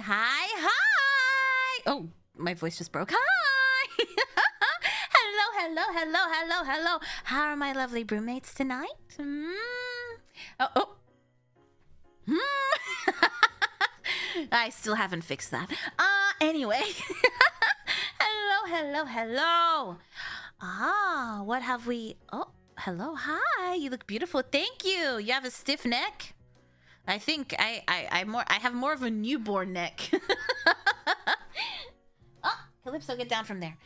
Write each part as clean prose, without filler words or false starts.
Hi. Oh, my voice just broke. Hi. Hello. How are my lovely broommates tonight? Oh. I still haven't fixed that. Anyway. Hello. Ah, what have we... Oh, hello. Hi. You look beautiful. Thank you. You have a stiff neck. I think I have more of a newborn neck. Oh, Calypso, get down from there.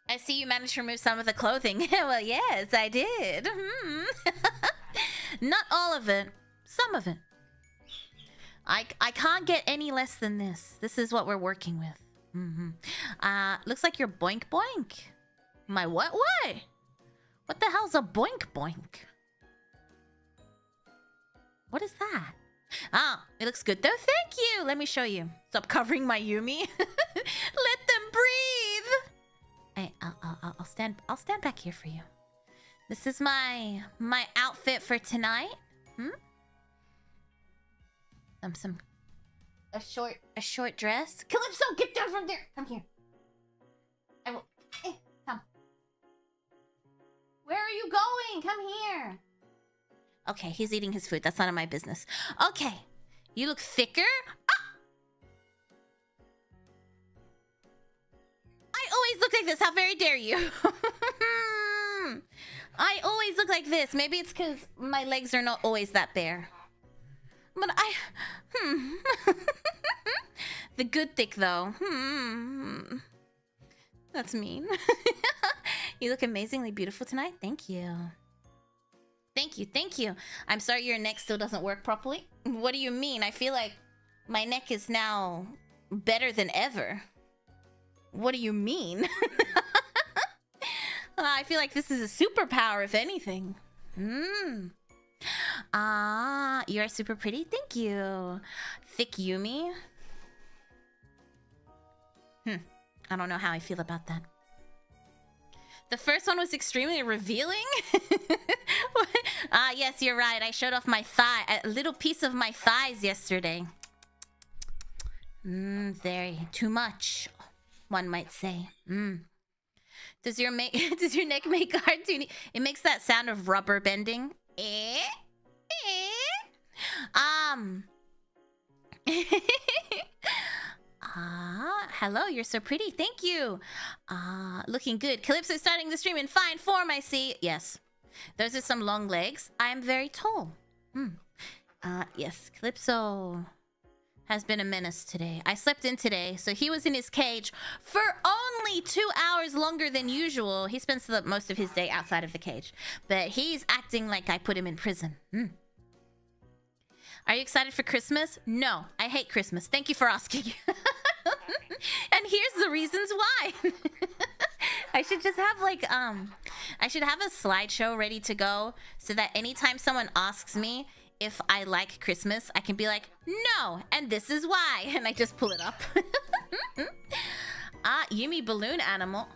I see you managed to remove some of the clothing. Well, yes, I did. Not all of it. Some of it. I can't get any less than this. This is what we're working with. Looks like you're boink boink. My what? What the hell's a boink boink? What is that? Ah, it looks good though. Thank you. Let me show you. Stop covering my Yumi. Let them breathe. I'll stand back here for you. This is my outfit for tonight. A short dress. Calypso, get down from there. Come here. I will. Come. Where are you going? Come here. Okay, he's eating his food. That's none of my business. Okay, you look thicker. I always look like this. How very dare you? I always look like this. Maybe it's because my legs are not always that bare. But the good thick though. That's mean. You look amazingly beautiful tonight. Thank you. Thank you. I'm sorry your neck still doesn't work properly. What do you mean? I feel like my neck is now better than ever. What do you mean? I feel like this is a superpower, if anything. You're super pretty. Thank you. Thick Yumi. I don't know how I feel about that. The first one was extremely revealing. Yes, you're right. I showed off my thigh, a little piece of my thighs yesterday. Very too much, one might say. Does your neck make cartoony? It makes that sound of rubber bending. Hello, you're so pretty. Thank you. Looking good. Calypso starting the stream in fine form, I see. Yes. Those are some long legs. I am very tall. Yes, Calypso has been a menace today. I slept in today, so he was in his cage for only 2 hours longer than usual. He spends most of his day outside of the cage, but he's acting like I put him in prison. Are you excited for Christmas? No, I hate Christmas. Thank you for asking. And here's the reasons why. I should just have like I should have a slideshow ready to go so that anytime someone asks me if I like Christmas, I can be like, no, and this is why. And I just pull it up. Yumi balloon animal.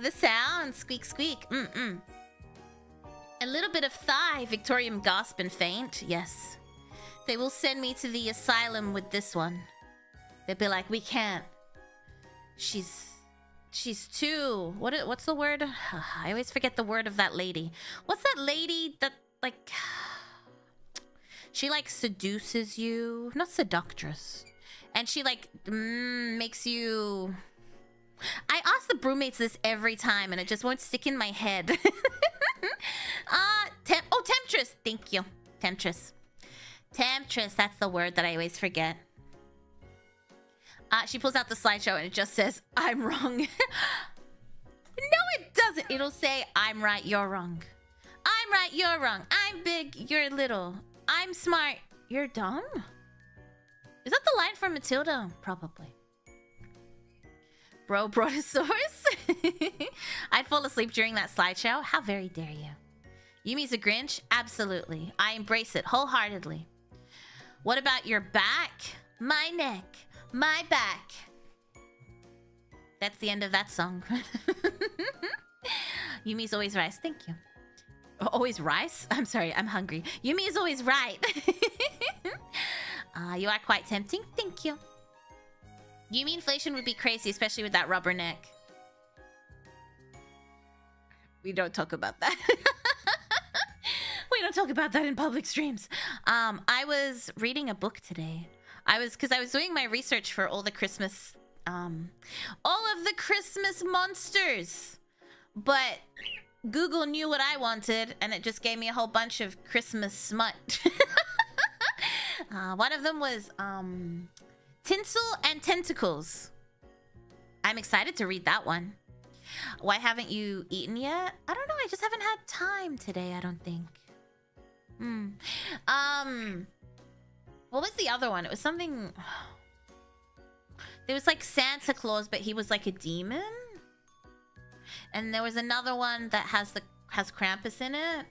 The sound. Squeak, squeak. A little bit of thigh. Victorium gasp and faint. Yes. They will send me to the asylum with this one. They'll be like, we can't. She's too... What's the word? I always forget the word of that lady. What's that lady that, like... She, like, seduces you? Not seductress. And she, like, makes you... I ask the broommates this every time, and it just won't stick in my head. Temptress! Thank you. Temptress. Temptress, that's the word that I always forget. She pulls out the slideshow and it just says, I'm wrong. No, it doesn't. It'll say, I'm right, you're wrong. I'm right, you're wrong. I'm big, you're little. I'm smart, you're dumb. Is that the line from Matilda? Probably. Bro brought a source? I'd fall asleep during that slideshow. How very dare you. Yumi's a Grinch? Absolutely. I embrace it wholeheartedly. What about your back? My neck. My back. That's the end of that song. Yumi's always right. Thank you. Always rice? I'm sorry, I'm hungry. Yumi is always right. You are quite tempting. Thank you. Yumi inflation would be crazy, especially with that rubber neck. We don't talk about that. We don't talk about that in public streams. I was reading a book today. Because I was doing my research for all the Christmas, all of the Christmas monsters. But Google knew what I wanted, and it just gave me a whole bunch of Christmas smut. One of them was Tinsel and Tentacles. I'm excited to read that one. Why haven't you eaten yet? I don't know. I just haven't had time today, I don't think. What was the other one? It was something... There was like Santa Claus, but he was like a demon. And there was another one that has Krampus in it.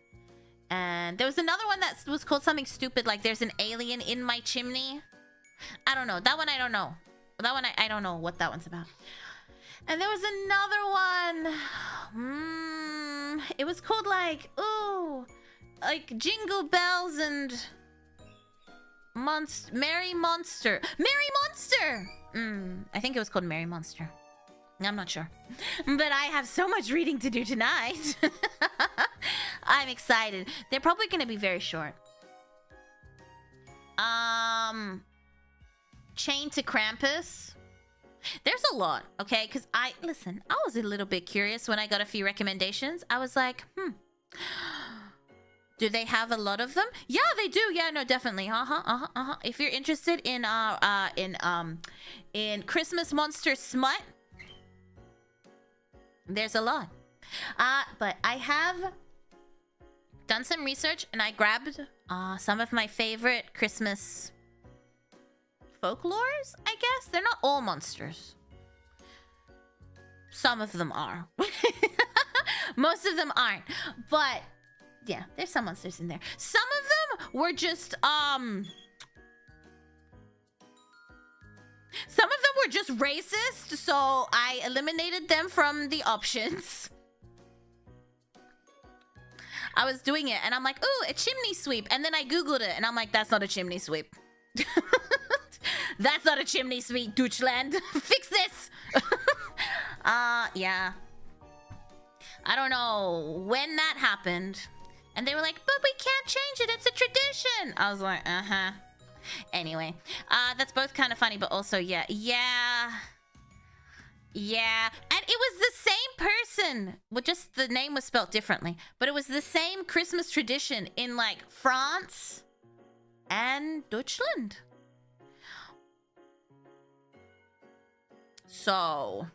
And there was another one that was called something stupid, like there's an alien in my chimney. I don't know. That one I don't know. That one I don't know what that one's about. And there was another one. It was called like, ooh, like Jingle Bells and Merry Monster. Merry Monster! I think it was called Merry Monster. I'm not sure. But I have so much reading to do tonight. I'm excited. They're probably going to be very short. Chain to Krampus. There's a lot, okay? Because I was a little bit curious when I got a few recommendations. I was like, do they have a lot of them? Yeah, they do. Yeah, no, definitely. If you're interested in Christmas monster smut, there's a lot. But I have done some research and I grabbed some of my favorite Christmas folklores, I guess. They're not all monsters. Some of them are. Most of them aren't. But yeah, there's some monsters in there. Some of them were just some of them were just racist, so I eliminated them from the options. I was doing it and I'm like, ooh, a chimney sweep. And then I Googled it and I'm like, that's not a chimney sweep. That's not a chimney sweep, Deutschland. Fix this. Yeah. I don't know when that happened. And they were like, but we can't change it. It's a tradition. I was like, Anyway, that's both kind of funny, but also, yeah. And it was the same person. Well, just the name was spelled differently. But it was the same Christmas tradition in, like, France and Deutschland. So,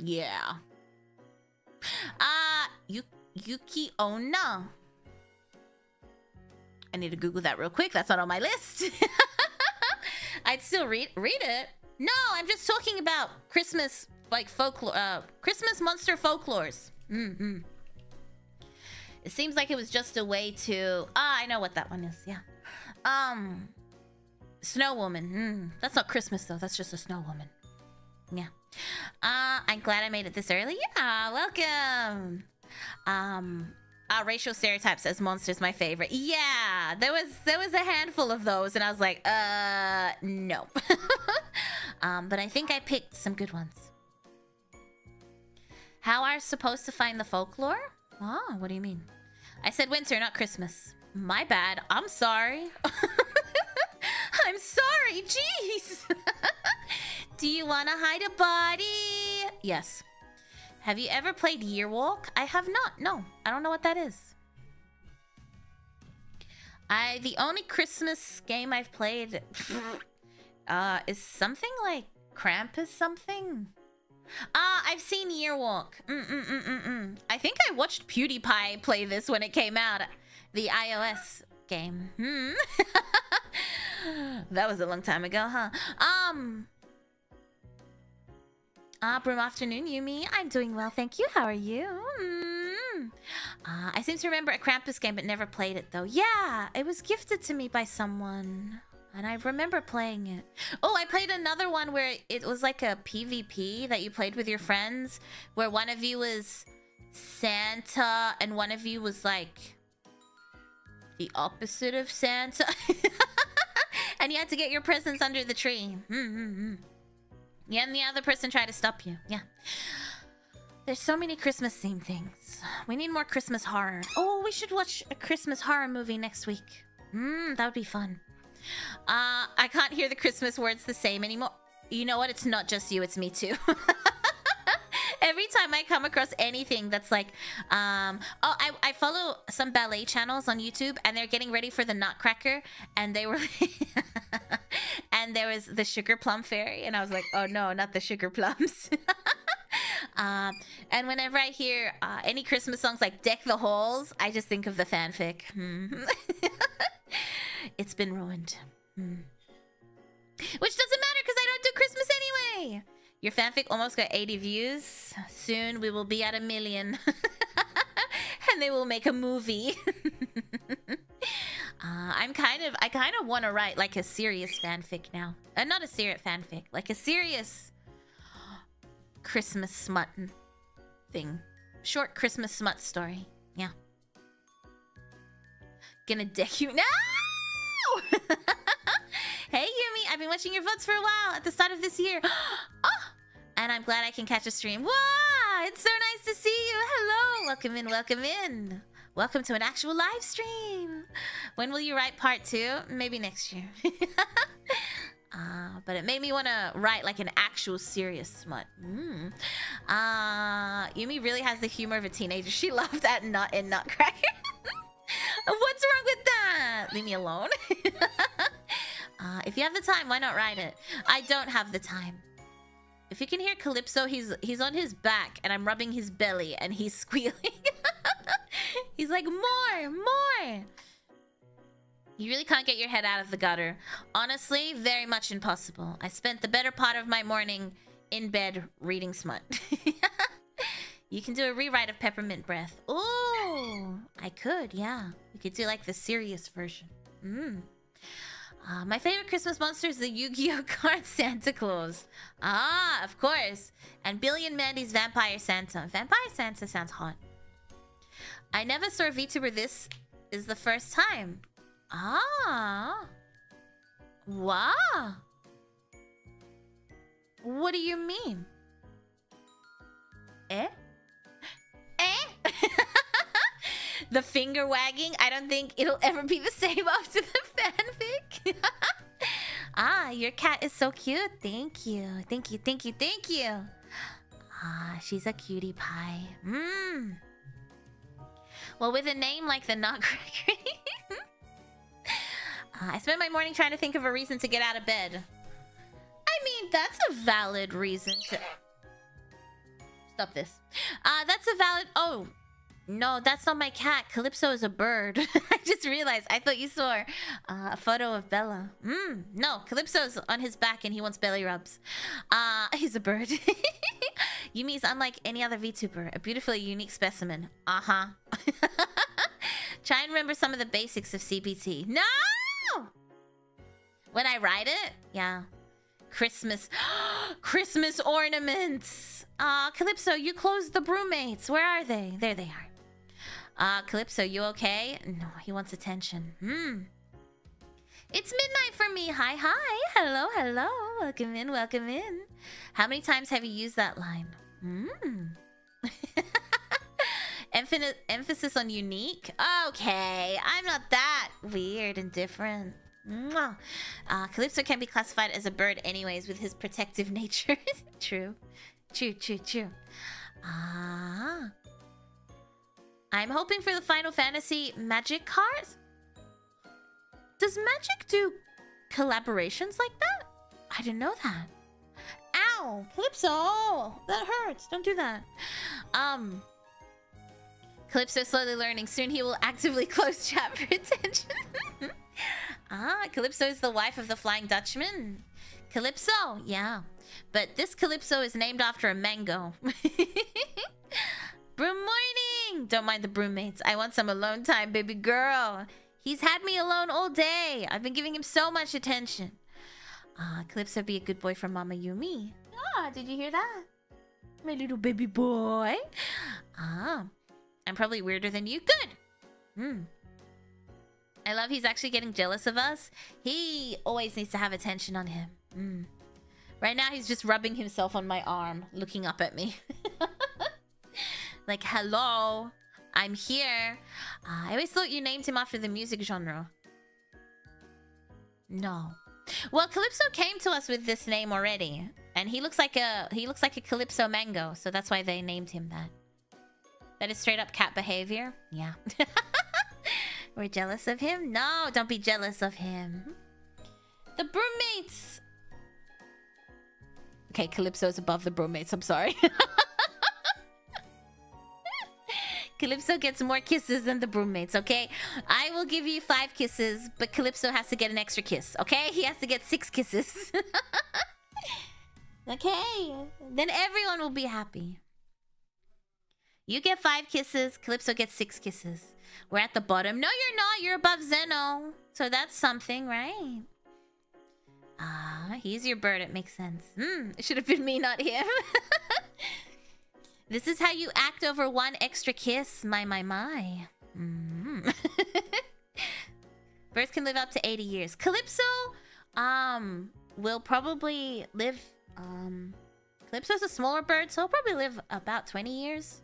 yeah. Yuki Onna. I need to Google that real quick. That's not on my list. I'd still read it. No, I'm just talking about Christmas, like folklore, Christmas monster folklores. It seems like it was just a way to... I know what that one is. Yeah. Snow Woman. That's not Christmas though. That's just a snow woman. Yeah. I'm glad I made it this early. Yeah, welcome. Racial stereotypes as monsters, my favorite. Yeah, there was a handful of those, and I was like, no. But I think I picked some good ones. How are supposed to find the folklore? Oh, what do you mean? I said winter, not Christmas. My bad. I'm sorry. I'm sorry. Jeez. Do you want to hide a body? Yes. Have you ever played Year Walk? I have not. No, I don't know what that is. The only Christmas game I've played is something like Krampus something. I've seen Year Walk. I think I watched PewDiePie play this when it came out. The iOS game. That was a long time ago, huh? Broom afternoon, Yumi. I'm doing well, thank you. How are you? I seem to remember a Krampus game, but never played it, though. Yeah, it was gifted to me by someone, and I remember playing it. Oh, I played another one where it was like a PvP that you played with your friends, where one of you was Santa, and one of you was like The opposite of Santa. And you had to get your presents under the tree. Yeah, and the other person tried to stop you. Yeah. There's so many Christmas themed things. We need more Christmas horror. Oh, we should watch a Christmas horror movie next week. That would be fun. I can't hear the Christmas words the same anymore. You know what? It's not just you, it's me too. Every time I come across anything that's like, I follow some ballet channels on YouTube, and they're getting ready for the Nutcracker, and they were, and there was the Sugar Plum Fairy, and I was like, oh no, not the sugar plums. And whenever I hear any Christmas songs like Deck the Halls, I just think of the fanfic. It's been ruined. Which doesn't matter because I don't do Christmas anyway. Your fanfic almost got 80 views. Soon we will be at 1 million. And they will make a movie. I kind of want to write like a serious fanfic now. Not a serious fanfic, like a serious Christmas smut thing. Short Christmas smut story. Yeah. Gonna deck you. No! Hey Yumi, I've been watching your votes for a while at the start of this year. Oh, and I'm glad I can catch a stream. Wow, it's so nice to see you. Hello, welcome in, welcome in. Welcome to an actual live stream. When will you write part 2? Maybe next year. But it made me want to write like an actual serious smut. Yumi really has the humor of a teenager. She laughed at Nutcracker. What's wrong with that? Leave me alone. If you have the time, why not write it? I don't have the time. If you can hear Calypso, he's on his back and I'm rubbing his belly and he's squealing. He's like, more. You really can't get your head out of the gutter. Honestly, very much impossible. I spent the better part of my morning in bed reading smut. You can do a rewrite of Peppermint Breath. Ooh, I could, yeah. We could do like the serious version. My favorite Christmas monster is the Yu-Gi-Oh card Santa Claus. Ah, of course. And Billy and Mandy's Vampire Santa. Vampire Santa sounds hot. I never saw a VTuber. This is the first time. Ah. Wow. What do you mean? Eh? The finger wagging. I don't think it'll ever be the same after the fanfic. Your cat is so cute. Thank you. She's a cutie pie. Well, with a name like the Nutcracker. I spent my morning trying to think of a reason to get out of bed. I mean, that's a valid reason to... Stop this. That's a valid... Oh, no, that's not my cat. Calypso is a bird. I just realized. I thought you saw a photo of Bella. No, Calypso's on his back and he wants belly rubs. He's a bird. Yumi's unlike any other VTuber. A beautifully unique specimen. Try and remember some of the basics of CBT. No! When I write it? Yeah. Christmas ornaments. Calypso, you closed the broommates. Where are they? There they are. Calypso, you okay? No, he wants attention. It's midnight for me. Hi. Hello. Welcome in. How many times have you used that line? Emphasis on unique. Okay, I'm not that weird and different. Calypso can be classified as a bird anyways with his protective nature. True. I'm hoping for the Final Fantasy Magic cards. Does Magic do collaborations like that? I didn't know that. Ow! Calypso! That hurts. Don't do that. Calypso slowly learning. Soon he will actively close chat for attention. Calypso is the wife of the Flying Dutchman. Calypso, yeah. But this Calypso is named after a mango. Broom morning! Don't mind the broommates. I want some alone time, baby girl. He's had me alone all day. I've been giving him so much attention. Calypso be a good boy for Mama Yumi. Did you hear that? My little baby boy. I'm probably weirder than you. Good. I love he's actually getting jealous of us. He always needs to have attention on him. Right now, he's just rubbing himself on my arm, looking up at me. Like, hello, I'm here. I always thought you named him after the music genre. No. Well, Calypso came to us with this name already, and he looks like a Calypso mango, so that's why they named him that. That is straight up cat behavior. Yeah. We're jealous of him? No, don't be jealous of him. The broommates. Okay, Calypso's above the broommates. I'm sorry. Calypso gets more kisses than the broommates, okay? I will give you 5 kisses, but Calypso has to get an extra kiss, okay? He has to get 6 kisses. Okay. Then everyone will be happy. You get 5 kisses, Calypso gets 6 kisses. We're at the bottom. No, you're not. You're above Zeno. So that's something, right? He's your bird. It makes sense. It should have been me, not him. This is how you act over 1 extra kiss. My. Birds can live up to 80 years. Calypso, will probably live, Calypso's a smaller bird, so he'll probably live about 20 years.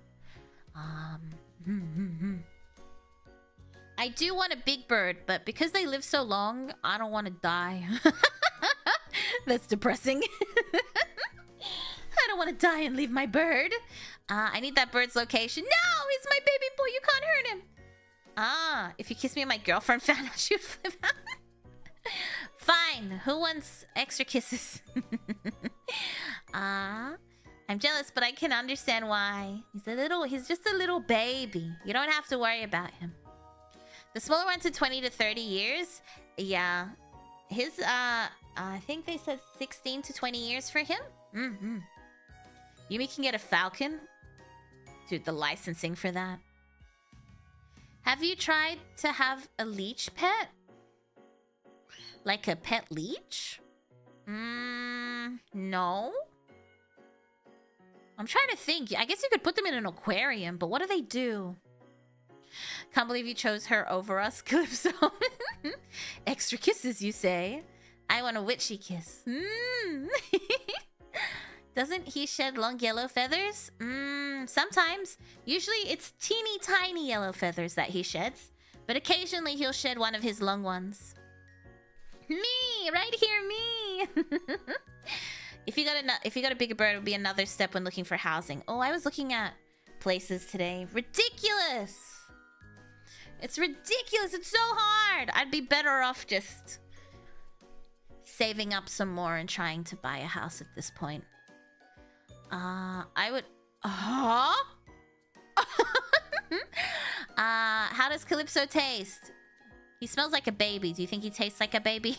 I do want a big bird, but because they live so long, I don't want to die. That's depressing. I don't want to die and leave my bird. I need that bird's location. No, he's my baby boy. You can't hurt him. If you kiss me and my girlfriend found out, she'd flip out. Fine. Who wants extra kisses? I'm jealous, but I can understand why. He's just a little baby. You don't have to worry about him. The smaller ones are 20 to 30 years. Yeah. His, I think they said 16 to 20 years for him. Yumi can get a falcon. Dude, the licensing for that. Have you tried to have a leech pet? Like a pet leech? No. I'm trying to think. I guess you could put them in an aquarium, but what do they do? Can't believe you chose her over us, Calypso. Extra kisses, you say? I want a witchy kiss. Doesn't he shed long yellow feathers? Sometimes. Usually it's teeny tiny yellow feathers that he sheds. But occasionally he'll shed one of his long ones. Me! Right here, me! If you got a bigger bird, it would be another step when looking for housing. Oh, I was looking at places today. Ridiculous! It's ridiculous! It's so hard! I'd be better off just saving up some more and trying to buy a house at this point. I would... How does Calypso taste? He smells like a baby. Do you think he tastes like a baby?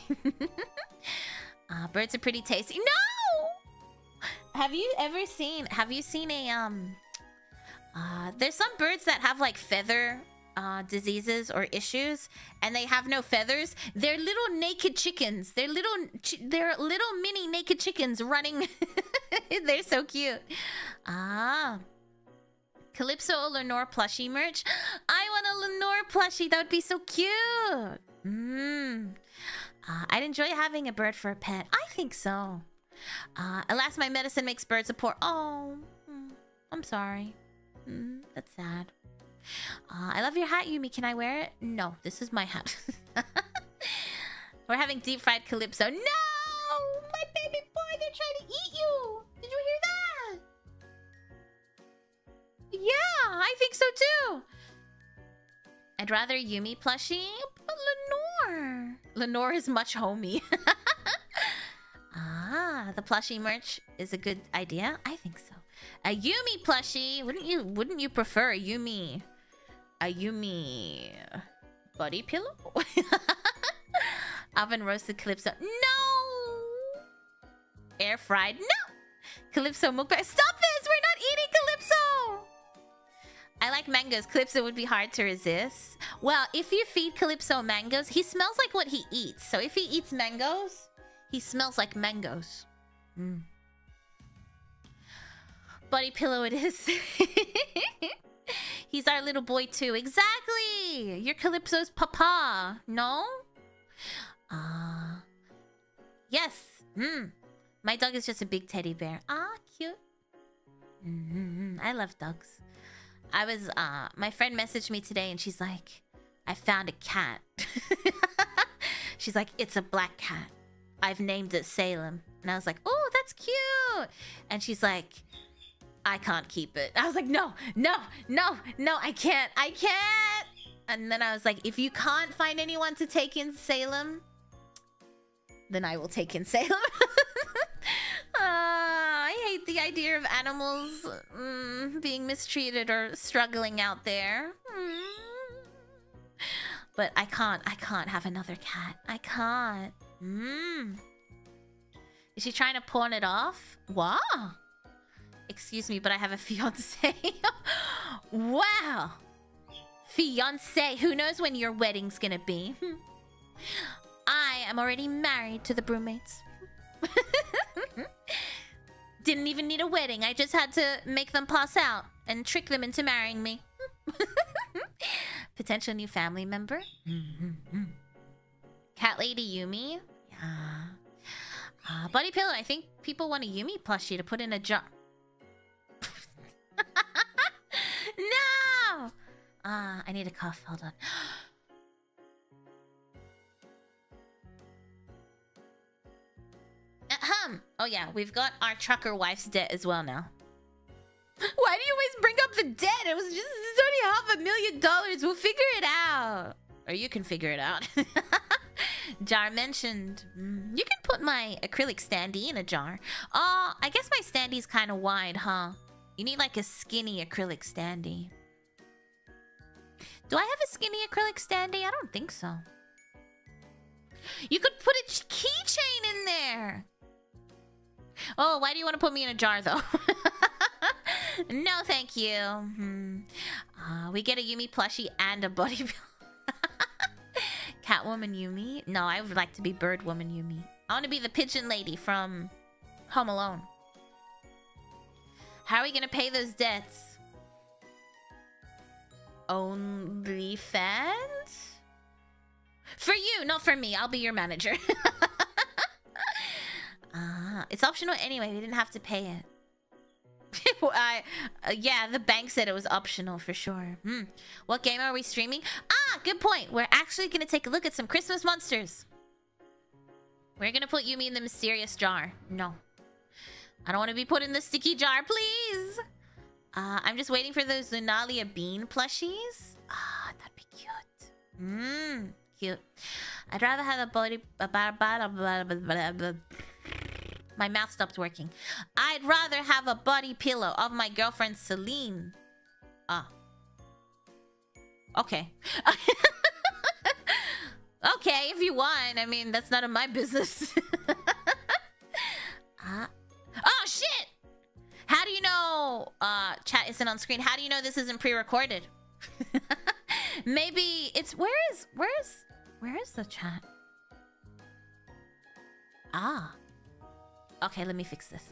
Birds are pretty tasty. No! Have you seen a, there's some birds that have, like, feather diseases or issues, and they have no feathers. They're little naked chickens. They're little mini naked chickens running. They're so cute. Calypso or Lenore plushie merch. I want a Lenore plushie. That would be so cute. I'd enjoy having a bird for a pet. I think so. Alas, my medicine makes birds a poor... Oh, I'm sorry. That's sad. I love your hat, Yumi. Can I wear it? No, this is my hat. We're having deep fried Calypso. No! My baby boy, they're trying to eat you! Did you hear that? Yeah, I think so too. I'd rather Yumi plushie, but Lenore. Lenore is much homey. The plushie merch is a good idea. I think so. A Yumi plushie. Wouldn't you prefer a Yumi body pillow? Oven roasted Calypso. No! Air fried. No! Calypso mukbang. Stop this! We're not eating Calypso! I like mangoes. Calypso would be hard to resist. Well, if you feed Calypso mangoes, he smells like what he eats. So if he eats mangoes, he smells like mangoes. Body pillow it is. He's our little boy too. Exactly! Yay! You're Calypso's papa. No? Yes. My dog is just a big teddy bear. Cute. I love dogs. My friend messaged me today and she's like, I found a cat. She's like, it's a black cat. I've named it Salem. And I was like, oh, that's cute. And she's like, I can't keep it. I was like, no, I can't. And then I was like, if you can't find anyone to take in Salem, then I will take in Salem. I hate the idea of animals being mistreated or struggling out there. But I can't have another cat. I can't. Is she trying to pawn it off? Wow. Excuse me, but I have a fiance. Wow. Fiance. Who knows when your wedding's gonna be? I am already married to the broommates. Didn't even need a wedding. I just had to make them pass out and trick them into marrying me. Potential new family member. Cat lady Yumi. Yeah. Buddy pillow. I think people want a Yumi plushie to put in a jar. No! I need a cough. Hold on. Oh yeah, we've got our trucker wife's debt as well now. Why do you always bring up the debt? It's only $500,000. We'll figure it out. Or you can figure it out. Jar mentioned. You can put my acrylic standee in a jar. Oh, I guess my standee's kind of wide, huh? You need like a skinny acrylic standee. Do I have a skinny acrylic standee? I don't think so. You could put a keychain in there. Oh, why do you want to put me in a jar, though? No, thank you. We get a Yumi plushie and a body pillow. Catwoman Yumi? No, I would like to be Birdwoman Yumi. I want to be the pigeon lady from Home Alone. How are we going to pay those debts? Only fans? For you, not for me. I'll be your manager. It's optional anyway. We didn't have to pay it. Yeah, the bank said it was optional for sure. What game are we streaming? Good point. We're actually going to take a look at some Christmas monsters. We're going to put Yumi in the mysterious jar. No. I don't want to be put in the sticky jar, please. I'm just waiting for those Lunalia bean plushies. That'd be cute. Cute. I'd rather have a body... My mouth stopped working. I'd rather have a body pillow of my girlfriend Celine. Okay. Okay, if you want. I mean, that's none of my business. Oh, shit! How do you know... chat isn't on screen. How do you know this isn't pre-recorded? Maybe it's... Where is the chat? Okay, let me fix this.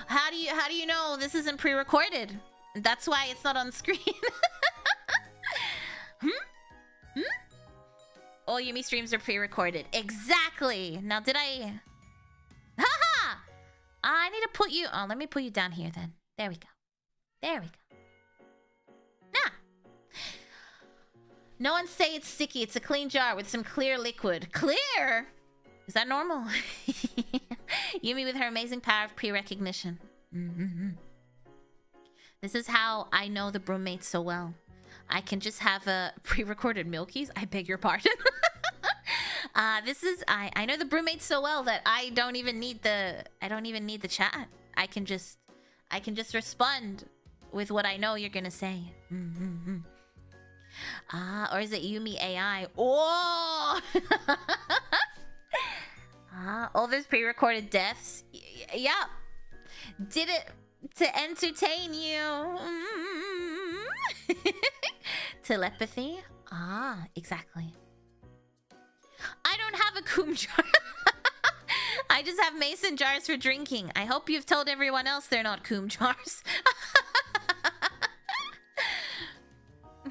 How do you know this isn't pre-recorded? That's why it's not on screen. All Yumi streams are pre-recorded. Exactly. Now, did I... Haha! I need to put you... Oh, let me put you down here then. There we go. There we go. No one say it's sticky. It's a clean jar with some clear liquid. Clear? Is that normal? Yumi with her amazing power of pre-recognition. This is how I know the broommates so well. I can just have a pre-recorded milkies. I beg your pardon. I know the broommates so well that I don't even need the chat. I can just respond with what I know you're gonna say. Or is it Yumi AI? Oh! All those pre-recorded deaths. Yep. Did it to entertain you. Telepathy. Exactly. I don't have a coom jar. I just have mason jars for drinking. I hope you've told everyone else they're not coom jars.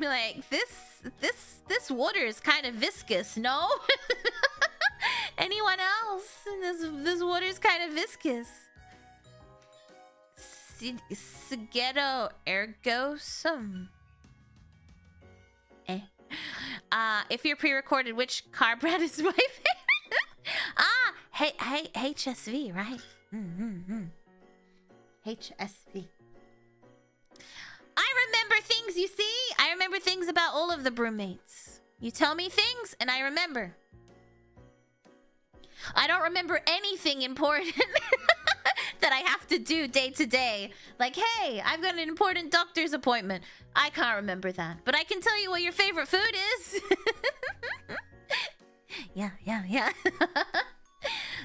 Like, this this water is kind of viscous, no? Anyone else? This water is kind of viscous. Sigetto ergo sum. If you're pre-recorded, which car brand is my favorite? Hey, HSV, right? HSV. I remember things, you see? I remember things about all of the broommates. You tell me things, and I remember. I don't remember anything important that I have to do day to day. Like, hey, I've got an important doctor's appointment. I can't remember that. But I can tell you what your favorite food is. Yeah.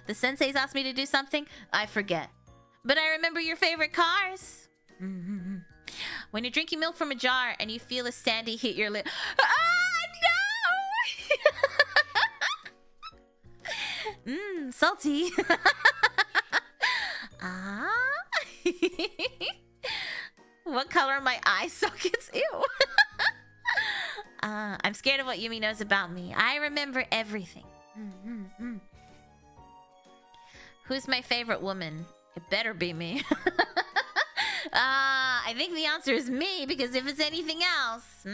The senseis asked me to do something, I forget. But I remember your favorite cars. When you're drinking milk from a jar and you feel a standee hit your lip. No! Salty. What color are my eye sockets? Ew. I'm scared of what Yumi knows about me. I remember everything. Who's my favorite woman? It better be me. I think the answer is me, because if it's anything else...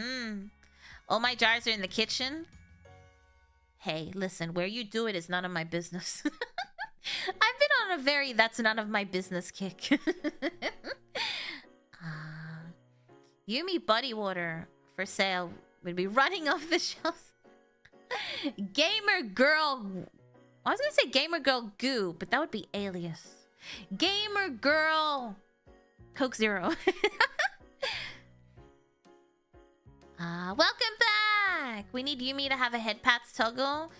All my jars are in the kitchen. Hey, listen, where you do it is none of my business. I've been on a very that's none of my business kick. Yumi Buddy Water for sale would be running off the shelves. Gamer Girl... I was gonna say Gamer Girl Goo, but that would be alias. Gamer Girl Coke Zero. Welcome back! We need Yumi to have a head pats toggle.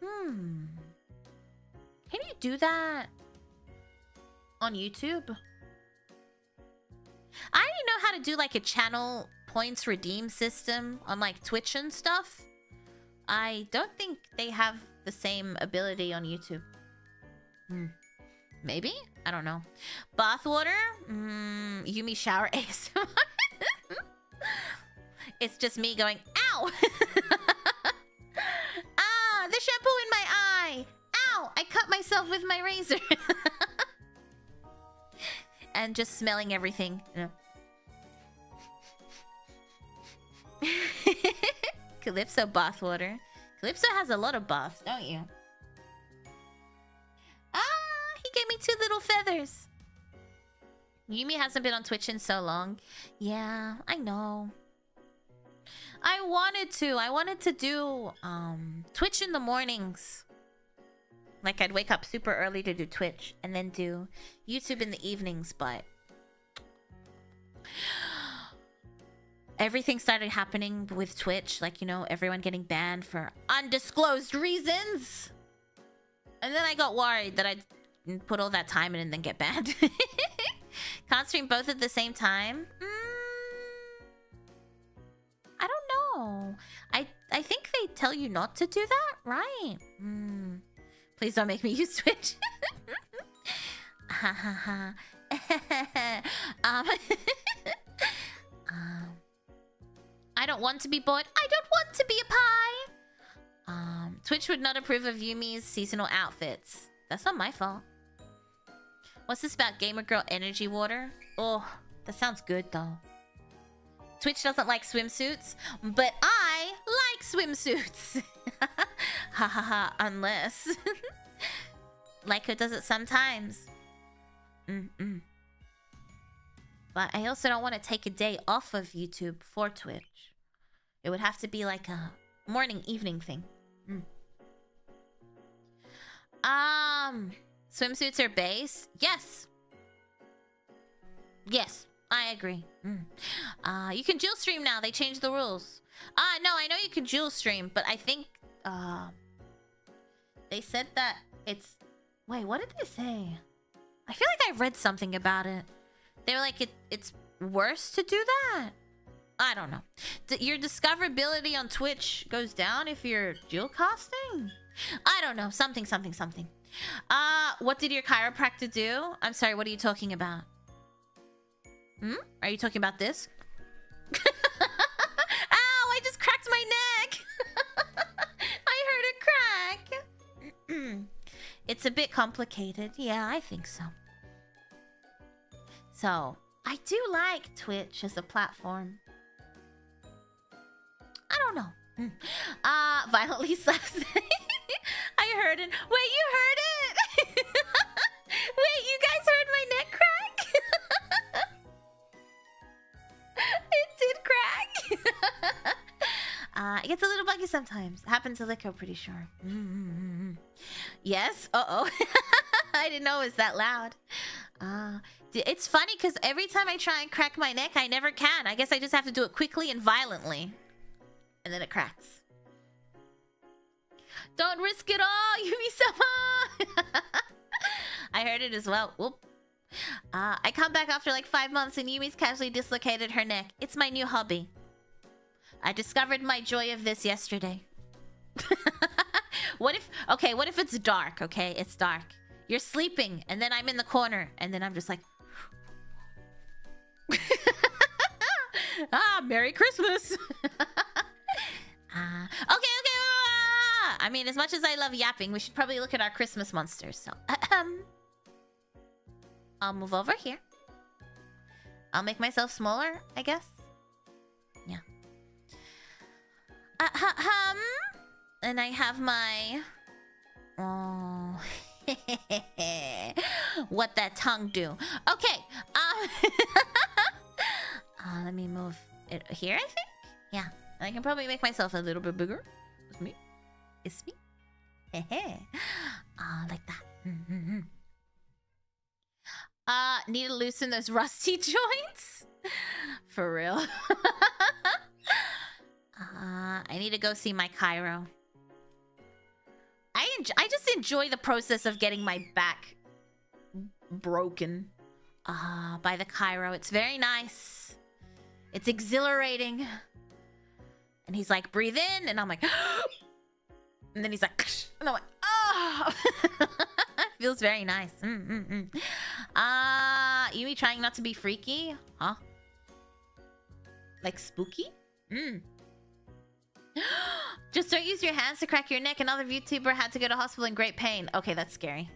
Can you do that on YouTube? I didn't know how to do like a channel points redeem system on like Twitch and stuff. I don't think they have the same ability on YouTube. Maybe? I don't know. Bathwater? Yumi shower ASMR. It's just me going, ow! The shampoo in my eye! Ow! I cut myself with my razor. And just smelling everything. Calypso bathwater. Calypso has a lot of baths, don't you? He gave me 2 little feathers. Yumi hasn't been on Twitch in so long. Yeah, I know. I wanted to do Twitch in the mornings. Like I'd wake up super early to do Twitch and then do YouTube in the evenings, but everything started happening with Twitch, like, you know, everyone getting banned for undisclosed reasons. And then I got worried that I'd put all that time in and then get banned. Can't stream both at the same time? I don't know. I think they tell you not to do that, right? Please don't make me use Twitch. I don't want to be bored. I don't want to be a pie. Twitch would not approve of Yumi's seasonal outfits. That's not my fault. What's this about Gamer Girl energy water? Oh, that sounds good though. Twitch doesn't like swimsuits, but I like swimsuits. Ha ha ha, unless. Lyco does it sometimes. But I also don't want to take a day off of YouTube for Twitch. It would have to be like a morning, evening thing. Swimsuits are base? Yes. Yes, I agree. You can dual stream now. They changed the rules. No, I know you can dual stream, but I think they said that it's... Wait, what did they say? I feel like I read something about it. They were like, it's worse to do that? I don't know. Your discoverability on Twitch goes down if you're dual casting? I don't know. Something. What did your chiropractor do? I'm sorry, what are you talking about? Are you talking about this? Ow, I just cracked my It's a bit complicated. Yeah, I think so. So, I do like Twitch as a platform. I don't know. Violently slaps. I heard it. Wait, you heard it? Wait, you guys heard my neck crack? It did crack. It gets a little buggy sometimes. Happened to Lico, pretty sure. Yes? Uh-oh. I didn't know it was that loud. It's funny because every time I try and crack my neck, I never can. I guess I just have to do it quickly and violently. And then it cracks. Don't risk it all, Yumi-sama! I heard it as well. Whoop. I come back after like 5 months and Yumi's casually dislocated her neck. It's my new hobby. I discovered my joy of this yesterday. What if it's dark, okay? It's dark. You're sleeping, and then I'm in the corner, and then I'm just like... Merry Christmas! Okay. I mean, as much as I love yapping, we should probably look at our Christmas monsters, so... I'll move over here. I'll make myself smaller, I guess. Yeah. And I have my... Oh... What that tongue do? Okay. Let me move it here, I think? Yeah. I can probably make myself a little bit bigger. It's me. It's me. Like that. Need to loosen those rusty joints? For real. I need to go see my chiro. I just enjoy the process of getting my back broken by the chiro. It's very nice. It's exhilarating. And he's like, breathe in, and I'm like, and then he's like, and I'm like, oh. Feels very nice. Yumi trying not to be freaky? Huh? Like spooky? Just don't use your hands to crack your neck. Another VTuber had to go to hospital in great pain. Okay, that's scary.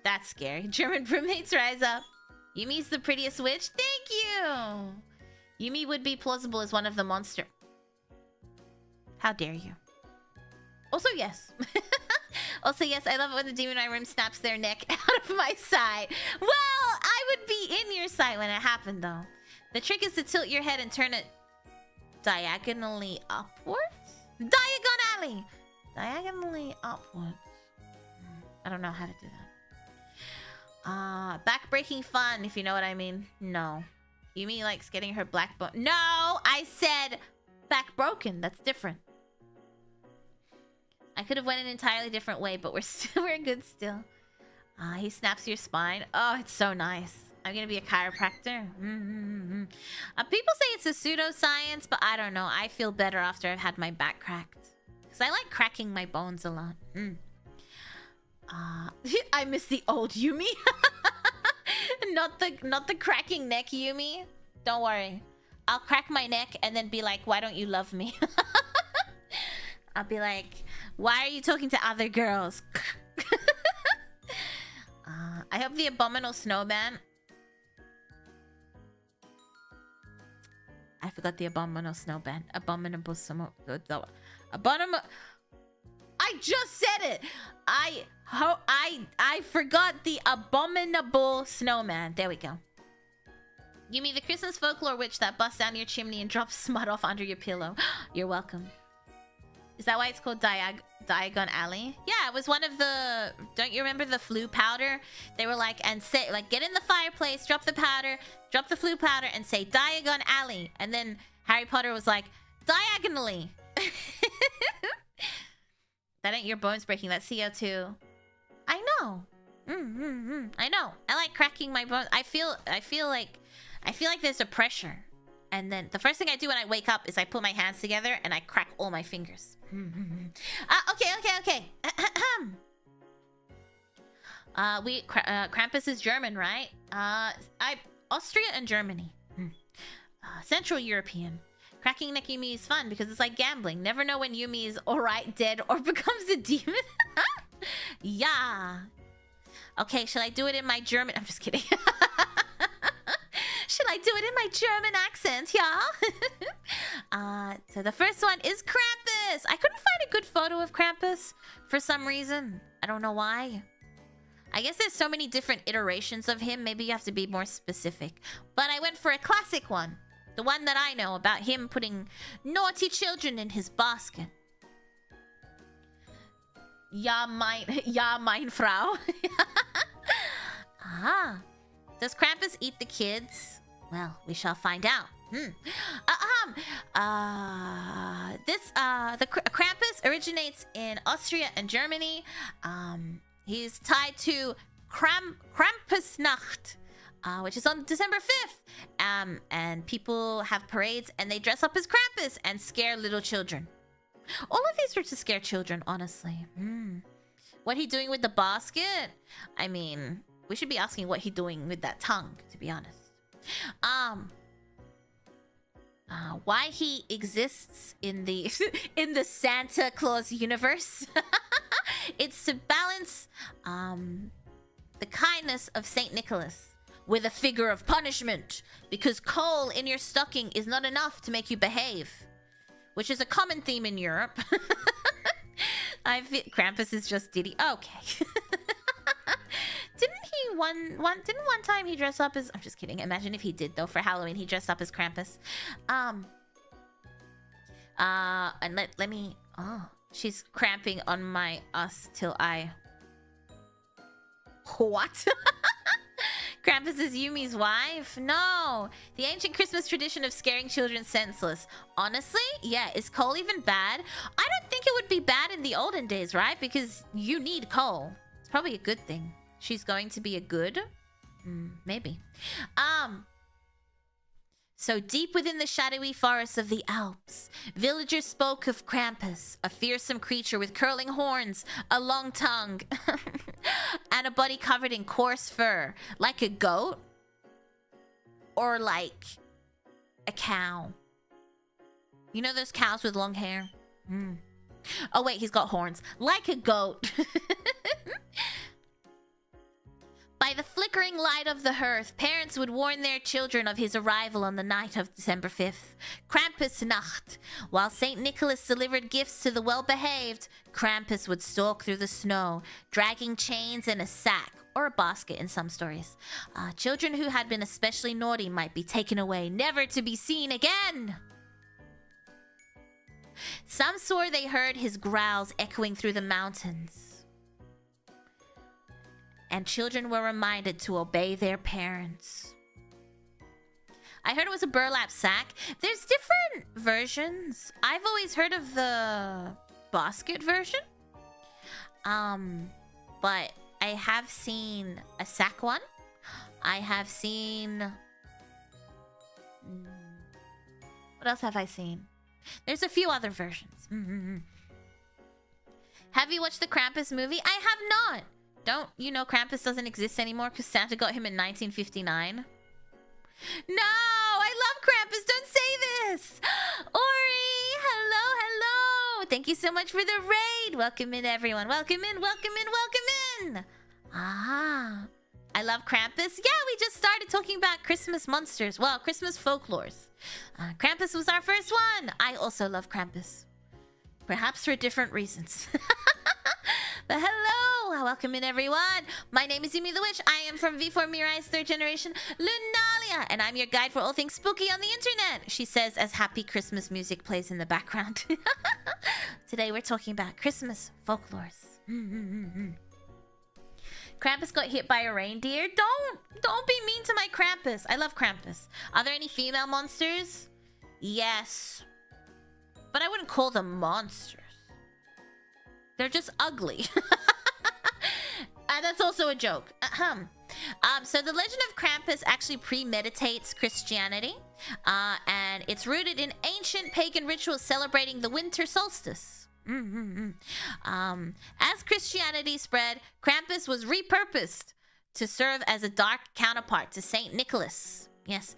That's scary. German roommates rise up. Yumi's the prettiest witch. Thank you! Yumi would be plausible as one of the monster. How dare you? Also, yes. Also, yes, I love it when the demon in my room snaps their neck out of my side. Well, I would be in your sight when it happened, though. The trick is to tilt your head and turn it diagonally upwards? Diagonally! Diagonally upwards. I don't know how to do that. Back-breaking fun, if you know what I mean. No. Yumi likes getting her black bone. No! I said back broken. That's different. I could have went an entirely different way, but we're good still. He snaps your spine. Oh, it's so nice. I'm gonna be a chiropractor. People say it's a pseudoscience, but I don't know. I feel better after I've had my back cracked. Because I like cracking my bones a lot. I miss the old Yumi. Not the cracking neck Yumi. Don't worry. I'll crack my neck and then be like, why don't you love me? I'll be like, why are you talking to other girls? I hope the abominable snowman... I forgot the abominable snowman. Abominable snow... Abominable... I just said it! I forgot the abominable snowman. There we go. You mean the Christmas folklore witch that busts down your chimney and drops smut off under your pillow. You're welcome. Is that why it's called Diagon Alley? Yeah, it was one of the... Don't you remember the flu powder? They were like, and say, like, get in the fireplace, drop the powder, drop the flu powder, and say Diagon Alley. And then Harry Potter was like, diagonally. That ain't your bones breaking, that's CO2. I know. I know. I like cracking my bones. I feel like there's a pressure. And then the first thing I do when I wake up is I put my hands together and I crack all my fingers. Okay. Krampus is German, right? Austria and Germany. Central European. Cracking neck Yumi is fun because it's like gambling. Never know when Yumi is alright, dead, or becomes a demon. Yeah. Okay, shall I do it in my German? I'm just kidding. Shall I do it in my German accent, yeah? So the first one is Krampus. I couldn't find a good photo of Krampus for some reason. I don't know why. I guess there's so many different iterations of him. Maybe you have to be more specific. But I went for a classic one. The one that I know about him putting naughty children in his basket. Ja, mein Frau. Ah. Does Krampus eat the kids? Well, we shall find out. Krampus originates in Austria and Germany. He's tied to Krampusnacht, which is on December 5th. And people have parades and they dress up as Krampus and scare little children. All of these are to scare children, honestly. What he doing with the basket? I mean, we should be asking what he doing with that tongue, to be honest. Why he exists in the in the Santa Claus universe? It's to balance the kindness of Saint Nicholas with a figure of punishment, because coal in your stocking is not enough to make you behave, which is a common theme in Europe. Krampus is just Diddy. Okay. Didn't one time he dress up as... I'm just kidding. Imagine if he did, though. For Halloween, he dressed up as Krampus. And let me... Oh, she's cramping on my us till I... What? Krampus is Yumi's wife? No. The ancient Christmas tradition of scaring children senseless. Honestly, yeah, is coal even bad? I don't think it would be bad in the olden days, right? Because you need coal. It's probably a good thing. She's going to be a good? Maybe. So deep within the shadowy forests of the Alps, villagers spoke of Krampus, a fearsome creature with curling horns, a long tongue, and a body covered in coarse fur, like a goat, or like a cow. You know those cows with long hair? Oh wait, he's got horns. Like a goat. By the flickering light of the hearth, parents would warn their children of his arrival on the night of December 5th. Krampusnacht. While St. Nicholas delivered gifts to the well-behaved, Krampus would stalk through the snow, dragging chains in a sack, or a basket in some stories. Children who had been especially naughty might be taken away, never to be seen again. Some swore they heard his growls echoing through the mountains. And children were reminded to obey their parents. I heard it was a burlap sack. There's different versions. I've always heard of the basket version. But I have seen a sack one. I have seen... What else have I seen? There's a few other versions. Have you watched the Krampus movie? I have not. Don't you know Krampus doesn't exist anymore because Santa got him in 1959? No! I love Krampus! Don't say this! Ori! Hello, hello! Thank you so much for the raid! Welcome in, everyone. Welcome in, welcome in, welcome in! Ah. I love Krampus. Yeah, we just started talking about Christmas monsters. Well, Christmas folklores. Krampus was our first one. I also love Krampus. Perhaps for different reasons. But hello! Welcome in, everyone! My name is Yumi the Witch. I am from V4Mirai's third generation, Lunalia, and I'm your guide for all things spooky on the internet, she says as happy Christmas music plays in the background. Today we're talking about Christmas folklores. Krampus got hit by a reindeer? Don't be mean to my Krampus. I love Krampus. Are there any female monsters? Yes. But I wouldn't call them monsters. They're just ugly. That's also a joke. So the legend of Krampus actually premeditates Christianity. And it's rooted in ancient pagan rituals celebrating the winter solstice. As Christianity spread, Krampus was repurposed to serve as a dark counterpart to Saint Nicholas. Yes.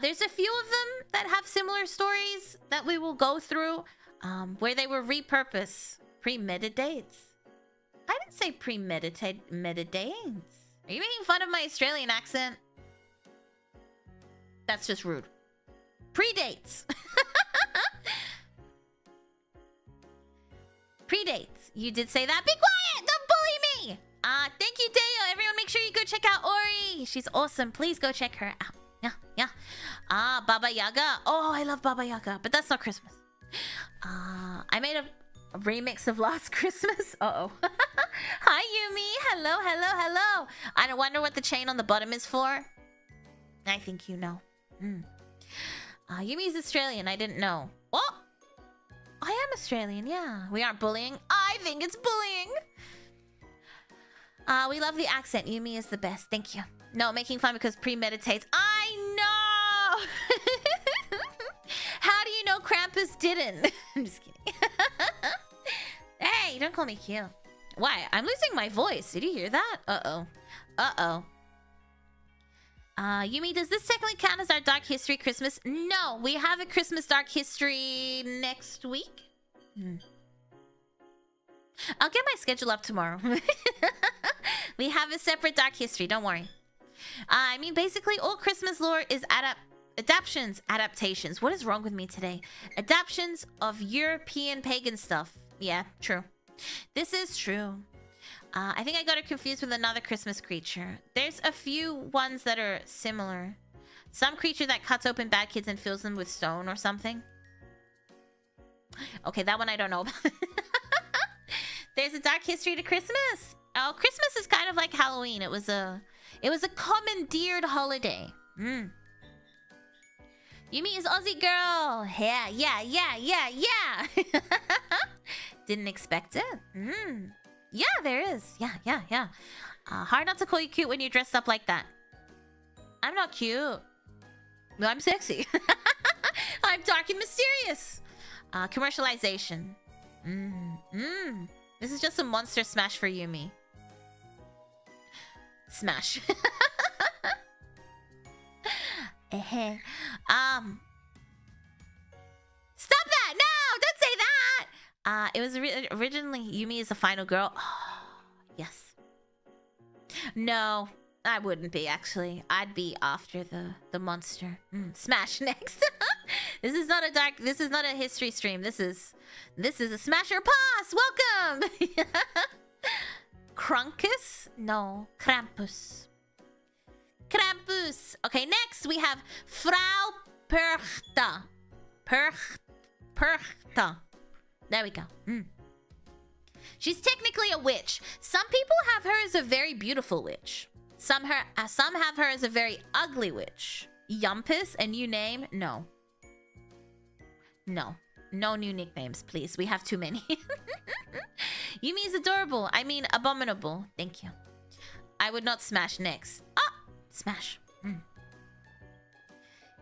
There's a few of them that have similar stories that we will go through, where they were repurposed. Premeditates. I didn't say premeditate. Meditates. Are you making fun of my Australian accent? That's just rude. Predates. Predates. You did say that. Be quiet! Don't bully me! Thank you, Deo. Everyone make sure you go check out Ori. She's awesome. Please go check her out. Yeah. Baba Yaga. Oh, I love Baba Yaga. But that's not Christmas. I made a remix of Last Christmas. Uh-oh. Hi, Yumi. Hello. I don't wonder what the chain on the bottom is for. I think you know. Yumi's Australian. I didn't know. Oh! I am Australian, yeah. We aren't bullying. I think it's bullying. We love the accent. Yumi is the best. Thank you. No, making fun because premeditates. I know! How do you know Krampus didn't? I'm just kidding. Hey, don't call me cute. Why? I'm losing my voice. Did you hear that? Uh-oh. Yumi, does this technically count as our Dark History Christmas? No, we have a Christmas Dark History next week. I'll get my schedule up tomorrow. We have a separate Dark History, don't worry. I mean, basically, all Christmas lore is adaptations. What is wrong with me today? Adaptions of European pagan stuff. Yeah, true. This is true. I think I got it confused with another Christmas creature. There's a few ones that are similar. Some creature that cuts open bad kids and fills them with stone or something. Okay, that one I don't know about. There's a Dark History to Christmas. Oh, Christmas is kind of like Halloween. It was a commandeered holiday. Yumi is Aussie girl. Yeah. Didn't expect it. Yeah, there is. Yeah. Hard not to call you cute when you're dressed up like that. I'm not cute. I'm sexy. I'm dark and mysterious. Commercialization. This is just a monster smash for Yumi. Smash. Stop that! No! Don't say that! It was originally Yumi is the final girl. Oh, yes. No, I wouldn't be, actually. I'd be after the monster. Smash next. This is not a history stream. This is a Smasher Pass! Welcome! Krampus? No, Krampus. Okay, next we have Frau Perchta. Perchta. There we go. She's technically a witch. Some people have her as a very beautiful witch. Some have her as a very ugly witch. Yumpus, a new name? No. No new nicknames, please. We have too many. Yumi is adorable. I mean, abominable. Thank you. I would not smash next. Oh! Smash.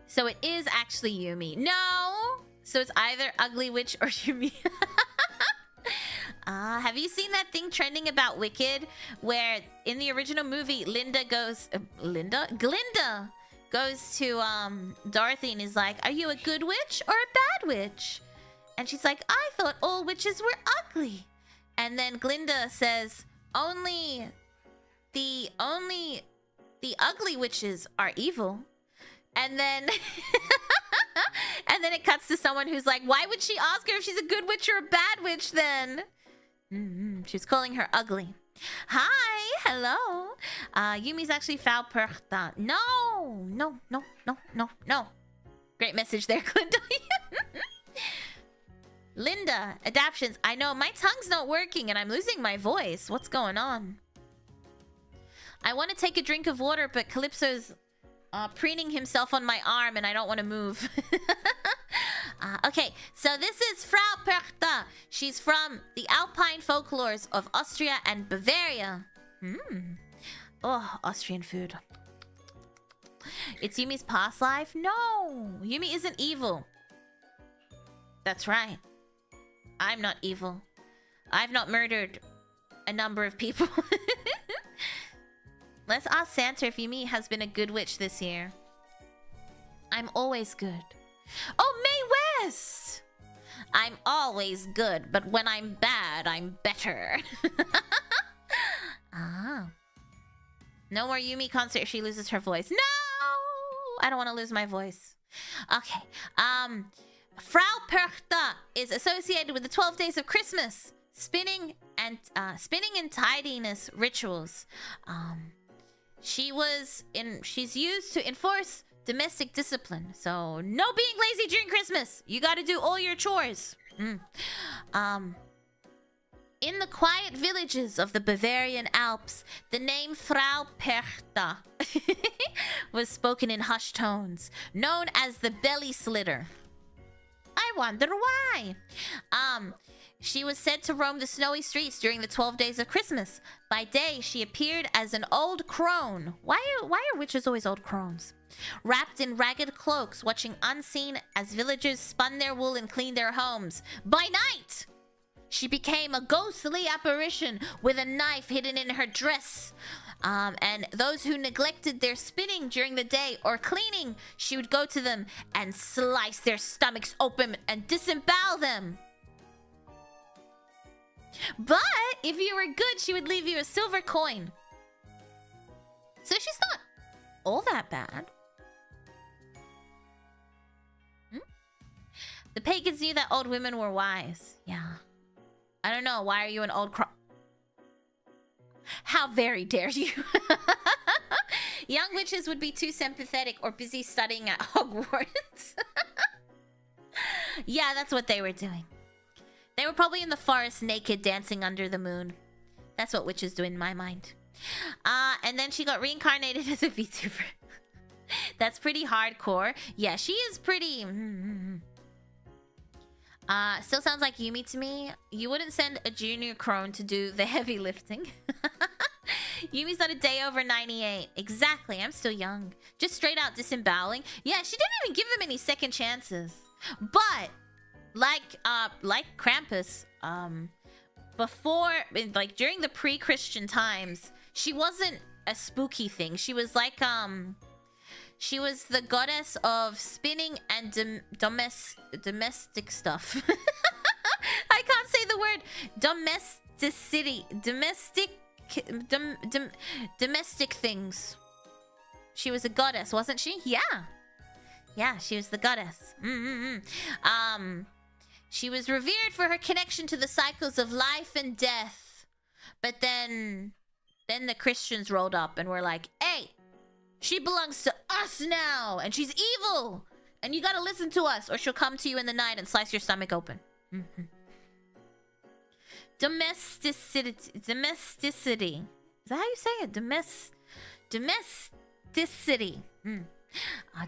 So it is actually Yumi. No! So it's either Ugly Witch or Yumi. Have you seen that thing trending about Wicked? Where in the original movie, Glinda goes to Dorothy and is like, are you a good witch or a bad witch? And she's like, I thought all witches were ugly. And then Glinda says, only the ugly witches are evil. And then and then it cuts to someone who's like, why would she ask her if she's a good witch or a bad witch then? She's calling her ugly. Hi, hello. Yumi's actually Frau Perchta. No. Great message there, Glinda. Linda, adaptions. I know, my tongue's not working and I'm losing my voice. What's going on? I want to take a drink of water, but Calypso's preening himself on my arm and I don't want to move. Okay, so this is Frau Perchta. She's from the Alpine folklores of Austria and Bavaria. Oh, Austrian food. It's Yumi's past life? No, Yumi isn't evil. That's right. I'm not evil. I've not murdered a number of people. Let's ask Santa if Yumi has been a good witch this year. I'm always good. Oh, Mae West! I'm always good, but when I'm bad, I'm better. Ah. No more Yumi concert if she loses her voice. No! I don't want to lose my voice. Okay. Frau Perchta is associated with the 12 days of Christmas. Spinning and tidiness rituals. She's used to enforce domestic discipline. So no being lazy during Christmas. You got to do all your chores. In the quiet villages of the Bavarian Alps, the name Frau Perchta was spoken in hushed tones, known as the belly slitter. I wonder why. She was said to roam the snowy streets during the 12 days of Christmas. By day, she appeared as an old crone. Why are witches always old crones? Wrapped in ragged cloaks, watching unseen as villagers spun their wool and cleaned their homes. By night, she became a ghostly apparition with a knife hidden in her dress. And those who neglected their spinning during the day or cleaning, she would go to them and slice their stomachs open and disembowel them. But if you were good, she would leave you a silver coin. So she's not all that bad. The pagans knew that old women were wise. Yeah. I don't know. Why are you an old How very dare you? Young witches would be too sympathetic or busy studying at Hogwarts. Yeah, that's what they were doing. They were probably in the forest naked, dancing under the moon. That's what witches do in my mind. And then she got reincarnated as a VTuber. That's pretty hardcore. Yeah, she is pretty... Still sounds like Yumi to me. You wouldn't send a junior crone to do the heavy lifting. Yumi's not a day over 98. Exactly, I'm still young. Just straight out disemboweling. Yeah, she didn't even give them any second chances. But... like Krampus, before, like, during the pre-Christian times, she wasn't a spooky thing. She was like, she was the goddess of spinning and domestic stuff. I can't say the word domesticity. Domestic things. She was a goddess, wasn't she? Yeah. Yeah, she was the goddess. She was revered for her connection to the cycles of life and death. But then the Christians rolled up and were like, hey, she belongs to us now, and she's evil, and you gotta listen to us, or she'll come to you in the night and slice your stomach open. Domesticity. Is that how you say it? Domesticity.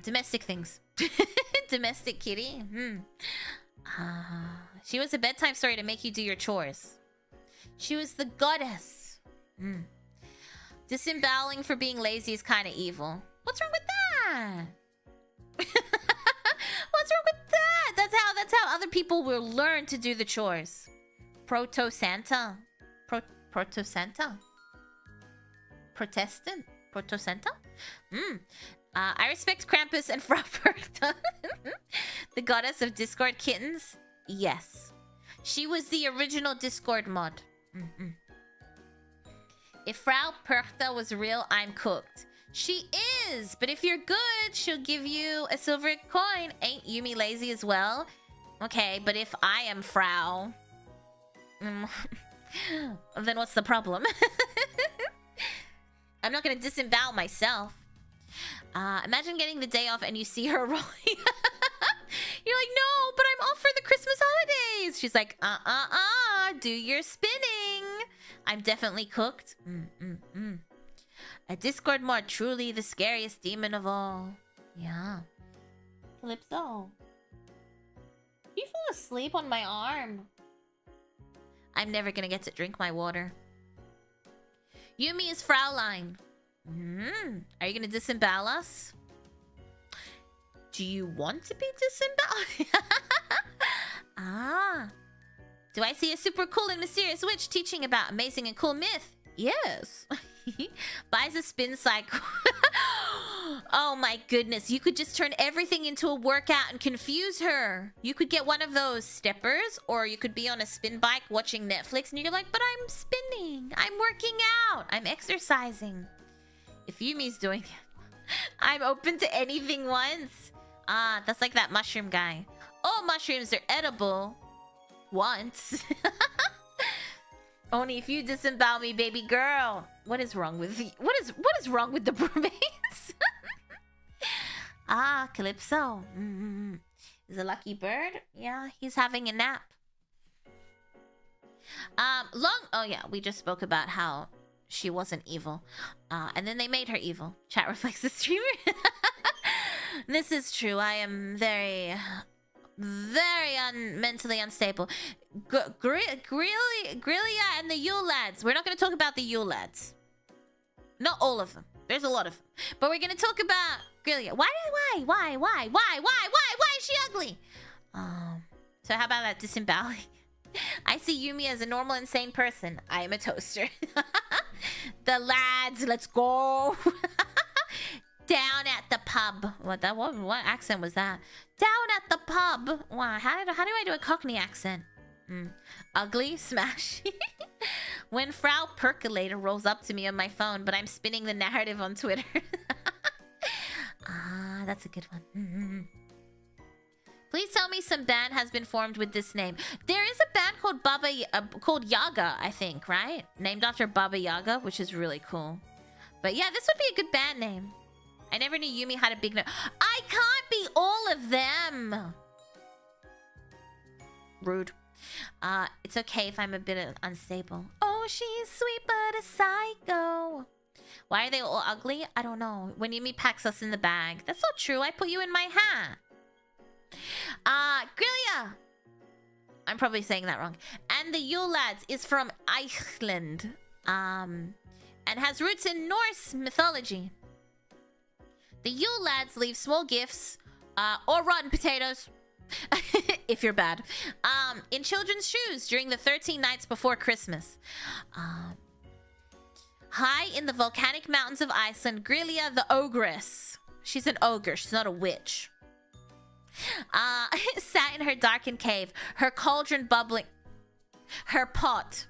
Domestic things. Domestic kitty. She was a bedtime story to make you do your chores. She was the goddess. Disemboweling for being lazy is kind of evil. What's wrong with that? What's wrong with that? That's how other people will learn to do the chores. Proto-Santa? Proto-Santa? Protestant? Proto-Santa? I respect Krampus and Frau Perchta. The goddess of Discord kittens? Yes. She was the original Discord mod. If Frau Perchta was real, I'm cooked. She is! But if you're good, she'll give you a silver coin. Ain't Yumi lazy as well? Okay, but if I am Frau... then what's the problem? I'm not gonna disembowel myself. Imagine getting the day off and you see her rolling. You're like, no, but I'm off for the Christmas holidays. She's like, do your spinning. I'm definitely cooked. A Discord mod, truly the scariest demon of all. Yeah. Calypso. You fall asleep on my arm. I'm never gonna get to drink my water. Yumi is Fraulein. Are you gonna disembowel us? Do you want to be disemboweled? Do I see a super cool and mysterious witch teaching about amazing and cool myth? Yes. Buys a spin cycle. Oh my goodness, you could just turn everything into a workout and confuse her. You could get one of those steppers, or you could be on a spin bike watching Netflix and you're like, but I'm spinning, I'm working out, I'm exercising. If Yumi's doing it, I'm open to anything once. Ah, that's like that mushroom guy. All mushrooms are edible once. Only if you disembowel me, baby girl. What is wrong with the what is wrong with the roommates? Ah, Calypso. Is a lucky bird? Yeah, he's having a nap. Oh yeah, we just spoke about how she wasn't evil. And then they made her evil. Chat reflects the streamer. This is true. I am very mentally unstable. Gryla and the Yule lads. We're not going to talk about the Yule lads. Not all of them. There's a lot of them. But we're going to talk about Gryla. Why is she ugly? So how about that disemboweling? I see Yumi as a normal, insane person. I am a toaster. The lads, let's go. Down at the pub. What accent was that? Down at the pub. Wow, how do I do a Cockney accent? Ugly smash. When Frau Perchta rolls up to me on my phone, but I'm spinning the narrative on Twitter. Ah, that's a good one. Please tell me some band has been formed with this name. There is a band called Yaga, I think, right? Named after Baba Yaga, which is really cool. But yeah, this would be a good band name. I never knew Yumi had a big nose. I can't be all of them. Rude. It's okay if I'm a bit unstable. Oh, she's sweet but a psycho. Why are they all ugly? I don't know. When Yumi packs us in the bag. That's not true. I put you in my hat. Gryla. I'm probably saying that wrong. And the Yule lads is from Iceland. And has roots in Norse mythology. The Yule lads leave small gifts, or rotten potatoes, if you're bad, in children's shoes during the 13 nights before Christmas. High in the volcanic mountains of Iceland, Gryla the ogress. She's an ogre, she's not a witch. Sat in her darkened cave, her cauldron bubbling. Her pot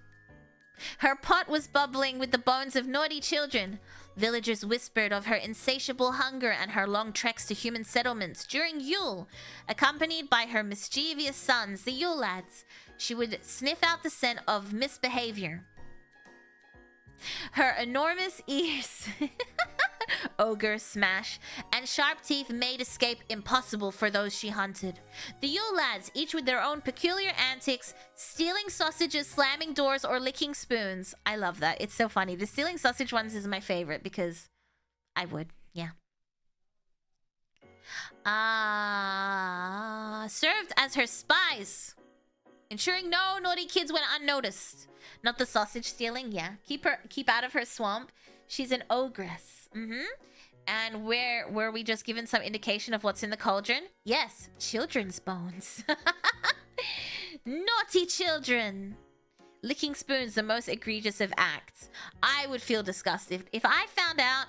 was bubbling with the bones of naughty children. Villagers whispered of her insatiable hunger and her long treks to human settlements during Yule. Accompanied by her mischievous sons, the Yule lads, she would sniff out the scent of misbehavior. Her enormous ears, ogre smash, and sharp teeth made escape impossible for those she hunted. The Yule lads, each with their own peculiar antics, stealing sausages, slamming doors, or licking spoons. I love that. It's so funny. The stealing sausage ones is my favorite because I would, yeah. Served as her spies, ensuring no naughty kids went unnoticed. Not the sausage stealing, yeah. Keep out of her swamp. She's an ogress. And were we just given some indication of what's in the cauldron? Yes, children's bones. Naughty children. Licking spoons, the most egregious of acts. I would feel disgusted. If I found out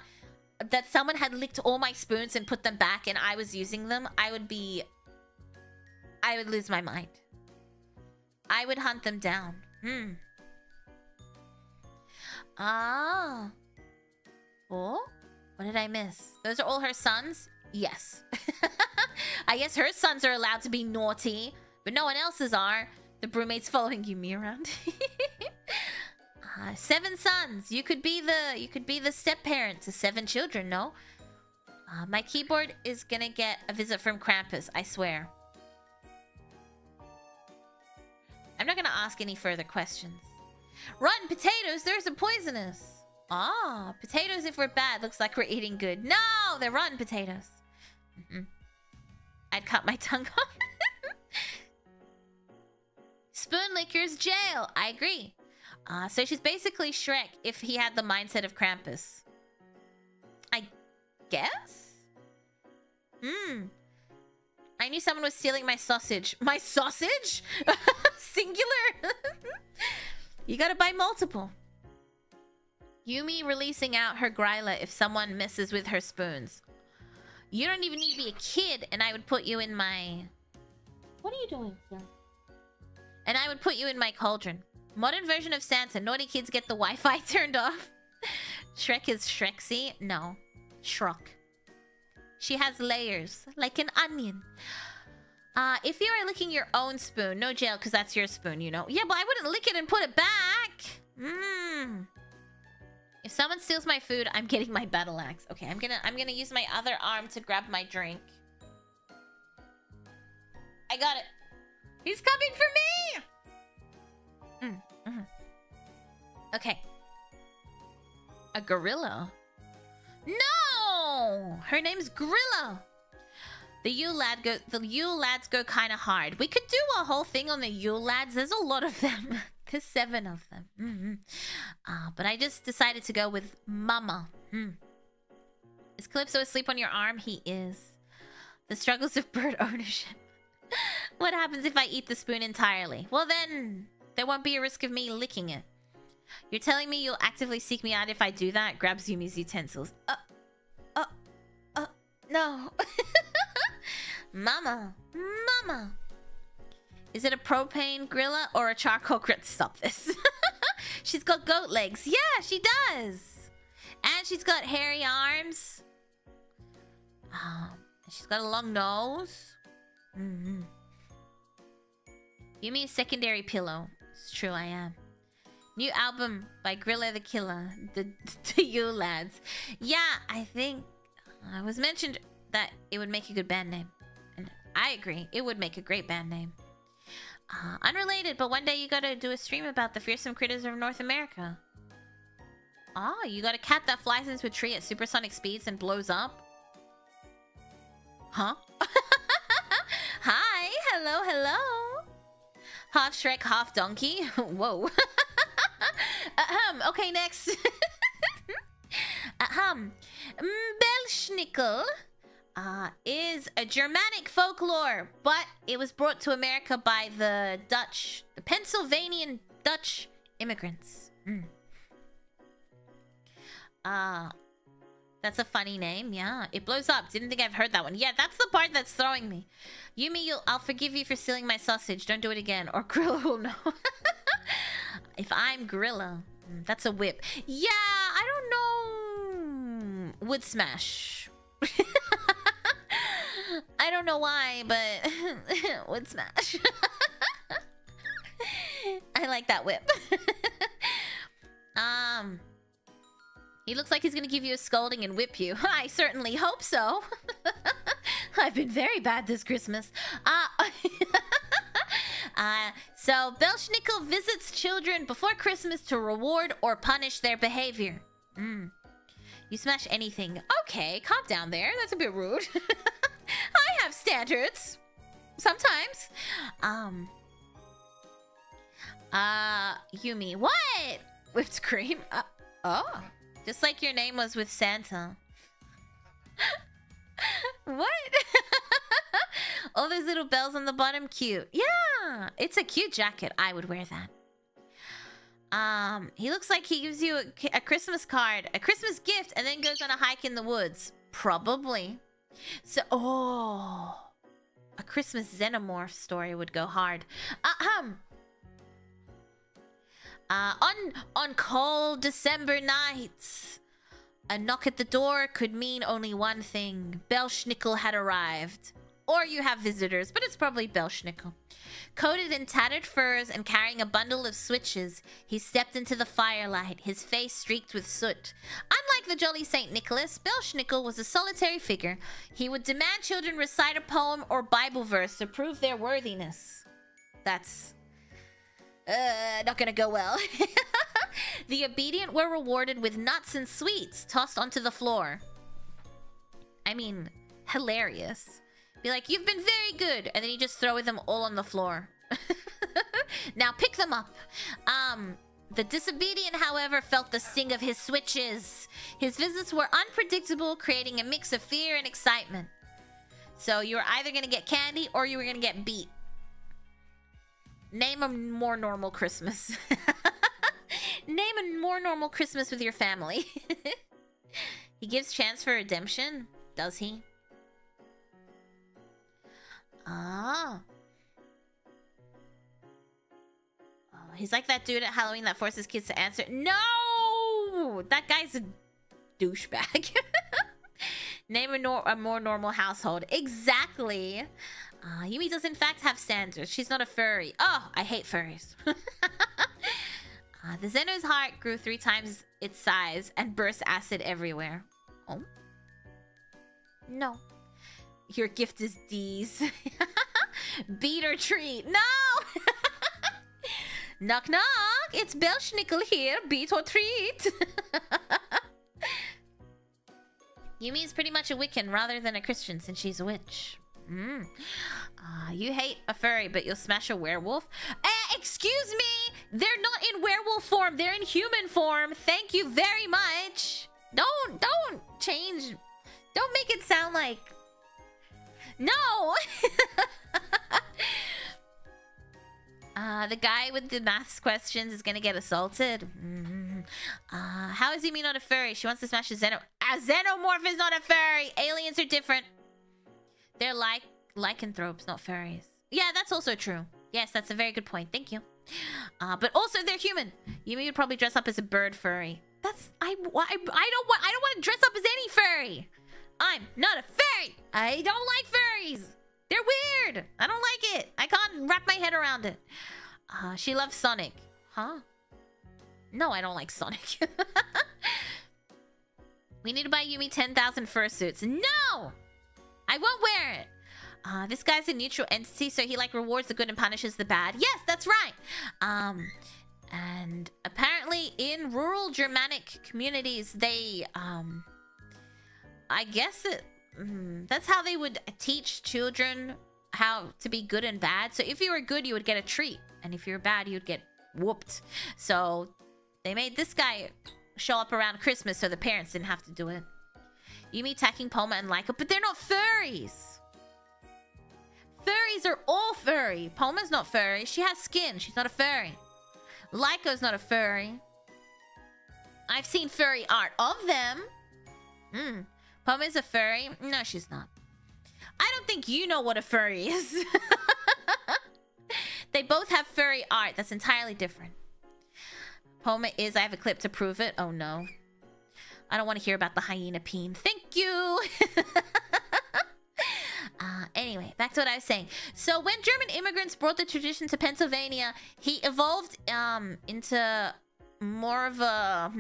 that someone had licked all my spoons and put them back and I was using them, I would lose my mind. I would hunt them down. Oh, what did I miss? Those are all her sons? Yes. I guess her sons are allowed to be naughty, but no one else's are. The broommate's following Yumi around. 7 sons. You could be the step parent to 7 children, no? My keyboard is gonna get a visit from Krampus, I swear. I'm not gonna ask any further questions. Rotten potatoes, they're so poisonous. Ah, potatoes if we're bad looks like we're eating good. No, they're rotten potatoes. I'd cut my tongue off. Spoon lickers jail. I agree. So she's basically Shrek if he had the mindset of Krampus. I guess? I knew someone was stealing my sausage. My sausage? Singular? You gotta buy multiple. Yumi releasing out her Gryla if someone messes with her spoons. You don't even need to be a kid, and I would put you in my... What are you doing, sir? And I would put you in my cauldron. Modern version of Santa. Naughty kids get the Wi-Fi turned off. Shrek is Shrexy. No. Shrek. She has layers. Like an onion. If you are licking your own spoon, no jail, because that's your spoon, you know. Yeah, but I wouldn't lick it and put it back. If someone steals my food, I'm getting my battle axe. Okay, I'm gonna use my other arm to grab my drink. I got it. He's coming for me! Okay. A gorilla? No! Her name's Gryla. The Yule lads go kind of hard. We could do a whole thing on the Yule lads. There's a lot of them. There's 7 of them. But I just decided to go with Mama. Is Calypso asleep on your arm? He is. The struggles of bird ownership. What happens if I eat the spoon entirely? Well then, there won't be a risk of me licking it. You're telling me you'll actively seek me out if I do that? Grabs Yumi's utensils. No. Mama. Is it a propane griller or a charcoal grill? Stop this. She's got goat legs. Yeah, she does. And she's got hairy arms. She's got a long nose. Yumi's secondary pillow. It's true, I am. New album by Gryla the Killer. The Yule Lads. Yeah, I think it was mentioned that it would make a good band name. And I agree. It would make a great band name. Unrelated, but one day you gotta do a stream about the fearsome critters of North America. You got a cat that flies into a tree at supersonic speeds and blows up? Huh? Hi! Hello! Half Shrek, half donkey? Whoa. Okay, next. Belsnickel is a Germanic folklore, but it was brought to America by the Pennsylvanian Dutch immigrants. That's a funny name, yeah. It blows up. Didn't think I've heard that one. Yeah, that's the part that's throwing me. Yumi, I'll forgive you for stealing my sausage. Don't do it again, or Gryla will know. If I'm Gryla, that's a whip. Yeah, I don't know. Wood smash. I don't know why, but wood smash. I like that whip. He looks like he's gonna give you a scolding and whip you. I certainly hope so. I've been very bad this Christmas. So Belsnickel visits children before Christmas to reward or punish their behavior. You smash anything. Okay, calm down there. That's a bit rude. I have standards. Sometimes. Yumi, what? Whipped cream? Oh. Just like your name was with Santa. What? All those little bells on the bottom, cute. Yeah, it's a cute jacket. I would wear that. He looks like he gives you a Christmas card, a Christmas gift, and then goes on a hike in the woods. Probably. So, a Christmas xenomorph story would go hard. On cold December nights, a knock at the door could mean only one thing. Belsnickel had arrived. Or you have visitors, but it's probably Belsnickel. Coated in tattered furs and carrying a bundle of switches, he stepped into the firelight, his face streaked with soot. Unlike the jolly Saint Nicholas, Belsnickel was a solitary figure. He would demand children recite a poem or Bible verse to prove their worthiness. That's... not gonna go well. The obedient were rewarded with nuts and sweets tossed onto the floor. I mean, hilarious. Be like, you've been very good, and then you just throw them all on the floor. Now pick them up. The disobedient, however, felt the sting of his switches. His visits were unpredictable, creating a mix of fear and excitement. So you were either gonna get candy or you were gonna get beat. Name a more normal Christmas. Name a more normal Christmas with your family. He gives chance for redemption. Does he? He's like that dude at Halloween that forces kids to answer. No! That guy's a douchebag. Name a more normal household. Exactly. Yumi does in fact have standards. She's not a furry. Oh, I hate furries. The Zeno's heart grew 3 times its size and burst acid everywhere. Oh? No. Your gift is D's. Beat or treat. No! Knock knock. It's Belsnickel here. Beat or treat. Yumi is pretty much a Wiccan rather than a Christian since she's a witch. You hate a furry, but you'll smash a werewolf? Excuse me! They're not in werewolf form. They're in human form. Thank you very much. Don't change. Don't make it sound like... No! The guy with the maths questions is gonna get assaulted. How is Yumi not a furry? She wants to smash a Xeno... A xenomorph is not a furry! Aliens are different. They're like lycanthropes, not furries. Yeah, that's also true. Yes, that's a very good point. Thank you. But also they're human. Yumi would probably dress up as a bird furry. I don't want to dress up as any furry. I'm not a furry. I don't like furries. They're weird. I don't like it. I can't wrap my head around it. She loves Sonic. Huh? No, I don't like Sonic. We need to buy Yumi 10,000 fursuits. No! I won't wear it. This guy's a neutral entity, so he like rewards the good and punishes the bad. Yes, that's right. And apparently in rural Germanic communities, they I guess that's how they would teach children how to be good and bad. So if you were good, you would get a treat, and if you're bad, you'd get whooped. So they made this guy show up around Christmas so the parents didn't have to do it. Yumi attacking Poma and Laika, but they're not furries. Furries are all furry. Poma's not furry. She has skin. She's not a furry. Laika's not a furry. I've seen furry art of them. Poma's a furry. No, she's not. I don't think you know what a furry is. They both have furry art. That's entirely different. Poma is... I have a clip to prove it. Oh, no. I don't want to hear about the hyena peen. Thank you! Anyway, back to what I was saying. So when German immigrants brought the tradition to Pennsylvania, he evolved into more of a...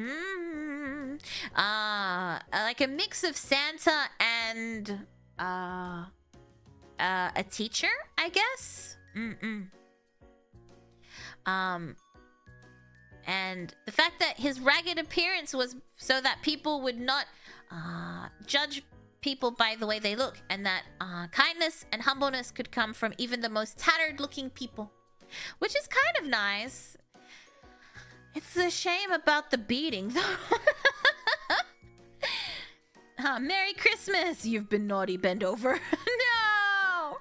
like a mix of Santa and... a teacher, I guess? And the fact that his ragged appearance was so that people would not judge people by the way they look, and that kindness and humbleness could come from even the most tattered looking people, which is kind of nice. It's a shame about the beating though. Merry Christmas! You've been naughty, bend over. No!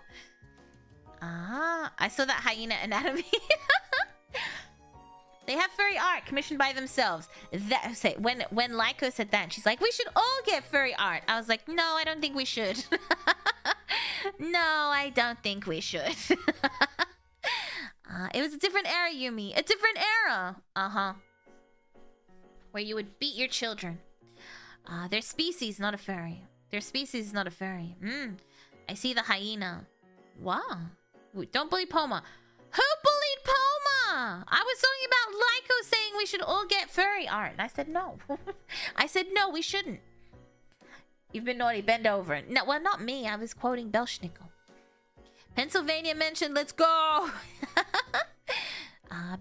I saw that hyena anatomy. They have furry art commissioned by themselves. When Laiko said that, she's like, we should all get furry art. I was like, no, I don't think we should. No, I don't think we should. It was a different era, Yumi. A different era. Where you would beat your children. Their species, not a furry. Their species is not a furry. I see the hyena. Wow. Don't bully Poma. Who bullied Poma? I was talking about Laiko saying we should all get furry art. And I said no. I said no, we shouldn't. You've been naughty, bend over. No, well, not me. I was quoting Belsnickel. Pennsylvania mentioned, let's go.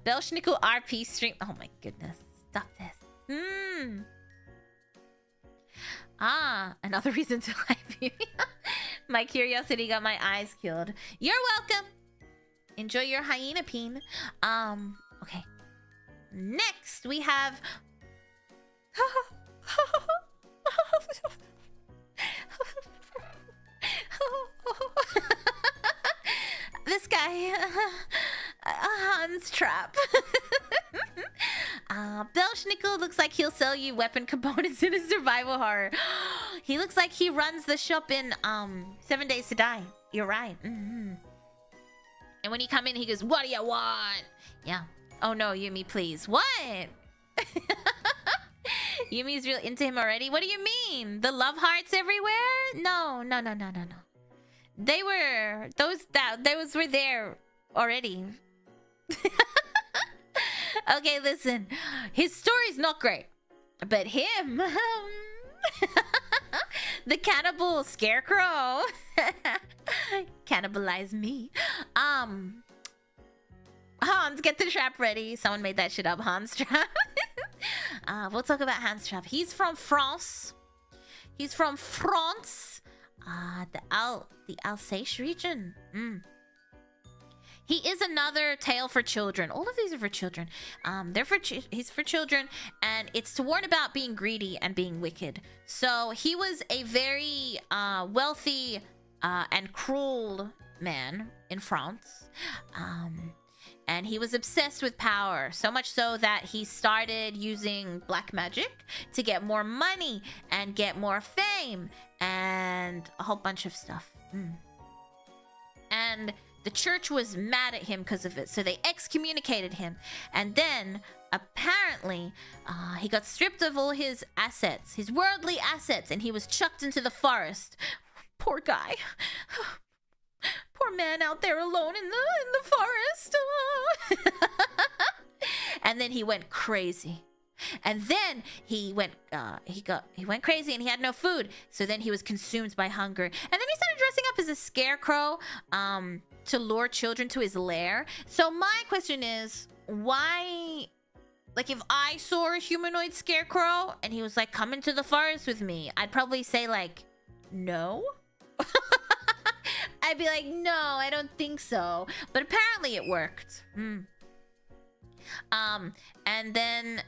Belsnickel RP stream. Oh my goodness. Stop this. Another reason to like you. My curiosity got my eyes killed. You're welcome. Enjoy your hyena peen. Okay. Next we have this guy, Hans Trapp. Belsnickel looks like he'll sell you weapon components in a survival horror. He looks like he runs the shop in 7 Days to Die. You're right. And when you come in, he goes, "What do you want?" Yeah. Oh no, Yumi, please. What? Yumi's real into him already? What do you mean? The love hearts everywhere? No. They were... Those were there already. Okay, listen. His story's not great. But him... the cannibal scarecrow. Cannibalize me. Hans, get the trap ready. Someone made that shit up. Hans Trap. We'll talk about Hans Trap. He's from France. He's from France. The Alsace region. He is another tale for children. All of these are for children. He's for children, and it's to warn about being greedy and being wicked. So he was a very wealthy and cruel man in France. And he was obsessed with power, so much so that he started using black magic to get more money and get more fame and a whole bunch of stuff. And the church was mad at him because of it, so they excommunicated him. And then, apparently, he got stripped of all his assets, his worldly assets, and he was chucked into the forest. Poor guy. Poor man out there alone in the forest. And then he went crazy. And then he went crazy and he had no food. So then he was consumed by hunger. And then he started dressing up as a scarecrow to lure children to his lair. So my question is, why, like, if I saw a humanoid scarecrow and he was like, come into the forest with me, I'd probably say like, no. I'd be like, no, I don't think so. But apparently it worked. And then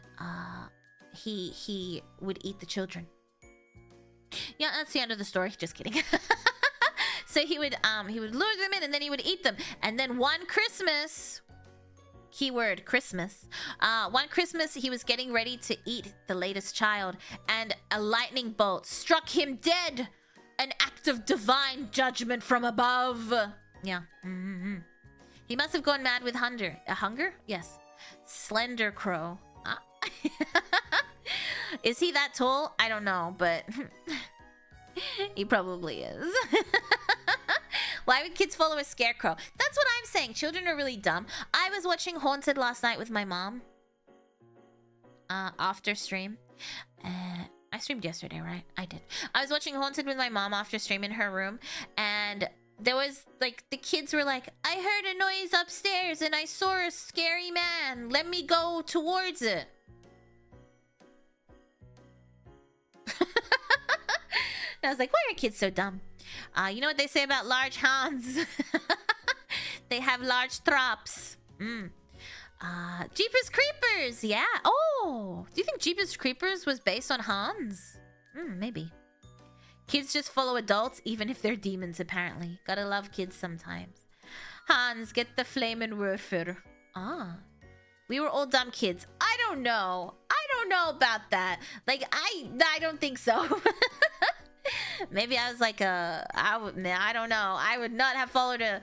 he would eat the children. Yeah, that's the end of the story. Just kidding. So he would lure them in and then he would eat them. And then one Christmas, keyword Christmas, one Christmas he was getting ready to eat the latest child, and a lightning bolt struck him dead. An act of divine judgment from above. Yeah. He must have gone mad with hunger. Hunger? Yes. Slender Crow. Is he that tall? I don't know, but he probably is. Why would kids follow a scarecrow? That's what I'm saying. Children are really dumb. I was watching Haunted last night with my mom. After stream. I streamed yesterday, right? I did. I was watching Haunted with my mom after stream in her room, and there was, like, the kids were like, I heard a noise upstairs and I saw a scary man. Let me go towards it. And I was like, why are kids so dumb? You know what they say about large Hans? They have large traps. Jeepers Creepers, yeah. Oh, do you think Jeepers Creepers was based on Hans? Maybe. Kids just follow adults, even if they're demons, apparently. Gotta love kids sometimes. Hans, get the flamin' Würfer. We were all dumb kids. I don't know. I don't know about that. Like, I don't think so. Maybe I was like I don't know. I would not have followed a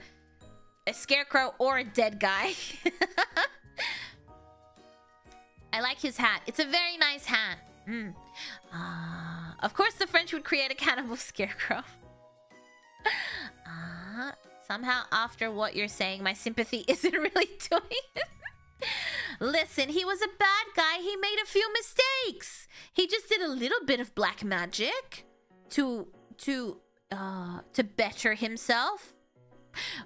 scarecrow or a dead guy. I like his hat. It's a very nice hat. Of course the French would create a cannibal scarecrow. Somehow after what you're saying, my sympathy isn't really doing it. Listen, he was a bad guy. He made a few mistakes. He just did a little bit of black magic to better himself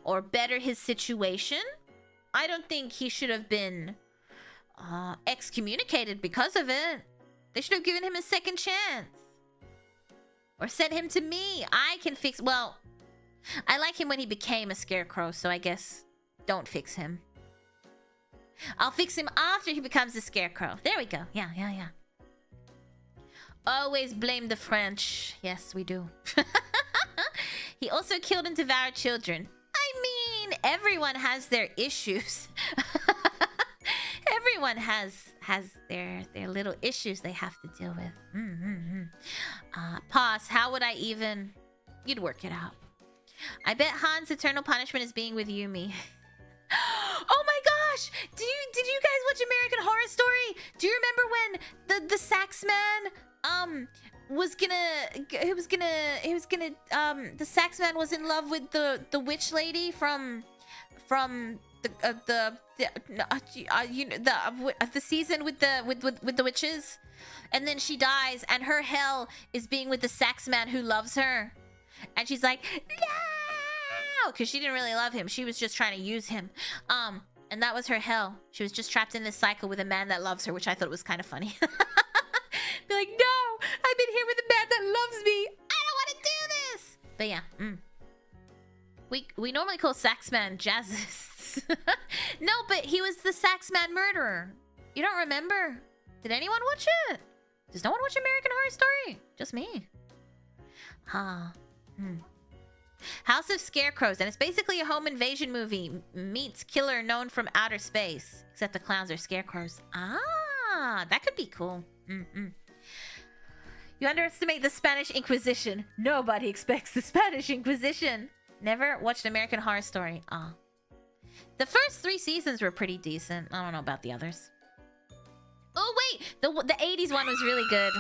or better his situation. I don't think he should have been excommunicated because of it. They should have given him a second chance. Or sent him to me. I can fix... Well, I like him when he became a scarecrow, so I guess don't fix him. I'll fix him after he becomes a scarecrow. There we go. Yeah. Always blame the French. Yes, we do. He also killed and devoured children. I mean, everyone has their issues. Everyone has their little issues they have to deal with. Pause. How would I even... You'd work it out. I bet Hans' eternal punishment is being with Yumi. Oh my gosh! Did you guys watch American Horror Story? Do you remember when the sax man the sax man was in love with the witch lady from the season with the witches, and then she dies, and her hell is being with the sax man who loves her, and she's like, no, because she didn't really love him. She was just trying to use him. And that was her hell. She was just trapped in this cycle with a man that loves her, which I thought was kind of funny. Be like, no, I've been here with a man that loves me. I don't want to do this. But yeah, we normally call saxman jazzists. No, but he was the saxman murderer. You don't remember? Did anyone watch it? Does no one watch American Horror Story? Just me. House of Scarecrows, and it's basically a home invasion movie meets killer known from outer space, except the clowns are scarecrows. That could be cool. You underestimate the Spanish Inquisition. Nobody expects the Spanish Inquisition. Never watched American Horror Story. The first 3 seasons were pretty decent. I don't know about the others. Oh wait, the 80s one was really good.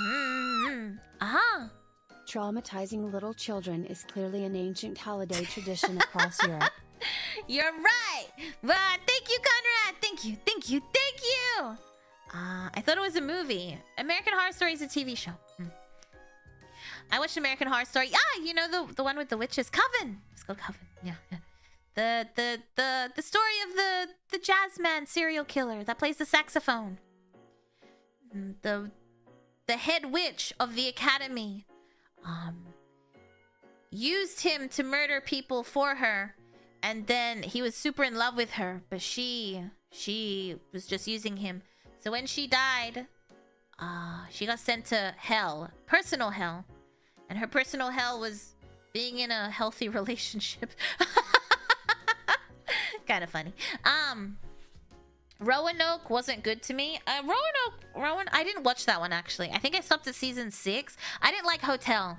Traumatizing little children is clearly an ancient holiday tradition across Europe. You're right. Well, thank you, Conrad. Thank you. I thought it was a movie. American Horror Story is a TV show. I watched American Horror Story. You know the one with the witches. Coven. It's called Coven. Yeah. The story of the jazz man serial killer that plays the saxophone. The head witch of the academy used him to murder people for her, and then he was super in love with her, but she was just using him. So when she died, she got sent to hell, personal hell, and her personal hell was being in a healthy relationship. Kind of funny. Roanoke wasn't good to me. Rowan, I didn't watch that one actually. I think I stopped at season 6. I didn't like Hotel.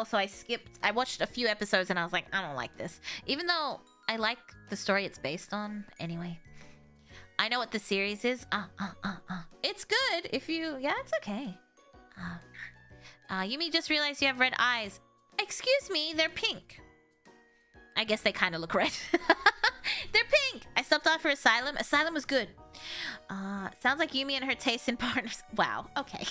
So I skipped. I watched a few episodes and I was like, I don't like this. Even though I like the story it's based on. Anyway, I know what the series is. It's good if you. Yeah, it's okay. Yumi just realized you have red eyes. Excuse me, they're pink. I guess they kind of look red. They're pink. I stopped off for Asylum. Asylum was good. Sounds like Yumi and her taste in partners. Wow. Okay.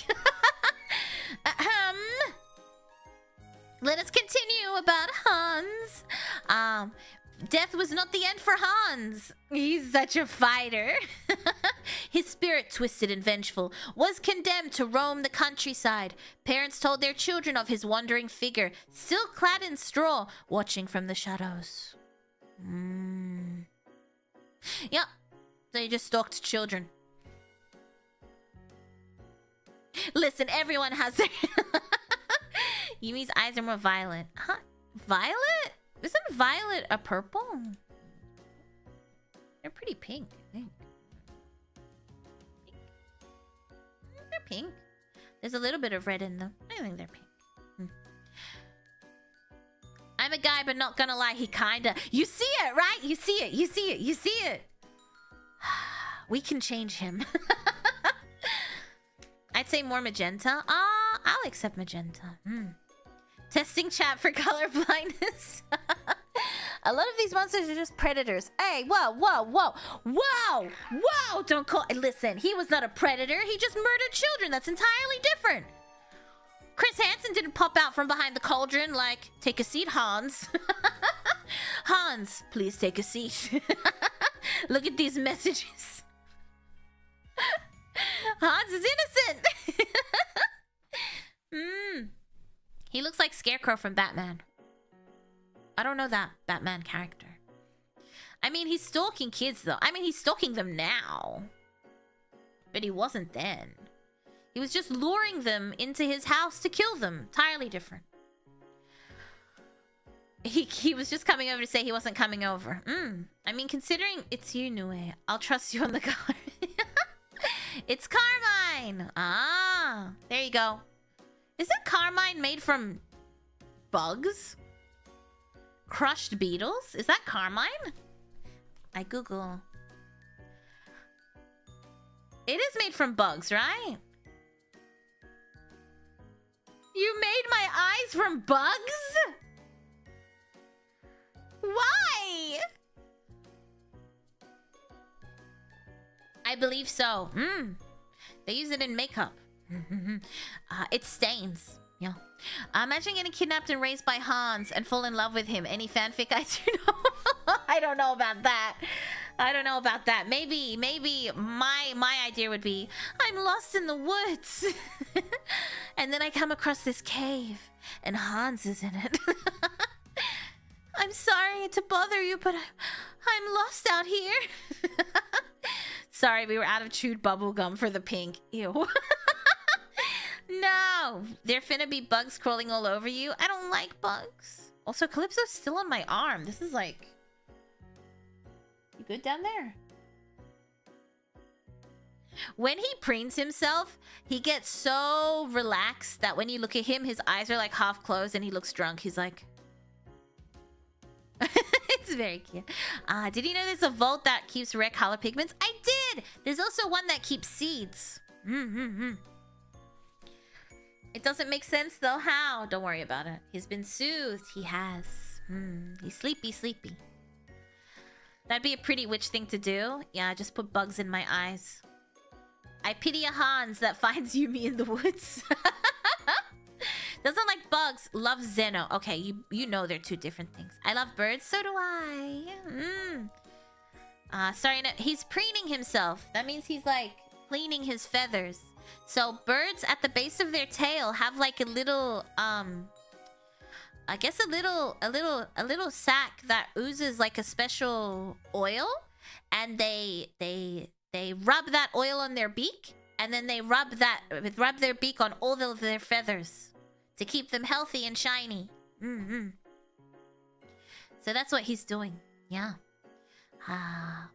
Let us continue about Hans. Death was not the end for Hans. He's such a fighter. His spirit, twisted and vengeful, was condemned to roam the countryside. Parents told their children of his wandering figure, still clad in straw, watching from the shadows. Yeah, they just stalked children. Listen, everyone has their... Yumi's eyes are more violet. Huh? Violet? Isn't violet a purple? They're pretty pink, I think. They're pink. There's a little bit of red in them. I think they're pink. I'm a guy, but not gonna lie, he kinda... You see it, right? You see it. We can change him. I'd say more magenta. I'll accept magenta. Testing chat for color blindness. A lot of these monsters are just predators. Hey, whoa. Don't call... Listen, he was not a predator. He just murdered children. That's entirely different. Chris Hansen didn't pop out from behind the cauldron like, take a seat, Hans. Hans, please take a seat. Look at these messages. Hans is innocent. He looks like Scarecrow from Batman. I don't know that Batman character. I mean, he's stalking kids though. I mean, he's stalking them now. But he wasn't then. He was just luring them into his house to kill them. Entirely different. He was just coming over to say he wasn't coming over. I mean, considering it's you, Nue, I'll trust you on the color. It's Carmine! There you go. Isn't Carmine made from bugs? Crushed beetles? Is that Carmine? I Google. It is made from bugs, right? You made my eyes from bugs? Why? I believe so. They use it in makeup. It stains. Yeah. Imagine getting kidnapped and raised by Hans and fall in love with him. Any fanfic I do know? I don't know about that. I don't know about that. Maybe my idea would be, I'm lost in the woods. And then I come across this cave and Hans is in it. I'm sorry to bother you, but I'm lost out here. Sorry, we were out of chewed bubblegum for the pink. Ew. No, there finna be bugs crawling all over you. I don't like bugs. Also, Calypso's still on my arm. This is like... You good down there? When he preens himself, he gets so relaxed that when you look at him, his eyes are like half closed and he looks drunk. He's like... It's very cute. Did you know there's a vault that keeps rare color pigments? I did! There's also one that keeps seeds. It doesn't make sense though. How? Don't worry about it. He's been soothed. He has. He's sleepy. That'd be a pretty witch thing to do. Yeah, just put bugs in my eyes. I pity a Hans that finds Yumi in the woods. Doesn't like bugs. Loves Zeno. Okay, you know they're two different things. I love birds. So do I. Sorry, no, he's preening himself. That means he's like cleaning his feathers. So birds at the base of their tail have like a little I guess a little sac that oozes like a special oil, and they rub that oil on their beak, and then they rub their beak on all of their feathers to keep them healthy and shiny. So that's what he's doing. Yeah.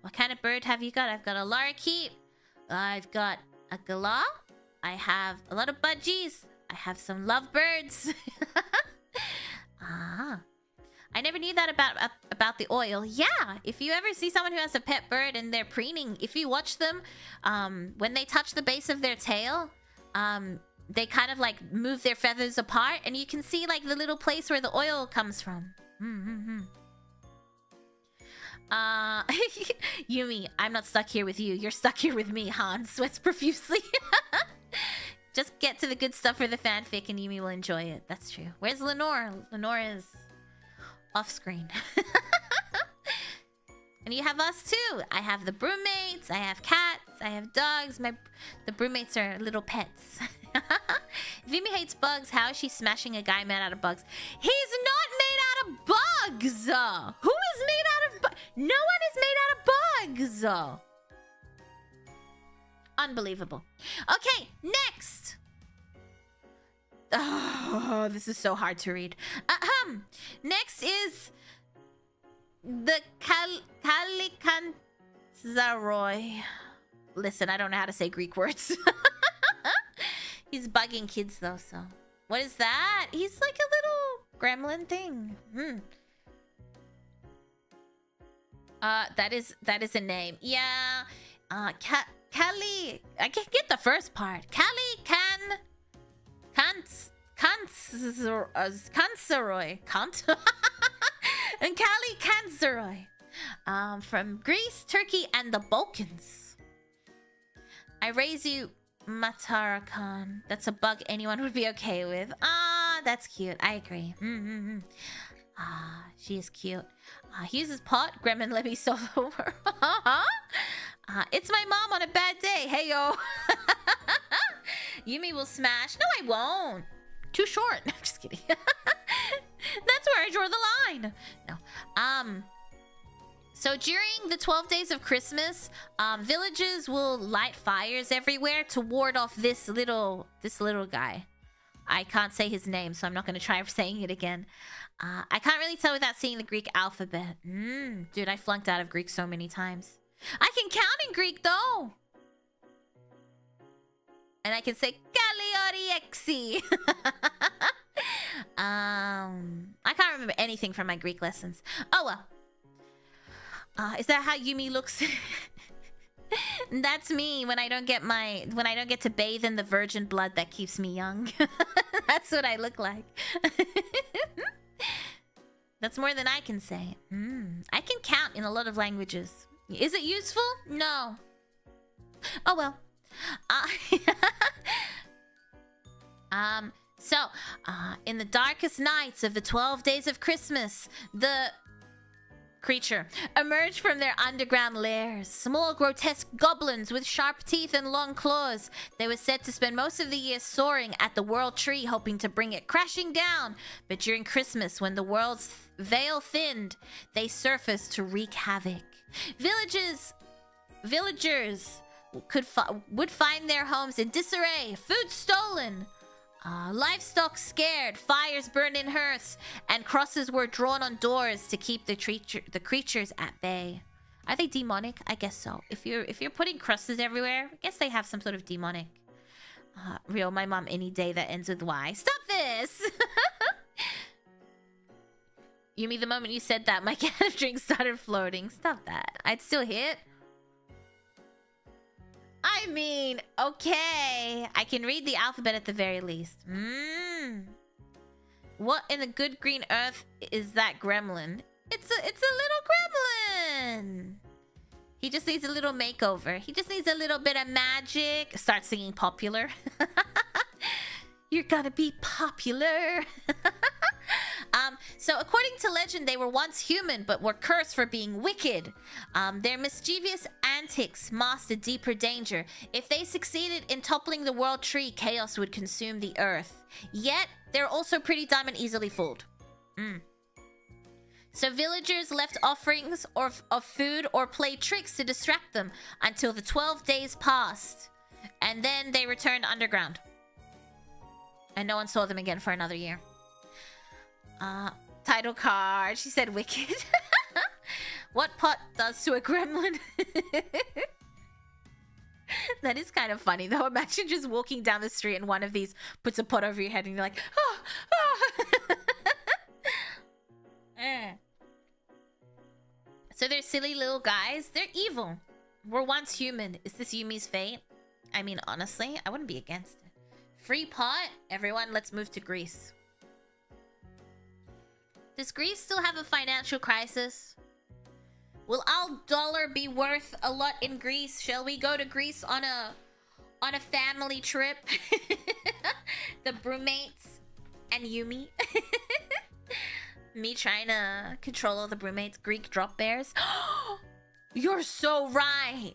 What kind of bird have you got? I've got a lorikeet. I've got a galah. I have a lot of budgies. I have some lovebirds. I never knew that about the oil. Yeah, if you ever see someone who has a pet bird and they're preening, if you watch them, when they touch the base of their tail, they kind of like move their feathers apart, and you can see like the little place where the oil comes from. Yumi, I'm not stuck here with you. You're stuck here with me. Hans sweats profusely. Just get to the good stuff for the fanfic and Yumi will enjoy it. That's true. Where's Lenore? Lenore is off screen. And you have us too. I have the broommates. I have cats. I have dogs. The broommates are little pets. If Yumi hates bugs, how is she smashing a guy made out of bugs? He's not made out of bugs! Who is made out of bugs? No one is made out of bugs! Unbelievable. Okay, next. Oh, this is so hard to read. Next is the Kallikantzari. Listen, I don't know how to say Greek words. He's bugging kids though, so. What is that? He's like a little gremlin thing. That is a name. Yeah. Kalli. I can't get the first part. Kallikantzari. And Kallikantzari. From Greece, Turkey, and the Balkans. I raise you, Matarakan. That's a bug anyone would be okay with. That's cute. I agree. She is cute. He uses pot. Gremlin, let me solo over. It's my mom on a bad day. Hey, yo. Yumi will smash. No, I won't. Too short. I'm just kidding. That's where I draw the line. No. So during the 12 days of Christmas, villages will light fires everywhere to ward off this little guy. I can't say his name, so I'm not going to try saying it again. I can't really tell without seeing the Greek alphabet. Dude, I flunked out of Greek so many times. I can count in Greek, though. And I can say Kallioriexi. I can't remember anything from my Greek lessons. Oh, well. Is that how Yumi looks? That's me when I don't get to bathe in the virgin blood that keeps me young. That's what I look like. That's more than I can say. I can count in a lot of languages. Is it useful? No. Oh well. In the darkest nights of the 12 days of Christmas, the creature emerged from their underground lairs. Small, grotesque goblins with sharp teeth and long claws. They were said to spend most of the year soaring at the world tree, hoping to bring it crashing down. But during Christmas, when the world's veil thinned, they surfaced to wreak havoc. Villagers would find their homes in disarray, food stolen, livestock scared, fires burned in hearths, and crosses were drawn on doors to keep the creatures at bay. Are they demonic? I guess so. If you're putting crosses everywhere, I guess they have some sort of demonic. Real, my mom any day that ends with Y. Stop this! Yumi, the moment you said that, my can of drink started floating. Stop that. I'd still hit. I mean, okay. I can read the alphabet at the very least. What in the good green earth is that gremlin? It's a little gremlin. He just needs a little makeover. He just needs a little bit of magic. Start singing popular. You're gonna be popular. So according to legend, they were once human, but were cursed for being wicked. Their mischievous antics masked a deeper danger. If they succeeded in toppling the world tree, chaos would consume the earth. Yet, they're also pretty dumb and easily fooled. So villagers left offerings of food or played tricks to distract them until the 12 days passed. And then they returned underground. And no one saw them again for another year. Title card. She said wicked. What pot does to a gremlin? That is kind of funny though. Imagine just walking down the street and one of these puts a pot over your head and you're like, oh, oh. So they're silly little guys. They're evil. Were once human. Is this Yumi's fate? I mean, honestly, I wouldn't be against it. Free pot? Everyone, let's move to Greece. Does Greece still have a financial crisis? Will our dollar be worth a lot in Greece? Shall we go to Greece on a family trip? The broommates and Yumi. Me trying to control all the broommates. Greek drop bears. You're so right.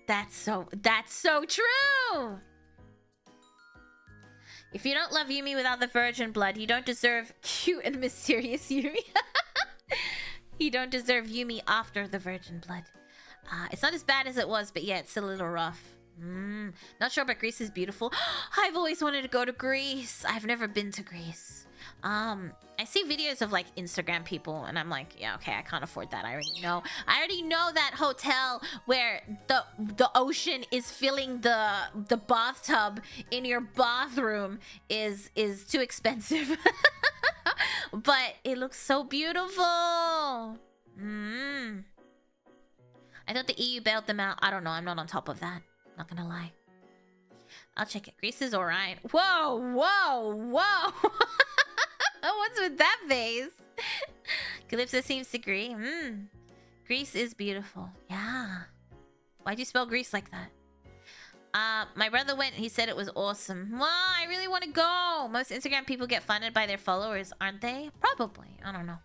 That's so true. If you don't love Yumi without the virgin blood, you don't deserve cute and mysterious Yumi. You don't deserve Yumi after the virgin blood. It's not as bad as it was, but yeah, it's still a little rough. Not sure, but Greece is beautiful. I've always wanted to go to Greece. I've never been to Greece. I see videos of like Instagram people and I'm like, yeah, okay, I can't afford that. I already know that hotel where the ocean is filling the bathtub in your bathroom is too expensive. But it looks so beautiful. I thought the EU bailed them out. I don't know. I'm not on top of that. Not gonna lie. I'll check it. Greece is alright. Whoa, whoa, whoa. What's with that face? Calypso seems to agree. Greece is beautiful. Yeah. Why'd you spell Greece like that? My brother went and he said it was awesome. Wow, I really want to go. Most Instagram people get funded by their followers, aren't they? Probably. I don't know.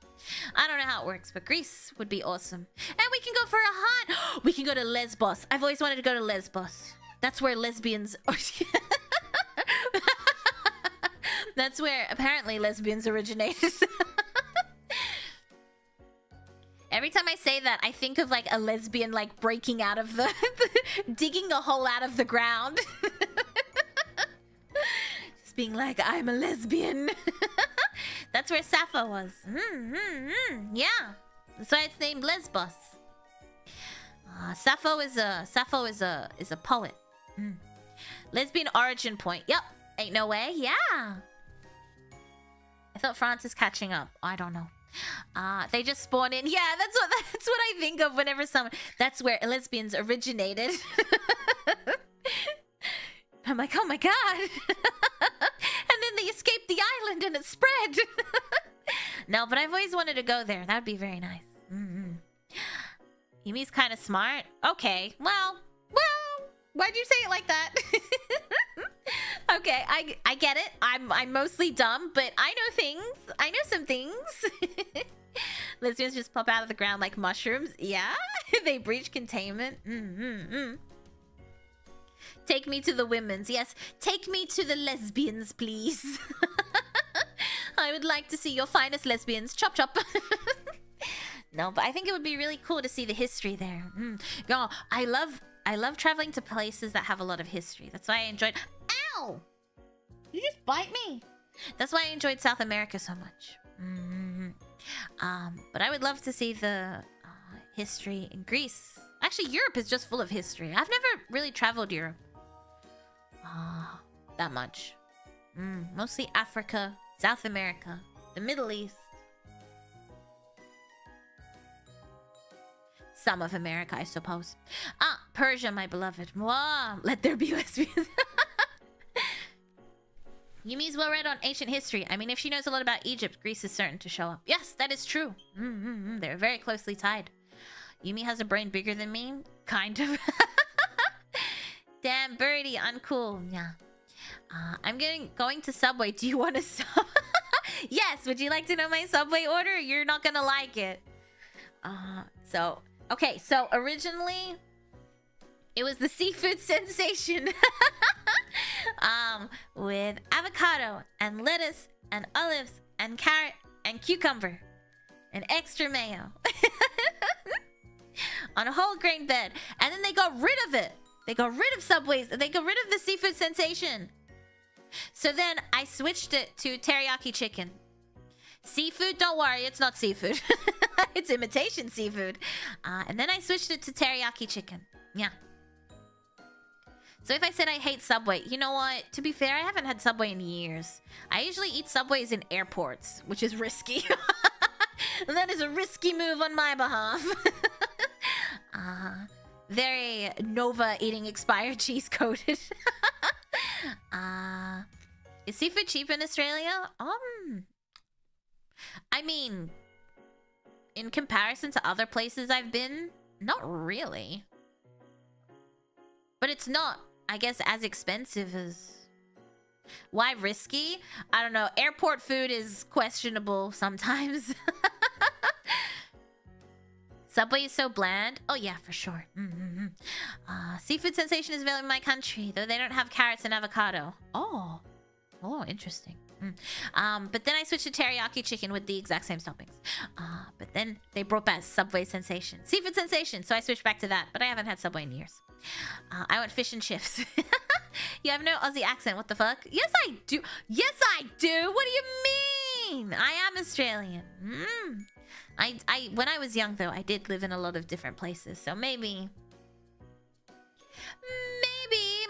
I don't know how it works, but Greece would be awesome. And we can go for a hunt. We can go to Lesbos. I've always wanted to go to Lesbos. That's where lesbians... That's where apparently lesbians originated. Every time I say that, I think of like a lesbian like breaking out of the... digging a hole out of the ground. Just being like, I'm a lesbian. That's where Sappho was. Yeah. That's why it's named Lesbos. Sappho is a poet. Lesbian origin point. Yep. Ain't no way. Yeah. I thought France is catching up. I don't know. They just spawn in. Yeah, that's what I think of whenever someone. That's where lesbians originated. I'm like, oh my god. And then they escaped the island and it spread. No, but I've always wanted to go there. That would be very nice. Yumi's kind of smart. Okay, well, why'd you say it like that? Okay, I get it. I'm mostly dumb, but I know things. I know some things. Lesbians just pop out of the ground like mushrooms. Yeah, they breach containment. Take me to the women's. Yes, take me to the lesbians, please. I would like to see your finest lesbians. Chop chop. No, but I think it would be really cool to see the history there. Oh, I love traveling to places that have a lot of history. That's why I enjoyed... Ow! You just bite me. That's why I enjoyed South America so much. But I would love to see the history in Greece. Actually, Europe is just full of history. I've never really traveled Europe that much. Mostly Africa, South America, the Middle East. Some of America, I suppose. Persia, my beloved. Wow, let there be lesbians. Yumi's well read on ancient history. I mean, if she knows a lot about Egypt, Greece is certain to show up. Yes, that is true. They're very closely tied. Yumi has a brain bigger than me? Kind of. Damn, birdie, uncool. Yeah. I'm going to Subway. Do you want to sub? Yes, would you like to know my Subway order? You're not gonna like it. Okay, so originally it was the seafood sensation. With avocado and lettuce and olives and carrot and cucumber and extra mayo. On a whole grain bed. And then they got rid of it. They got rid of Subways. They got rid of the seafood sensation. So then I switched it to teriyaki chicken. Seafood, don't worry, it's not seafood. It's imitation seafood. And then I switched it to teriyaki chicken. Yeah. So if I said I hate Subway, you know what? To be fair, I haven't had Subway in years. I usually eat Subways in airports, which is risky. That is a risky move on my behalf. Very Nova eating expired cheese coated. Is seafood cheap in Australia? I mean, in comparison to other places I've been, not really. But it's not, I guess, as expensive as... Why risky? I don't know. Airport food is questionable sometimes. Subway is so bland. Oh yeah, for sure. Seafood sensation is available in my country, though they don't have carrots and avocado. Oh, interesting. But then I switched to teriyaki chicken with the exact same toppings. But then they brought back Subway sensation. Seafood sensation, so I switched back to that. But I haven't had Subway in years. I want fish and chips. You have no Aussie accent, what the fuck? Yes, I do. Yes, I do. What do you mean? I am Australian. When I was young, though, I did live in a lot of different places. So maybe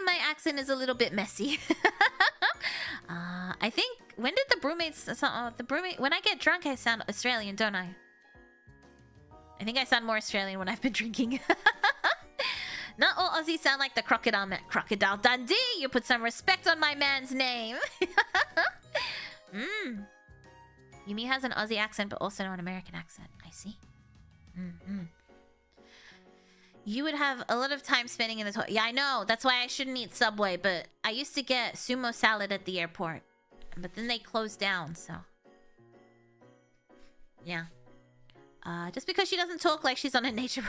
my accent is a little bit messy. I think, when did the brewmates... when I get drunk, I sound Australian, don't I? I think I sound more Australian when I've been drinking. Not all Aussies sound like the crocodile man. Crocodile Dundee! You put some respect on my man's name. Yumi has an Aussie accent, but also an American accent. I see. You would have a lot of time spending in the toilet. Yeah, I know. That's why I shouldn't eat Subway, but I used to get sumo salad at the airport. But then they closed down, so... Yeah. Just because she doesn't talk like she's on a nature...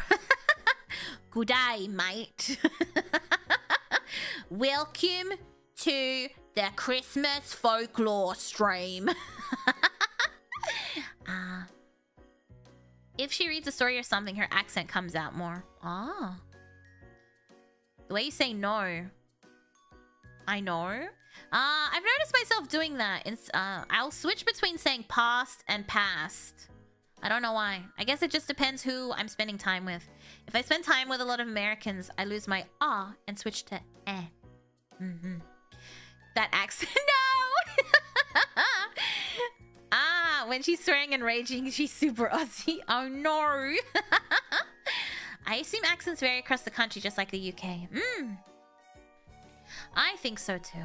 Good day, mate. Welcome to the Christmas folklore stream. If she reads a story or something, her accent comes out more. The way you say no. I know. I've noticed myself doing that. I'll switch between saying past and past. I don't know why. I guess it just depends who I'm spending time with. If I spend time with a lot of Americans, I lose my and switch to eh. That accent. No! When she's swearing and raging, she's super Aussie. Oh no. I assume accents vary across the country just like the UK. I think so too.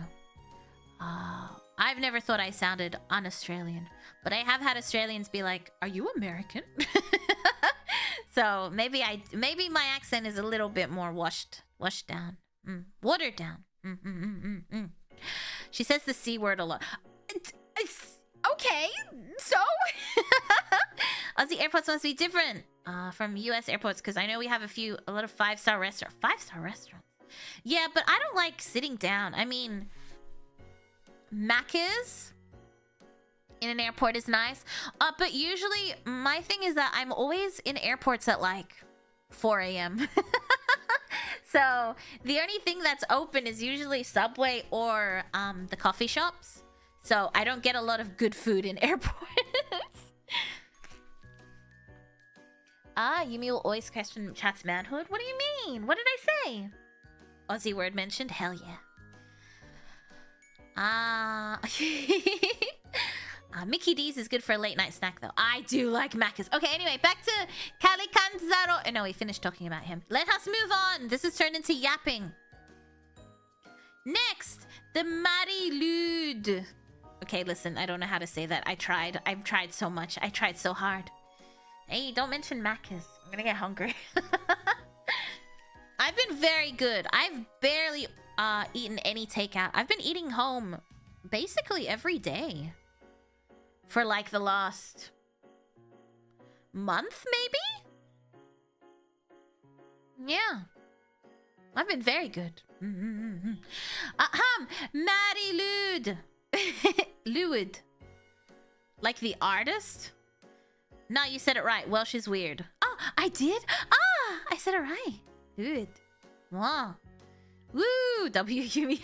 I've never thought I sounded un-Australian, but I have had Australians be like, "Are you American?" So maybe my accent is a little bit more washed down, watered down. She says the C word a lot. Okay, so Aussie airports must be different from US airports, because I know we have a lot of 5-star restaurants. 5-star restaurants. Yeah, but I don't like sitting down. I mean, Macca's in an airport is nice. But usually my thing is that I'm always in airports at like 4 a.m. So the only thing that's open is usually Subway or the coffee shops. So I don't get a lot of good food in airports. Yumi will always question chat's manhood. What do you mean? What did I say? Aussie word mentioned? Hell yeah. Mickey D's is good for a late night snack though. I do like Macca's. Okay, anyway, back to Kallikantzari. Oh, no, we finished talking about him. Let us move on. This has turned into yapping. Next, the Mari Lwyd. Okay, listen, I don't know how to say that. I've tried so much. I tried so hard. Hey, don't mention Macca's. I'm gonna get hungry. I've been very good. I've barely eaten any takeout. I've been eating home basically every day for like the last month, maybe? Yeah. I've been very good. Mari Lwyd. Lwyd. Like the artist? No, you said it right. Welsh is weird. Oh, I did? I said it right. Good. Wow. Woo! Yumi.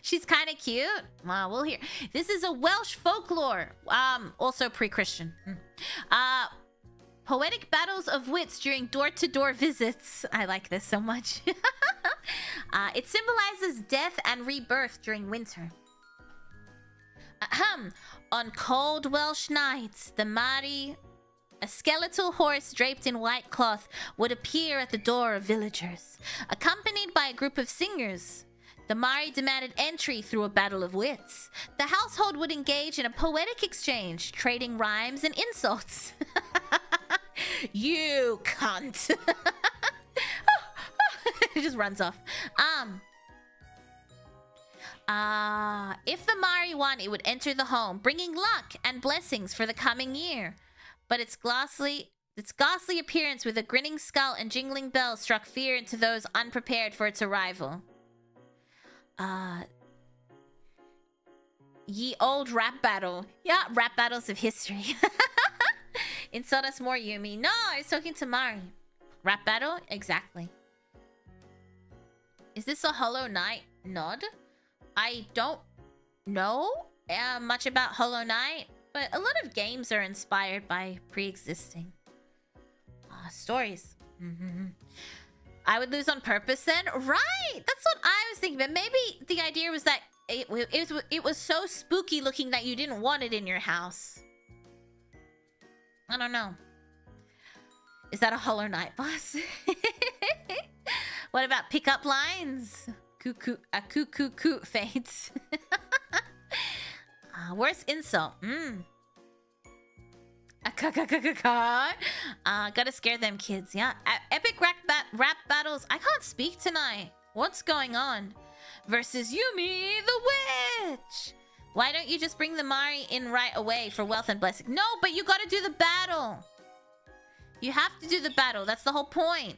She's kind of cute. Wow, we'll hear. This is a Welsh folklore. Also pre-Christian. Poetic battles of wits during door-to-door visits. I like this so much. It symbolizes death and rebirth during winter. On cold Welsh nights, the Mari, a skeletal horse draped in white cloth, would appear at the door of villagers. Accompanied by a group of singers, the Mari demanded entry through a battle of wits. The household would engage in a poetic exchange, trading rhymes and insults. You cunt. It just runs off. If the Mari won, it would enter the home, bringing luck and blessings for the coming year. But its ghastly appearance with a grinning skull and jingling bells struck fear into those unprepared for its arrival. Ye old rap battle. Yeah, rap battles of history. Insult us more, Yumi. No, I was talking to Mari. Rap battle? Exactly. Is this a Hollow Knight nod? I don't know much about Hollow Knight, but a lot of games are inspired by pre-existing stories. I would lose on purpose then? Right! That's what I was thinking, but maybe the idea was that it was so spooky looking that you didn't want it in your house. I don't know. Is that a Hollow Knight boss? What about pickup lines? Cuckoo faints. Worst insult. Gotta scare them kids. Yeah. Epic rap battles. I can't speak tonight. What's going on? Versus Yumi the witch. Why don't you just bring the Mari in right away for wealth and blessing? No, but you gotta do the battle. You have to do the battle. That's the whole point.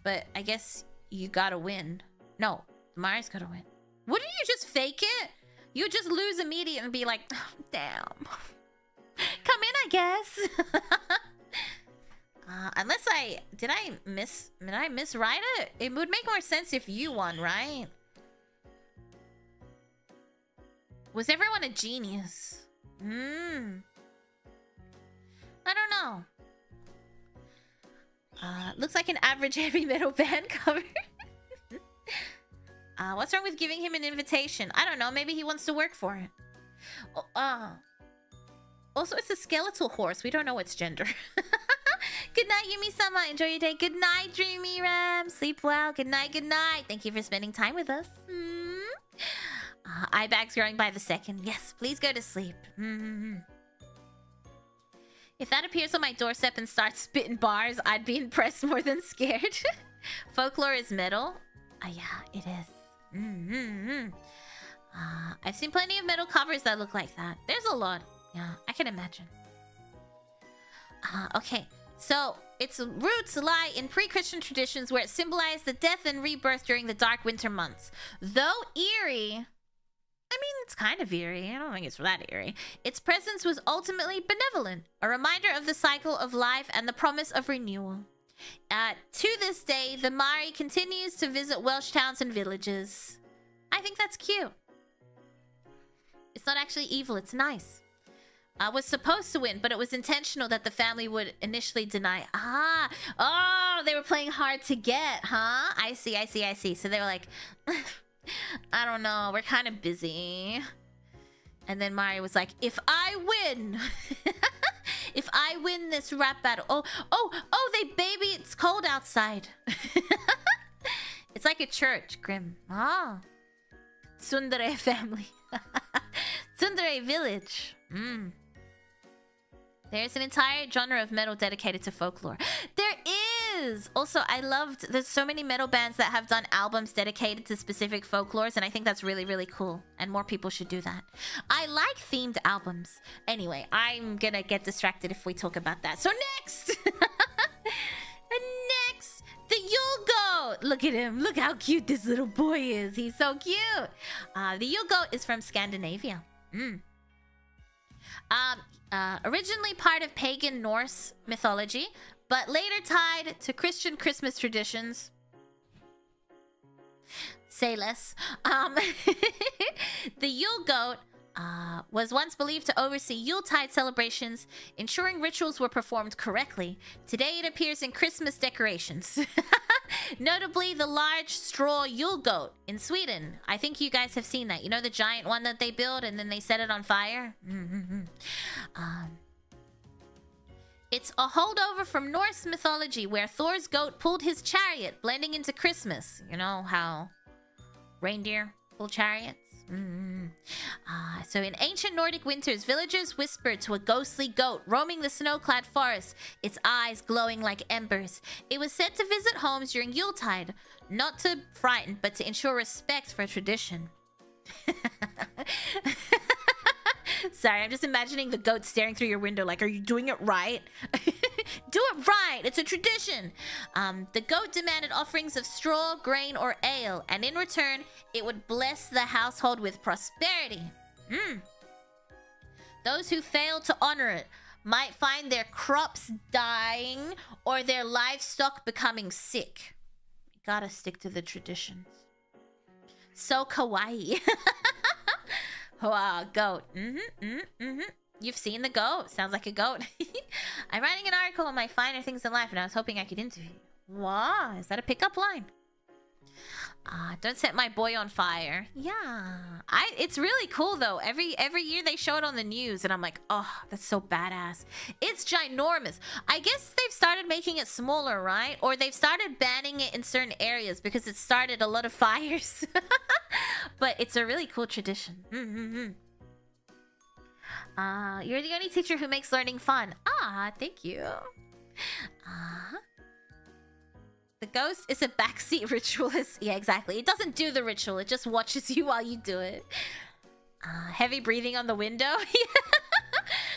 But I guess you gotta win. No, Mari's gotta win. Wouldn't you just fake it? You just lose immediately and be like, oh, damn. Come in, I guess. Unless did I miswrite it? It would make more sense if you won, right? Was everyone a genius? I don't know. Looks like an average heavy metal band cover. What's wrong with giving him an invitation? I don't know. Maybe he wants to work for it. Also, it's a skeletal horse. We don't know its gender. Good night, Yumi-sama. Enjoy your day. Good night, Dreamy Ram. Sleep well. Good night, good night. Thank you for spending time with us. Eye bags growing by the second. Yes, please go to sleep. If that appears on my doorstep and starts spitting bars, I'd be impressed more than scared. Folklore is metal. Yeah, it is. I've seen plenty of metal covers that look like that. There's a lot. Yeah, I can imagine. Okay, so its roots lie in pre-Christian traditions where it symbolized the death and rebirth during the dark winter months. Though eerie... I mean, it's kind of eerie. I don't think it's that eerie. Its presence was ultimately benevolent, a reminder of the cycle of life and the promise of renewal. To this day, the Mari continues to visit Welsh towns and villages. I think that's cute. It's not actually evil, it's nice. Was supposed to win, but it was intentional that the family would initially deny. Oh, they were playing hard to get, huh? I see. So they were like, I don't know, we're kind of busy. And then Mari was like, if I win, if I win this rap battle, oh, they baby, it's cold outside. It's like a church, Grim. Tsundere family. Tsundere village. There's an entire genre of metal dedicated to folklore. There is! Also, I loved... There's so many metal bands that have done albums dedicated to specific folklores, and I think that's really, really cool. And more people should do that. I like themed albums. Anyway, I'm gonna get distracted if we talk about that. So next! Next! The Yule Goat! Look at him. Look how cute this little boy is. He's so cute. The Yule Goat is from Scandinavia. Originally part of pagan Norse mythology, but later tied to Christian Christmas traditions. Say less. The Yule Goat was once believed to oversee Yuletide celebrations, ensuring rituals were performed correctly. Today it appears in Christmas decorations. Notably, the large straw Yule Goat in Sweden. I think you guys have seen that. You know the giant one that they build and then they set it on fire? It's a holdover from Norse mythology where Thor's goat pulled his chariot, blending into Christmas. You know how reindeer pull chariots? So in ancient Nordic winters, villagers whispered to a ghostly goat roaming the snow-clad forest, its eyes glowing like embers. It was said to visit homes during Yuletide, not to frighten, but to ensure respect for tradition. Sorry, I'm just imagining the goat staring through your window like, are you doing it right? Do it right! It's a tradition! The goat demanded offerings of straw, grain, or ale, and in return, it would bless the household with prosperity. Those who failed to honor it might find their crops dying or their livestock becoming sick. Gotta stick to the traditions. So kawaii. Wow, goat. You've seen the goat. Sounds like a goat. I'm writing an article on my finer things in life, and I was hoping I could interview you. Wow, is that a pickup line? Don't set my boy on fire. Yeah, it's really cool though. Every year they show it on the news, and I'm like, oh, that's so badass. It's ginormous. I guess they've started making it smaller, right? Or they've started banning it in certain areas because it started a lot of fires. But it's a really cool tradition. You're the only teacher who makes learning fun. Thank you. The ghost is a backseat ritualist. Yeah, exactly. It doesn't do the ritual. It just watches you while you do it. Heavy breathing on the window.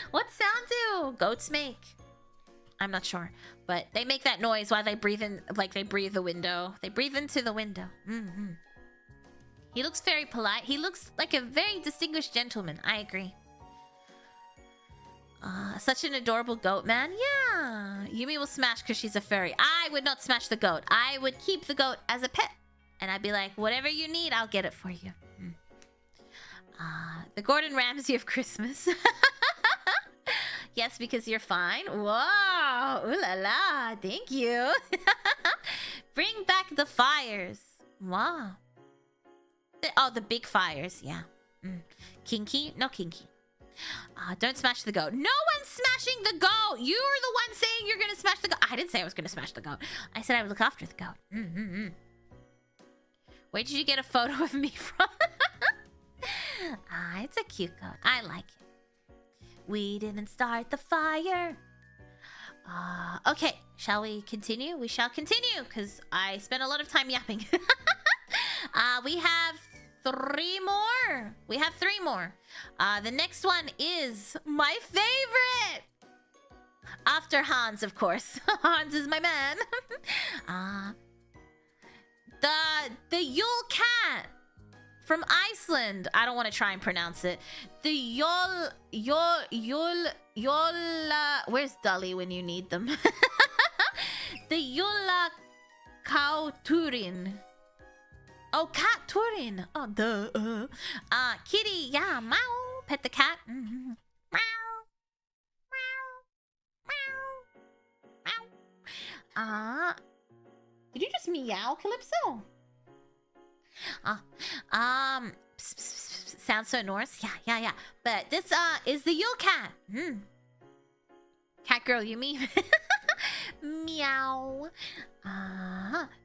What sound do goats make? I'm not sure. But they make that noise while they breathe in, like they breathe the window. They breathe into the window. He looks very polite. He looks like a very distinguished gentleman. I agree. Such an adorable goat, man. Yeah. Yumi will smash because she's a furry. I would not smash the goat. I would keep the goat as a pet. And I'd be like, whatever you need, I'll get it for you. The Gordon Ramsay of Christmas. Yes, because you're fine. Whoa. Ooh la la. Thank you. Bring back the fires. Wow. Oh, the big fires. Yeah. Kinky? No kinky. Don't smash the goat. No one's smashing the goat. You're the one saying you're gonna smash the goat. I didn't say I was gonna smash the goat. I said I would look after the goat. Where did you get a photo of me from? It's a cute goat. I like it. We didn't start the fire. Okay, shall we continue? We shall continue, because I spent a lot of time yapping. We have 3 more. We have 3 more. The next one is my favorite. After Hans, of course. Hans is my man. The Yule Cat from Iceland. I don't want to try and pronounce it. The Yule... Where's Dolly when you need them? The Yule Kauturin. Oh, cat Turin. Oh, duh. Kitty, yeah, meow. Pet the cat. Meow. Meow. Did you just meow, Calypso? Sounds so Norse. Yeah. But this is the Yule Cat. Cat girl, Yumi. Meow.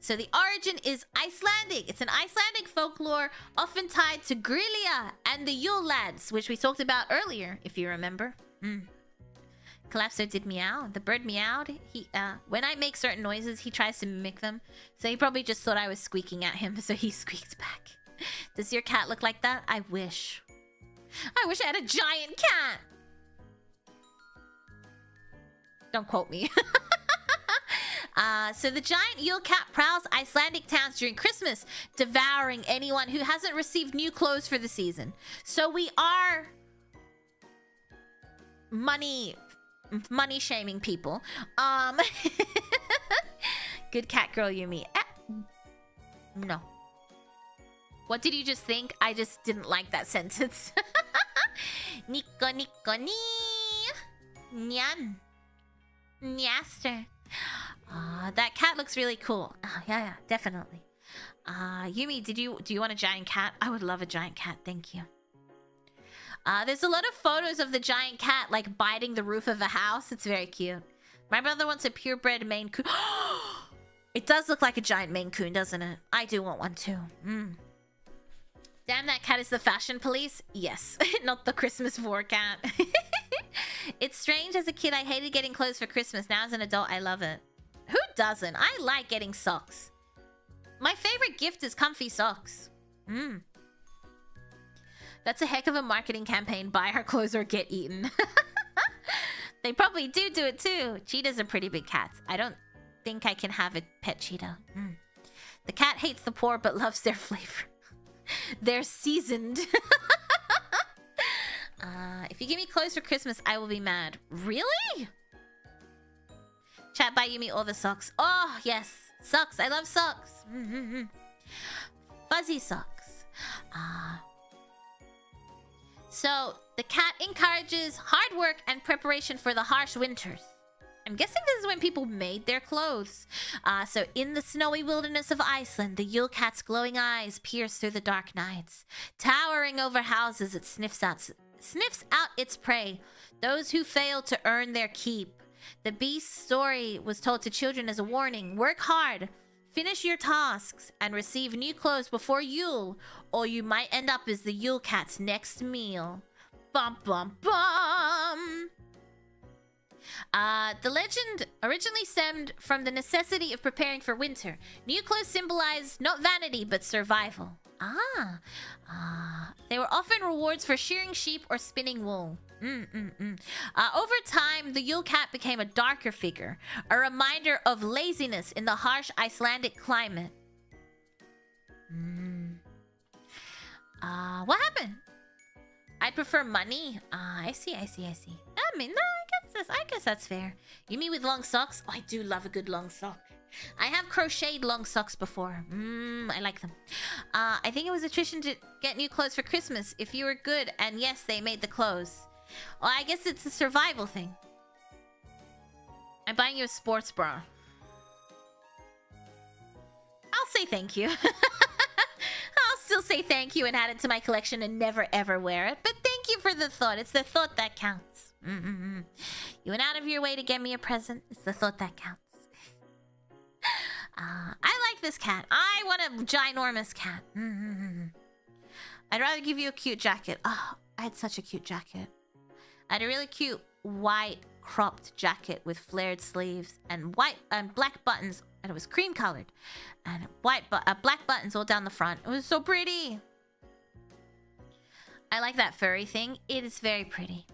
So the origin is Icelandic. It's an Icelandic folklore often tied to Gryla and the Yule lads, which we talked about earlier, if you remember. Calypso did meow. The bird meowed. He when I make certain noises, he tries to mimic them. So he probably just thought I was squeaking at him, so he squeaked back. Does your cat look like that? I wish. I wish I had a giant cat. Don't quote me. So the giant Yule Cat prowls Icelandic towns during Christmas, devouring anyone who hasn't received new clothes for the season. So we are money shaming people. Good cat girl, Yumi. No. What did you just think? I just didn't like that sentence. Nico nico ni. Nyan. Nyaster. That cat looks really cool. Yeah, definitely. Yumi, do you want a giant cat? I would love a giant cat, thank you. There's a lot of photos of the giant cat, like, biting the roof of a house. It's very cute. My brother wants a purebred Maine Coon. It does look like a giant Maine Coon, doesn't it? I do want one, too. Damn, that cat is the fashion police? Yes. Not the Christmas vor cat. It's strange. As a kid, I hated getting clothes for Christmas. Now, as an adult, I love it. Who doesn't? I like getting socks. My favorite gift is comfy socks. That's a heck of a marketing campaign. Buy our clothes or get eaten. They probably do it too. Cheetahs are pretty big cats. I don't think I can have a pet cheetah. The cat hates the poor but loves their flavor. They're seasoned. If you give me clothes for Christmas, I will be mad. Really? Chat, buy Yumi all the socks. Oh, yes. Socks. I love socks. Fuzzy socks. So, the cat encourages hard work and preparation for the harsh winters. I'm guessing this is when people made their clothes. So, in the snowy wilderness of Iceland, the Yule Cat's glowing eyes pierce through the dark nights. Towering over houses, it sniffs out its prey, those who fail to earn their keep. The beast's story was told to children as a warning. Work hard, finish your tasks, and receive new clothes before Yule, or you might end up as the Yule Cat's next meal. Bum bum bum! The legend originally stemmed from the necessity of preparing for winter. New clothes symbolized not vanity, but survival. They were often rewards for shearing sheep or spinning wool. Over time, the Yule Cat became a darker figure, a reminder of laziness in the harsh Icelandic climate. What happened? I'd prefer money. I see. I mean, no, I guess that's fair. You mean with long socks? Oh, I do love a good long sock. I have crocheted long socks before. I like them. I think it was a tradition to get new clothes for Christmas if you were good, and yes, they made the clothes. Well, I guess it's a survival thing. I'm buying you a sports bra. I'll say thank you. I'll still say thank you and add it to my collection and never ever wear it, but thank Thank you for the thought. It's the thought that counts. You went out of your way to get me a present. It's the thought that counts. I like this cat. I want a ginormous cat. I'd rather give you a cute jacket. Oh, I had such a cute jacket. I had a really cute white cropped jacket with flared sleeves and white and black buttons, and it was cream colored, and black buttons all down the front. It was so pretty. I like that furry thing. It is very pretty.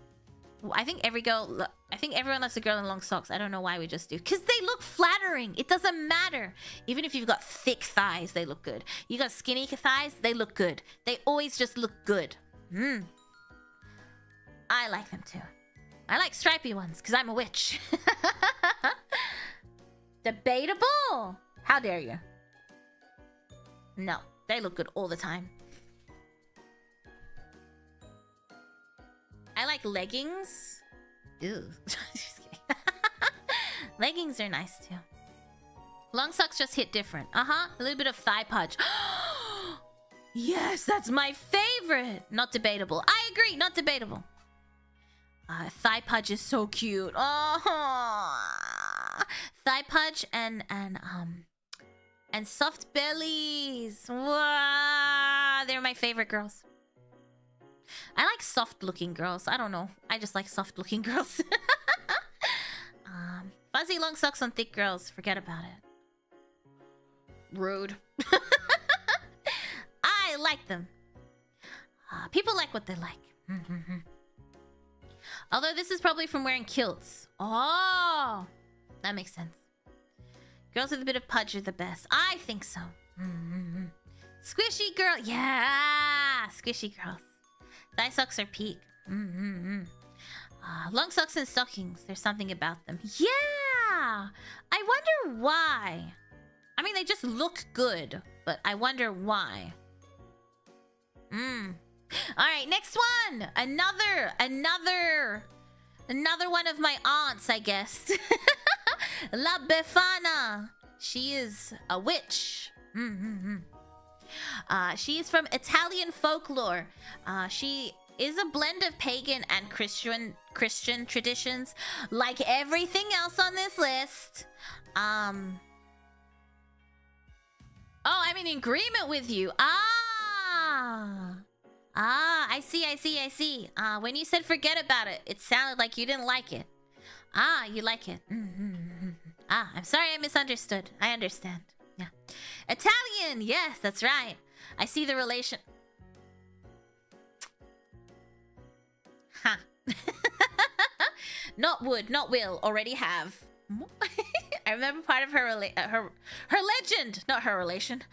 I think everyone loves a girl in long socks. I don't know why we just do. Because they look flattering. It doesn't matter. Even if you've got thick thighs, they look good. You got skinny thighs, they look good. They always just look good. I like them too. I like stripy ones because I'm a witch. Debatable? How dare you? No, they look good all the time. I like leggings. Ew. Just kidding. Leggings are nice too. Long socks just hit different. A little bit of thigh pudge. Yes, that's my favorite. Not debatable. I agree, not debatable. Thigh pudge is so cute. Oh, thigh pudge and soft bellies. Wow, they're my favorite girls. I like soft-looking girls. I don't know. I just like soft-looking girls. Fuzzy long socks on thick girls. Forget about it. Rude. I like them. People like what they like. Although this is probably from wearing kilts. Oh, that makes sense. Girls with a bit of pudge are the best. I think so. Squishy girl. Yeah, squishy girls. Thigh socks are peak. Long socks and stockings. There's something about them. Yeah! I wonder why. I mean, they just look good, but I wonder why. Alright, next one! Another one of my aunts, I guess. La Befana. She is a witch. She is from Italian folklore. She is a blend of pagan and Christian traditions, like everything else on this list. Oh, I'm in agreement with you. I see. When you said forget about it, it sounded like you didn't like it. You like it. I'm sorry I misunderstood. I understand. Yeah. Italian! Yes, that's right. I see the relation. Huh. Not would, not will, already have. I remember part of her legend, not her relation.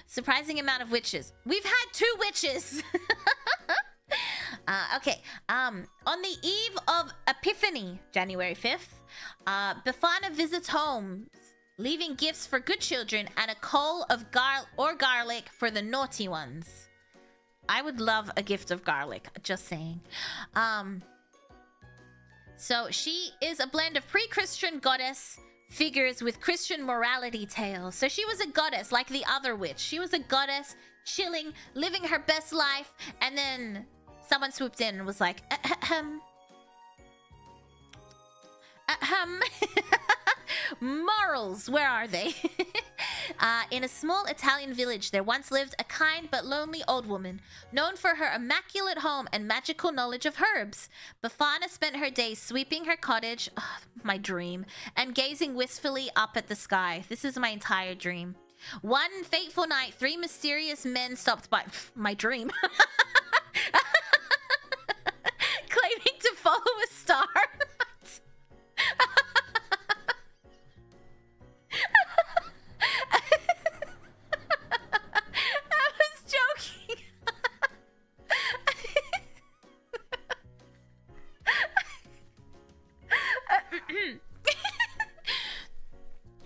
Surprising amount of witches. We've had 2 witches. Okay. On the eve of Epiphany, January 5th, Befana visits homes, leaving gifts for good children and a coal of garlic for the naughty ones. I would love a gift of garlic, just saying. So she is a blend of pre-Christian goddess figures with Christian morality tales. So she was a goddess like the other witch. She was a goddess, chilling, living her best life, and then someone swooped in and was like, morals, where are they? In a small Italian village, there once lived a kind but lonely old woman, known for her immaculate home and magical knowledge of herbs. Befana spent her days sweeping her cottage, my dream, and gazing wistfully up at the sky. This is my entire dream. One fateful night, 3 mysterious men stopped by. My dream. Claiming to follow a star.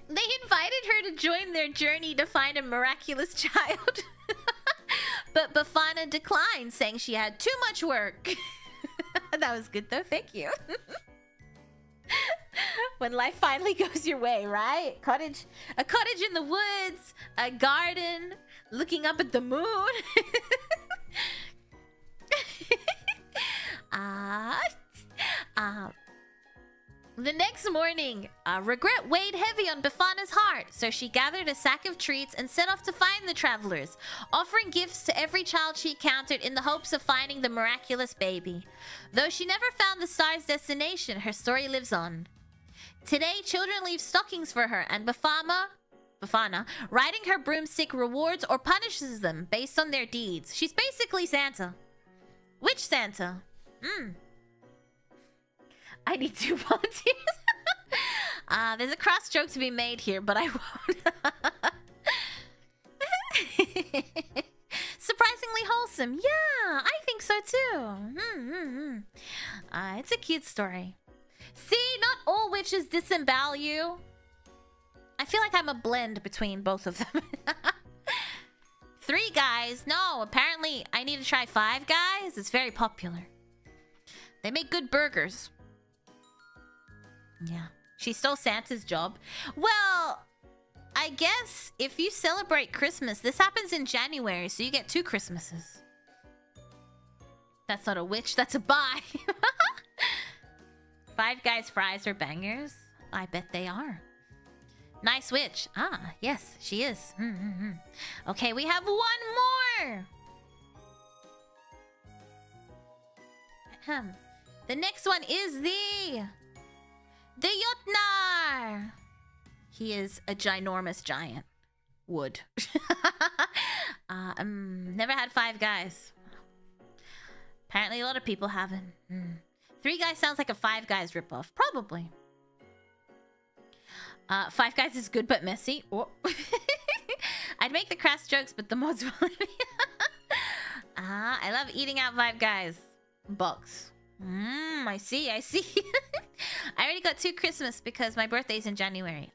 They invited her to join their journey to find a miraculous child. But Befana declined, saying she had too much work. That was good though, thank you. When life finally goes your way, right? A cottage in the woods, a garden, looking up at the moon. Uh, the next morning, regret weighed heavy on Befana's heart, so she gathered a sack of treats and set off to find the travelers, offering gifts to every child she encountered in the hopes of finding the miraculous baby. Though she never found the star's destination, her story lives on. Today, children leave stockings for her, and Befana, riding her broomstick, rewards or punishes them based on their deeds. She's basically Santa. Which Santa? I need 2 volunteers. There's a cross joke to be made here, but I won't. Surprisingly wholesome. Yeah, I think so too. It's a cute story. See, not all witches disembowel you. I feel like I'm a blend between both of them. 3 guys. No, apparently I need to try 5 guys. It's very popular. They make good burgers. Yeah. She stole Santa's job. Well, I guess if you celebrate Christmas, this happens in January, so you get 2 Christmases. That's not a witch, that's a buy. 5 Guys fries are bangers. I bet they are. Nice witch. Ah, yes, she is. Okay, we have 1 more. The next one is the Ytnar. He is a ginormous giant. Wood. Never had 5 Guys. Apparently a lot of people haven't. 3 Guys sounds like a 5 Guys ripoff. Probably. 5 Guys is good but messy. Oh. I'd make the crass jokes, but the mods won't let me. I love eating out 5 Guys. Box. I see. I already got 2 Christmas because my birthday's in January.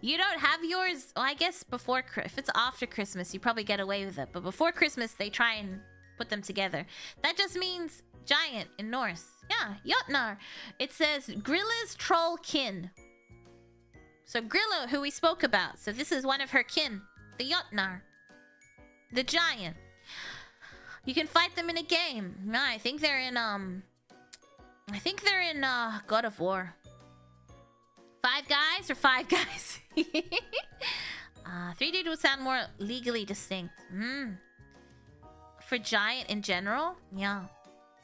You don't have yours? Well, I guess before... If it's after Christmas, you probably get away with it. But before Christmas, they try and put them together. That just means giant in Norse. Yeah, Ytnar. It says Gryla's troll kin. So Gryla, who we spoke about. So this is one of her kin. The Ytnar. The giant. You can fight them in a game. No, I think they're in God of War. 5 Guys or 5 Guys? 3D would sound more legally distinct. For giant in general? Yeah.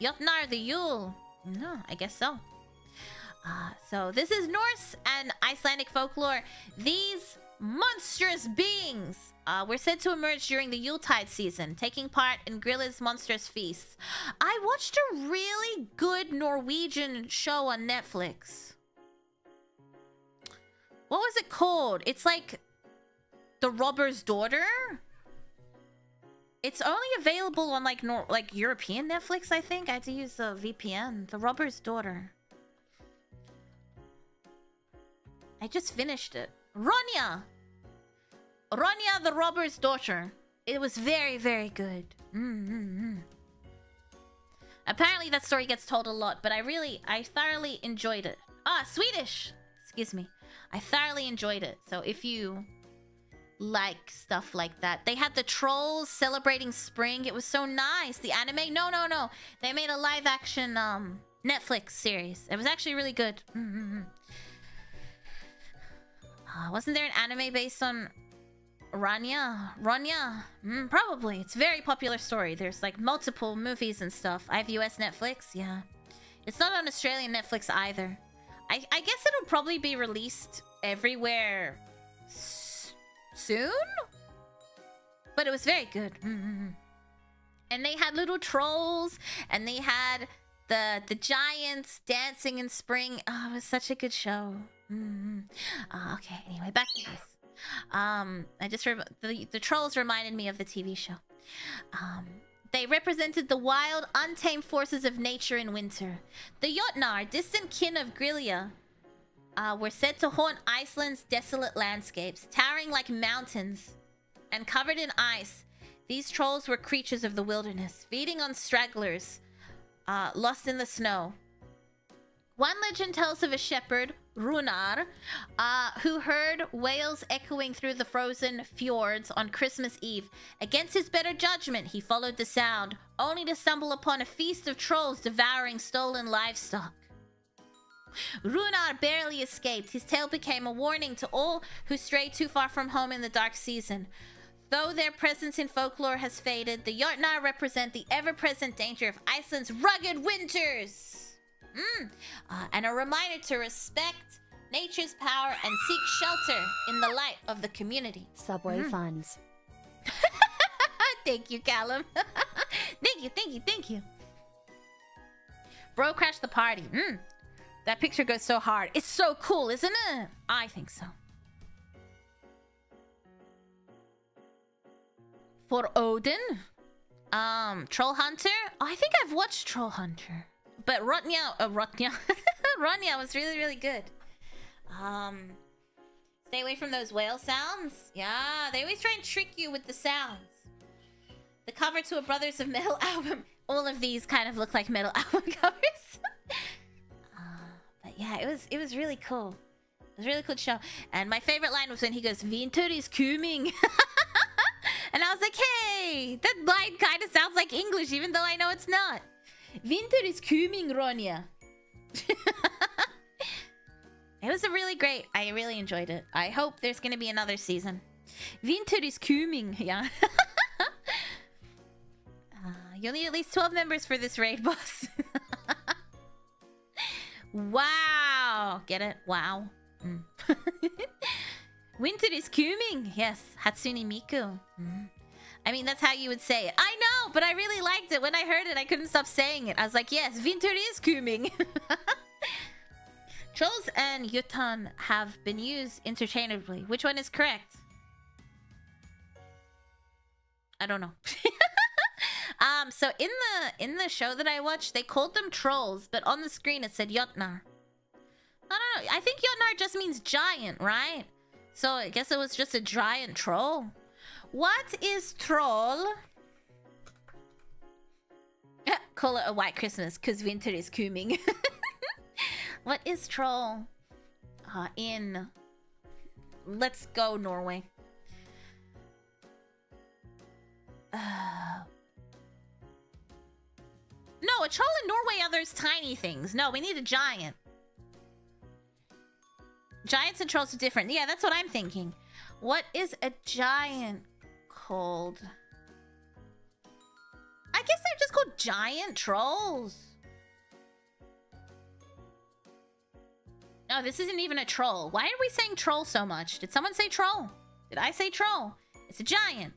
Ytnar the Yule. No, I guess so. So this is Norse and Icelandic folklore. These monstrous beings were said to emerge during the Yuletide season, taking part in Gryla's monstrous feasts. I watched a really good Norwegian show on Netflix. What was it called? It's like The Robber's Daughter. It's only available on like European Netflix, I think. I had to use a VPN. The Robber's Daughter. I just finished it. Ronja the Robber's Daughter. It was very, very good. Apparently that story gets told a lot, but I thoroughly enjoyed it. Swedish! Excuse me. I thoroughly enjoyed it. So if you like stuff like that. They had the trolls celebrating spring. It was so nice. The anime? No. They made a live action Netflix series. It was actually really good. Wasn't there an anime based on Ronja? Probably. It's a very popular story. There's like multiple movies and stuff. I have US Netflix. Yeah. It's not on Australian Netflix either. I guess it'll probably be released everywhere soon? But it was very good. And they had little trolls. And they had the giants dancing in spring. Oh, it was such a good show. Okay, anyway, back to this. I just the trolls reminded me of the TV show. They represented the wild, untamed forces of nature in winter. The Ytnar, distant kin of Gryla, were said to haunt Iceland's desolate landscapes, towering like mountains and covered in ice. These trolls were creatures of the wilderness, feeding on stragglers lost in the snow. One legend tells of a shepherd, Runar, who heard wails echoing through the frozen fjords on Christmas Eve. Against his better judgment, he followed the sound, only to stumble upon a feast of trolls devouring stolen livestock. Runar barely escaped. His tale became a warning to all who stray too far from home in the dark season. Though their presence in folklore has faded, the Ytnar represent the ever-present danger of Iceland's rugged winters. And a reminder to respect nature's power and seek shelter in the light of the community. Subway funds. Thank you, Callum. Thank you. Bro crashed the party. That picture goes so hard. It's so cool, isn't it? I think so. For Odin, Troll Hunter. Oh, I think I've watched Troll Hunter. But Rotnya Rotnya was really, really good. Stay away from those whale sounds. Yeah, they always try and trick you with the sounds. The cover to a Brothers of Metal album. All of these kind of look like metal album covers. But yeah, it was really cool. It was a really cool show. And my favorite line was when he goes, "Winter is coming." And I was like, hey, that line kind of sounds like English, even though I know it's not. Winter is coming, Ronya. It was a really great. I really enjoyed it. I hope there's going to be another season. Winter is coming, yeah. You'll need at least 12 members for this raid, boss. Wow. Get it? Wow. Winter is coming. Yes. Hatsune Miku. I mean, that's how you would say it. I know, but I really liked it. When I heard it, I couldn't stop saying it. I was like, yes, winter is coming. Trolls and Ytnar have been used interchangeably. Which one is correct? I don't know. So in the show that I watched, they called them trolls, but on the screen it said Ytnar. I don't know. I think Ytnar just means giant, right? So I guess it was just a giant troll. What is troll? Call it a white Christmas, because winter is coming. What is troll? In... Let's go, Norway. No, a troll in Norway are those tiny things. No, we need a giant. Giants and trolls are different. Yeah, that's what I'm thinking. What is a giant called? I guess they're just called giant trolls. No, this isn't even a troll. Why are we saying troll so much? Did someone say troll? Did I say troll? It's a giant.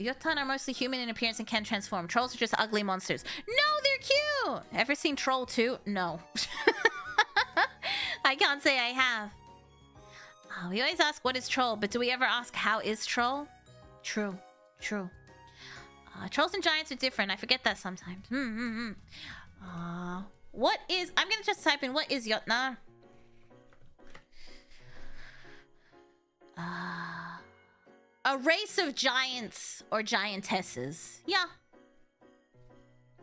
Ytnar are mostly human in appearance and can transform. Trolls are just ugly monsters. No, they're cute! Ever seen Troll 2? No. I can't say I have. We always ask what is troll, but do we ever ask how is troll? True. True. Trolls and giants are different. I forget that sometimes. What is... I'm gonna just type in what is Ytnar. A race of giants or giantesses. Yeah.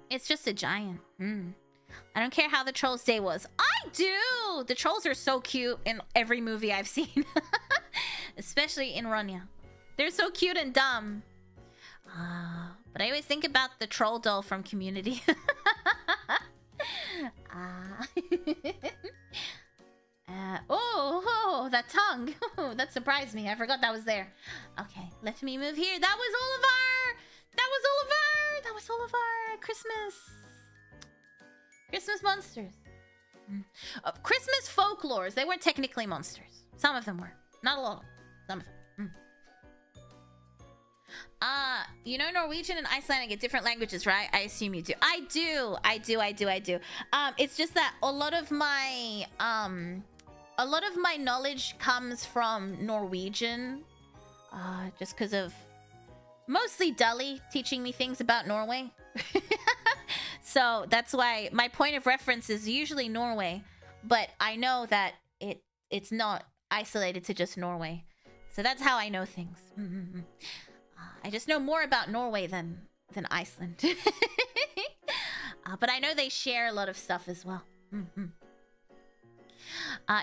It's just a giant. I don't care how the Trolls Day was. I do! The trolls are so cute in every movie I've seen. Especially in Ronya. They're so cute and dumb. But I always think about the troll doll from Community. Oh, that tongue. That surprised me. I forgot that was there. Okay, let me move here. That was all of our Christmas monsters. Christmas folklores. They weren't technically monsters. Some of them were. Not a lot. Some of them. You know Norwegian and Icelandic are different languages, right? I assume you do. I do. It's just that a lot of my knowledge comes from Norwegian. Just because of mostly Dully teaching me things about Norway. So that's why my point of reference is usually Norway, but I know that it's not isolated to just Norway. So that's how I know things. I just know more about Norway than Iceland. But I know they share a lot of stuff as well.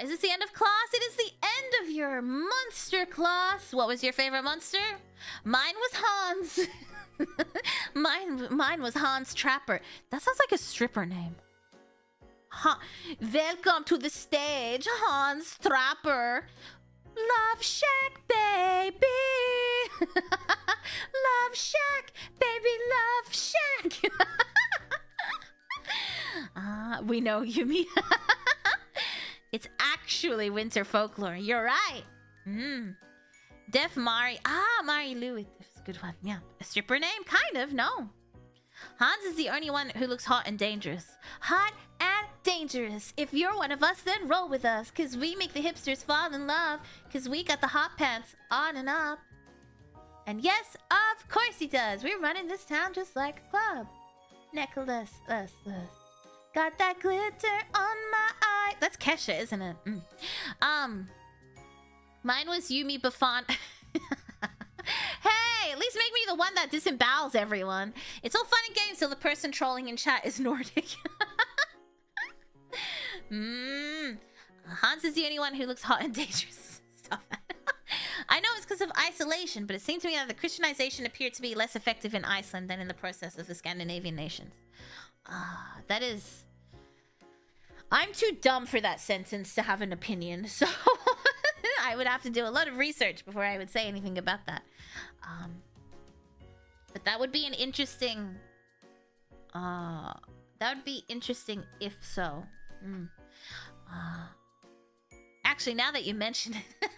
Is this the end of class? It is the end of your monster class. What was your favorite monster? Mine was Hans. Mine was Hans Trapper. That sounds like a stripper name. Welcome to the stage, Hans Trapper. Love Shack, baby. Love Shack, baby, love Shack. We know, Yumi. It's actually winter folklore. You're right. Deaf Mari. Mari Lwyd. That's a good one. Yeah. A stripper name? Kind of. No. Hans is the only one who looks hot and dangerous. Hot and dangerous. If you're one of us, then roll with us. Because we make the hipsters fall in love. Because we got the hot pants on and up. And yes, of course he does. We're running this town just like a club. Necklace, got that glitter on my eye. That's Kesha, isn't it? Mine was Yumi Befana. Hey, at least make me the one that disembowels everyone. It's all fun and games till the person trolling in chat is Nordic. Hans is the only one who looks hot and dangerous. Stop that. I know it's because of isolation, but it seemed to me that the Christianization appeared to be less effective in Iceland than in the process of the Scandinavian nations. That is... I'm too dumb for that sentence to have an opinion, so I would have to do a lot of research before I would say anything about that. But that would be an interesting... that would be interesting if so. Actually, now that you mention it,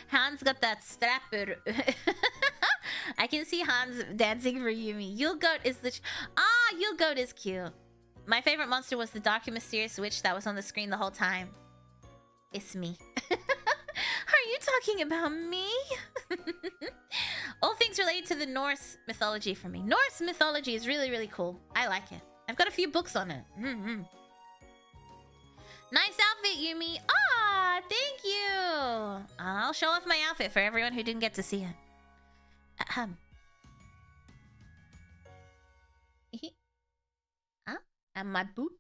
Hans got that strapper. I can see Hans dancing for Yumi. Yule Goat is the... Yule Goat is cute. My favorite monster was the dark and mysterious witch that was on the screen the whole time. It's me. Are you talking about me? All things related to the Norse mythology for me. Norse mythology is really, really cool. I like it. I've got a few books on it. Nice outfit, Yumi. Thank you. I'll show off my outfit for everyone who didn't get to see it. And my boots.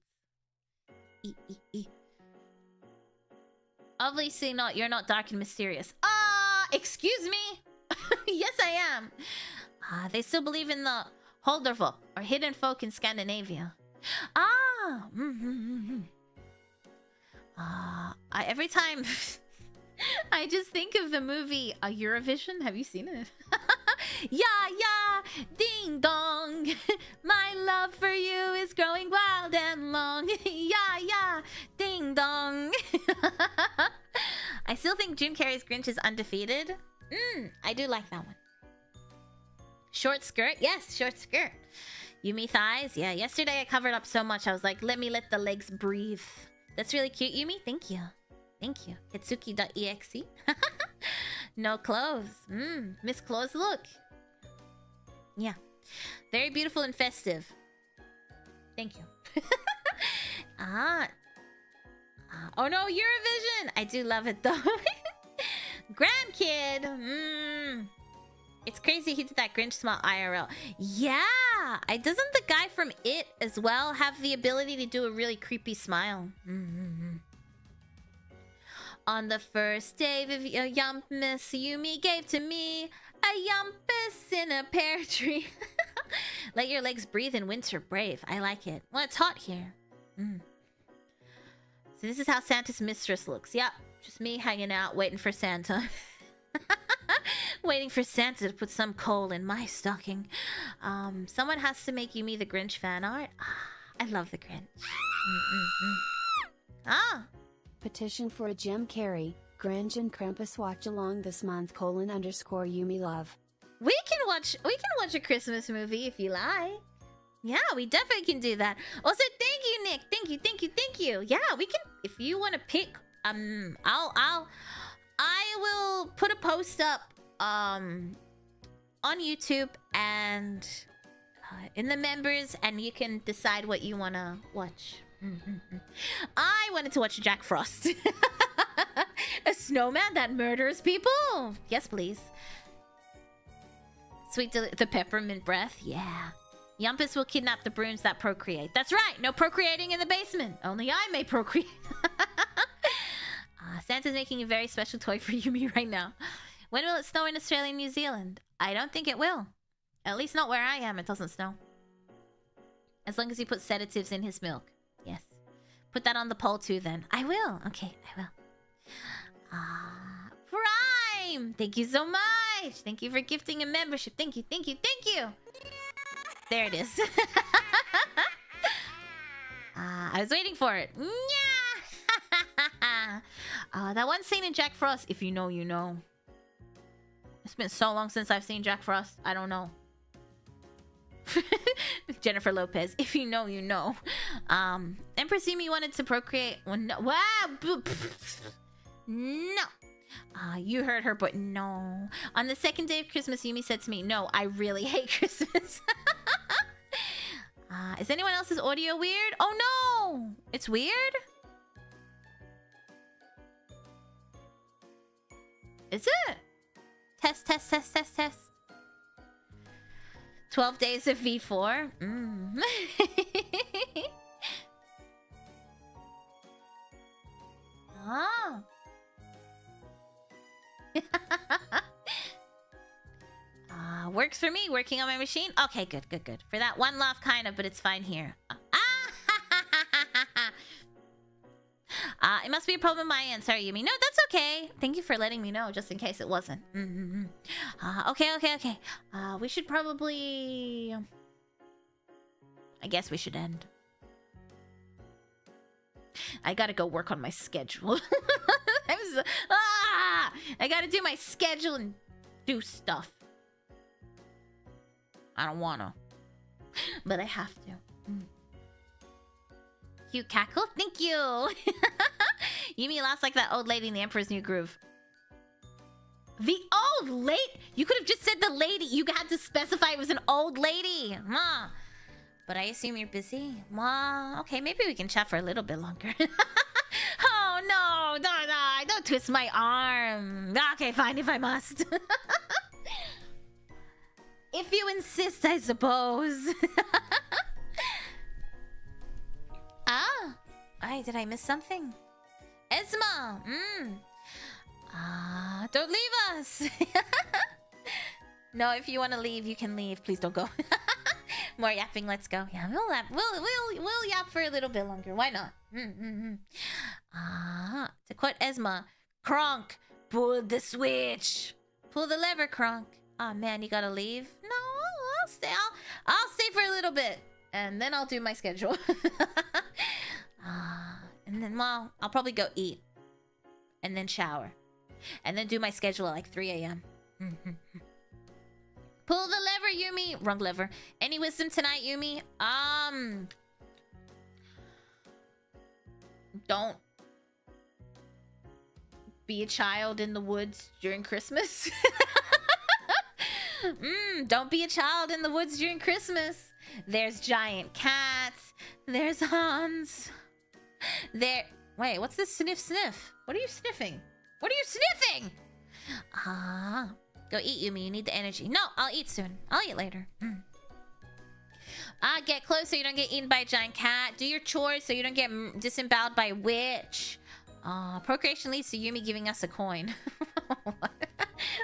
Obviously not. You're not dark and mysterious. Excuse me. Yes, I am. They still believe in the Holderfolk or hidden folk in Scandinavia. Every time I just think of the movie Eurovision. Have you seen it? Yeah, ding dong. My love for you is growing wild and long. Yeah, ding dong. I still think Jim Carrey's Grinch is undefeated. I do like that one. Short skirt? Yes, short skirt. Yumi thighs? Yeah, yesterday I covered up so much I was like, let me let the legs breathe. That's really cute, Yumi. Thank you. Thank you. Hitsuki.exe. No clothes. Miss Clothes look. Yeah. Very beautiful and festive. Thank you. Oh no, Eurovision! I do love it though. Grandkid! It's crazy he did that Grinch smile IRL. Yeah! Doesn't the guy from It as well have the ability to do a really creepy smile? On the first day of a yumpus, Yumi gave to me a yumpus in a pear tree. Let your legs breathe in winter, brave. I like it. Well, it's hot here. So this is how Santa's mistress looks. Yep, just me hanging out, waiting for Santa. Waiting for Santa to put some coal in my stocking. Someone has to make Yumi the Grinch fan art. I love the Grinch. Petition for a Jim Carrey, Grinch and Krampus watch along this month : _Yumi love. We can watch a Christmas movie if you like. Yeah, we definitely can do that. Also, thank you, Nick. Thank you. Yeah, we can. If you want to pick, I will put a post up on YouTube and in the members, and you can decide what you want to watch. I wanted to watch Jack Frost. A snowman that murders people. Yes, please. Sweet the peppermint breath. Yeah. Yumpus will kidnap the brooms that procreate. That's right, no procreating in the basement. Only I may procreate. Santa's making a very special toy for Yumi right now. When will it snow in Australia and New Zealand? I don't think it will. At least not where I am, it doesn't snow. As long as he puts sedatives in his milk. Yes. Put that on the poll too then. I will. Okay, I will. Prime! Thank you so much! Thank you for gifting a membership. Thank you, thank you, thank you! There it is. I was waiting for it. That one scene in Jack Frost, if you know, you know. It's been so long since I've seen Jack Frost. I don't know. Jennifer Lopez, if you know, you know. Empress Yumi wanted to procreate. Well, no. Wow. No. You heard her, but no. On the second day of Christmas, Yumi said to me, no, I really hate Christmas. Is anyone else's audio weird? Oh no! It's weird? Is it? Test, test, test, test, test. 12 days of V4? Oh. Works for me, working on my machine. Okay, good, good, good. For that one laugh, kind of, but it's fine here. It must be a problem on my end. Sorry, Yumi. No, that's okay. Thank you for letting me know, just in case it wasn't. Okay, okay, okay. We should probably... I guess we should end. I gotta go work on my schedule. I gotta do my schedule and do stuff. I don't wanna. But I have to. Cute cackle? Thank you! Yumi laughs like that old lady in the Emperor's New Groove. The old lady? You could have just said the lady. You had to specify it was an old lady. But I assume you're busy? Okay, maybe we can chat for a little bit longer. Oh no, don't twist my arm. Okay, fine if I must. If you insist, I suppose. Did I miss something? Esma! Don't leave us! No, if you want to leave, you can leave. Please don't go. More yapping, let's go. Yeah, we'll yap for a little bit longer. Why not? To quote Esma, Kronk, pull the switch. Pull the lever, Kronk. Oh man, you gotta leave? No, I'll stay. I'll stay for a little bit. And then I'll do my schedule. And then, well, I'll probably go eat. And then shower. And then do my schedule at like 3 a.m. Pull the lever, Yumi. Wrong lever. Any wisdom tonight, Yumi? Don't be a child in the woods during Christmas. Don't be a child in the woods during Christmas. There's giant cats. There's Hans. Wait, what's this sniff sniff? What are you sniffing? What are you sniffing? Go eat, Yumi. You need the energy. No, I'll eat soon. I'll eat later. Get close so you don't get eaten by a giant cat. Do your chores so you don't get disemboweled by a witch. Procreation leads to Yumi giving us a coin.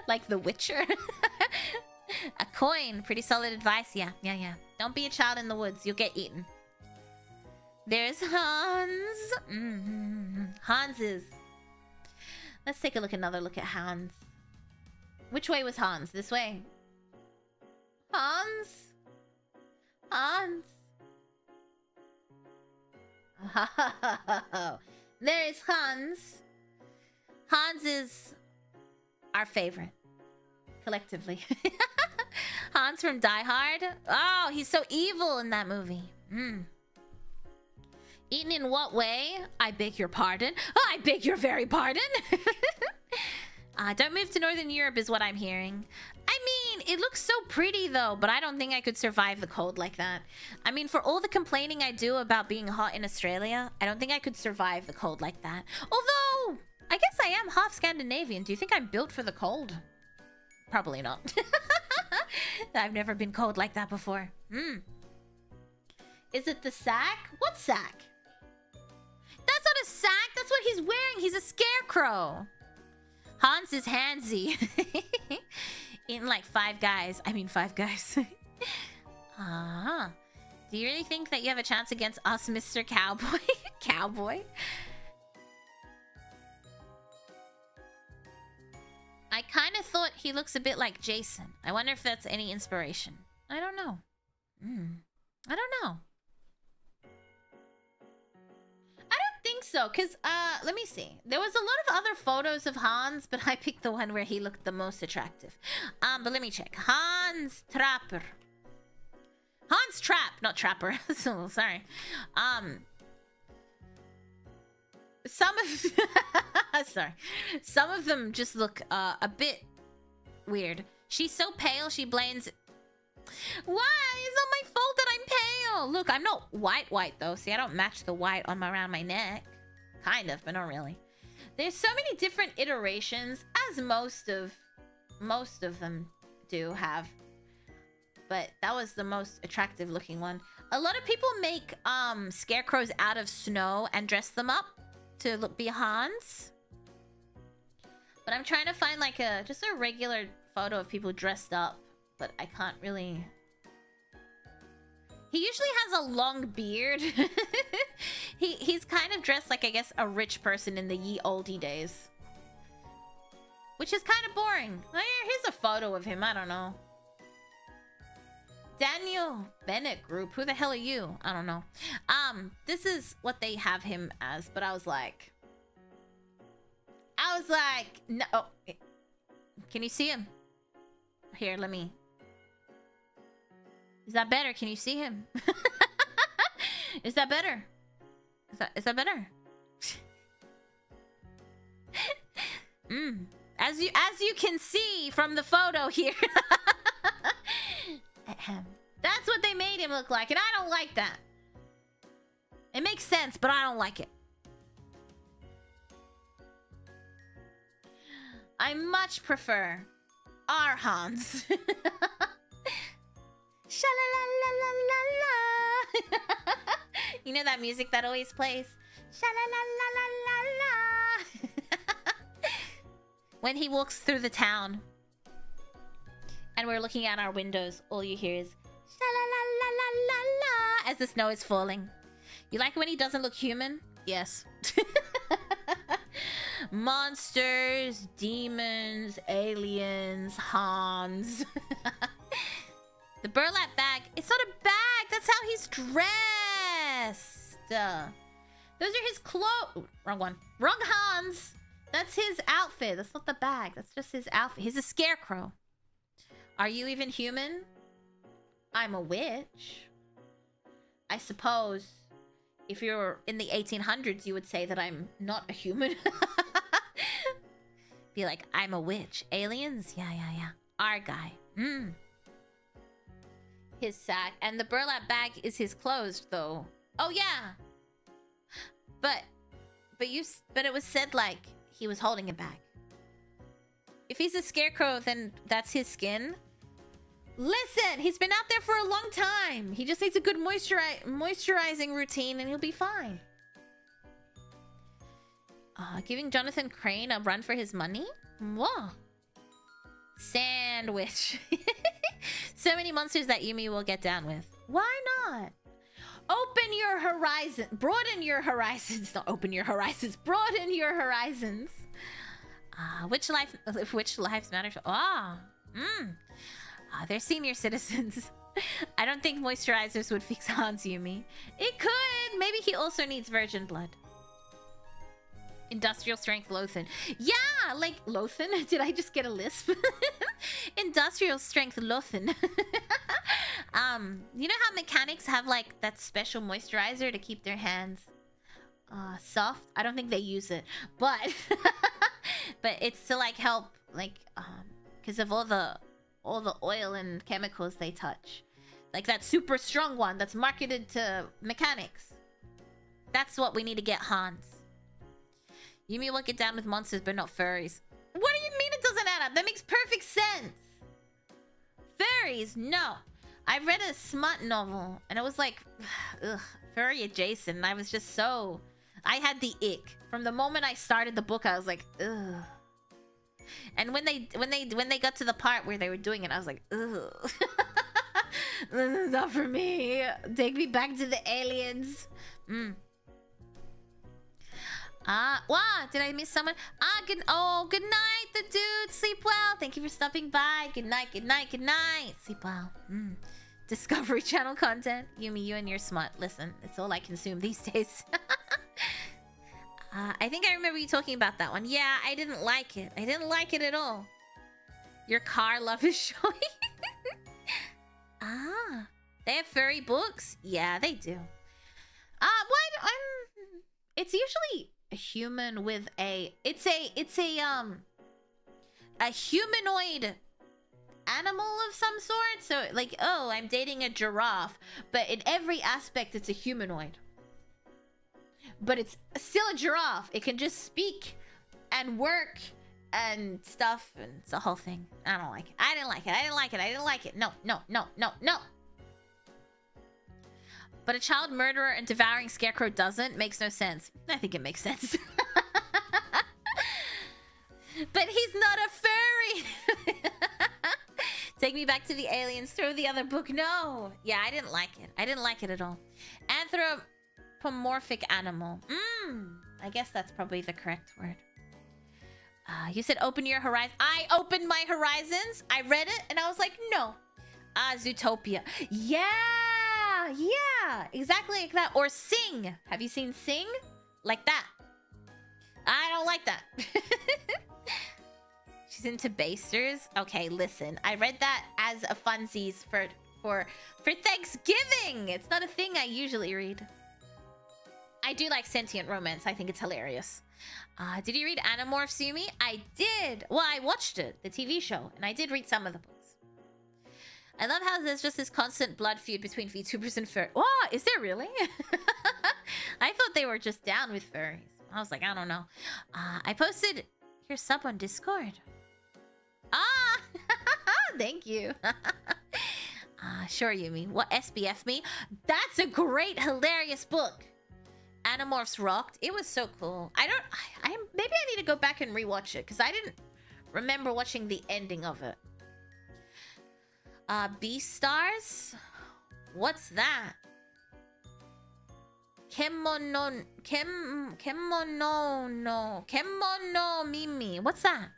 Like The Witcher. A coin. Pretty solid advice. Yeah. Don't be a child in the woods. You'll get eaten. There's Hans. Hans is... Let's take another look at Hans. Which way was Hans? This way. Hans? There is Hans. Hans is our favorite. Collectively. Hans from Die Hard. Oh, he's so evil in that movie. Eaten in what way? I beg your pardon. Oh, I beg your very pardon. Don't move to Northern Europe is what I'm hearing. I mean, it looks so pretty though, but I don't think I could survive the cold like that. I mean, for all the complaining I do about being hot in Australia, I don't think I could survive the cold like that. Although, I guess I am half Scandinavian. Do you think I'm built for the cold? Probably not. I've never been cold like that before. Is it the sack? What sack? That's not a sack. That's what he's wearing. He's a scarecrow. Hans is handsy. In like Five Guys. I mean, Five Guys. Do you really think that you have a chance against us, Mr. Cowboy? Cowboy? I kind of thought he looks a bit like Jason. I wonder if that's any inspiration. I don't know. I don't know. I don't think so, because, let me see. There was a lot of other photos of Hans, but I picked the one where he looked the most attractive. But let me check. Hans Trapper. Hans Trapp, not Trapper. So, sorry. Some of... sorry. Some of them just look, a bit weird. She's so pale, she blames... Why? It's not my fault that I'm pale. Look, I'm not white though. See, I don't match the white on around my neck. Kind of, but not really. There's so many different iterations, as most of them do have. But that was the most attractive looking one. A lot of people make scarecrows out of snow and dress them up to be Hans. But I'm trying to find like just a regular photo of people dressed up. But I can't really... He usually has a long beard. He's kind of dressed like, I guess, a rich person in the ye olde days. Which is kind of boring. Oh, yeah, here's a photo of him. I don't know. Daniel Bennett Group. Who the hell are you? I don't know. This is what they have him as. But I was like... no. Oh, can you see him? Here, let me... Is that better? Can you see him? Is that better? Is that better? As you can see from the photo here. That's what they made him look like, and I don't like that. It makes sense, but I don't like it. I much prefer our Hans. Sha-la-la-la-la-la-la. You know that music that always plays? Sha-la-la-la-la-la. When he walks through the town and we're looking out our windows, all you hear is sha-la-la-la-la-la as the snow is falling. You like it when he doesn't look human? Yes. Monsters, demons, aliens, Hans. The burlap bag. It's not a bag. That's how he's dressed. Those are his clothes. Wrong one. Wrong Hans. That's his outfit. That's not the bag. That's just his outfit. He's a scarecrow. Are you even human? I'm a witch. I suppose if you're in the 1800s, you would say that I'm not a human. Be like, I'm a witch. Aliens? Yeah. Our guy. His sack. And the burlap bag is his clothes, though. Oh, yeah. But it was said like he was holding it back. If he's a scarecrow, then that's his skin. Listen, he's been out there for a long time. He just needs a good moisturizing routine and he'll be fine. Giving Jonathan Crane a run for his money? Whoa. Sandwich. So many monsters that Yumi will get down with. Why not? Open your horizon. Broaden your horizons. Not open your horizons. Broaden your horizons. Which lives matter? They're senior citizens. I don't think moisturizers would fix Hans Yumi. It could. Maybe he also needs virgin blood. Industrial strength Lothan. Yeah, like Lothan. Did I just get a lisp? Industrial strength Lothan. You know how mechanics have like that special moisturizer to keep their hands soft? I don't think they use it, but but it's to like help like because of all the oil and chemicals they touch. Like that super strong one that's marketed to mechanics. That's what we need to get Hans. Yumi will get down with monsters, but not furries. What do you mean it doesn't add up? That makes perfect sense. Furries, no. I read a smut novel, and it was like, ugh, furry adjacent. And I was just so... I had the ick. From the moment I started the book, I was like, ugh. And when they got to the part where they were doing it, I was like, ugh. This is not for me. Take me back to the aliens. Wow, did I miss someone? Good night, the dude. Sleep well. Thank you for stopping by. Good night, good night, good night. Sleep well. Discovery Channel content. Yumi, you and your smut. Listen, it's all I consume these days. I think I remember you talking about that one. Yeah, I didn't like it. I didn't like it at all. Your car love is showing. They have furry books? Yeah, they do. It's usually a human with a... It's a humanoid animal of some sort. So, like, oh, I'm dating a giraffe. But in every aspect, it's a humanoid. But it's still a giraffe. It can just speak and work and stuff. And it's a whole thing. I don't like it. I didn't like it. I didn't like it. I didn't like it. No, no, no, no, no. But a child murderer and devouring scarecrow doesn't. Makes no sense. I think it makes sense. But he's not a furry. Take me back to the aliens. Throw the other book. No. Yeah, I didn't like it. I didn't like it at all. Anthropomorphic animal. I guess that's probably the correct word. You said open your horizon. I opened my horizons. I read it and I was like, no. Zootopia. Yeah. Yeah. Exactly like that. Or Sing. Have you seen Sing? Like that. I don't like that. She's into basters. Okay, listen. I read that as a funsies for Thanksgiving. It's not a thing I usually read. I do like sentient romance. I think it's hilarious. Did you read Animorphs, Yumi? I did. Well, I watched it, the TV show, and I did read some of the books. I love how there's just this constant blood feud between VTubers and furries. Oh, is there really? I thought they were just down with furries. I was like, I don't know. I posted your sub on Discord. Thank you. Sure, Yumi. What, SBF me? That's a great, hilarious book. Animorphs rocked. It was so cool. Maybe I need to go back and rewatch it because I didn't remember watching the ending of it. Beastars? What's that? Kemono Mimi. What's that?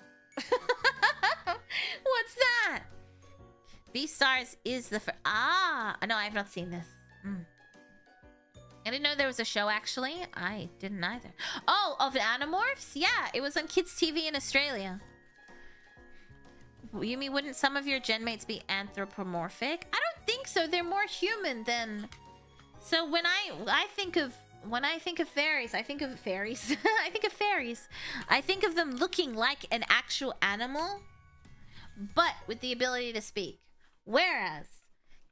What's that? Beastars is the no, I have not seen this. I didn't know there was a show, actually. I didn't either. Oh, of Animorphs? Yeah, it was on Kids TV in Australia. Yumi, wouldn't some of your gen mates be anthropomorphic? I don't think so. They're more human than... So when I think of fairies, I think of fairies. I think of fairies. I think of them looking like an actual animal, but with the ability to speak. Whereas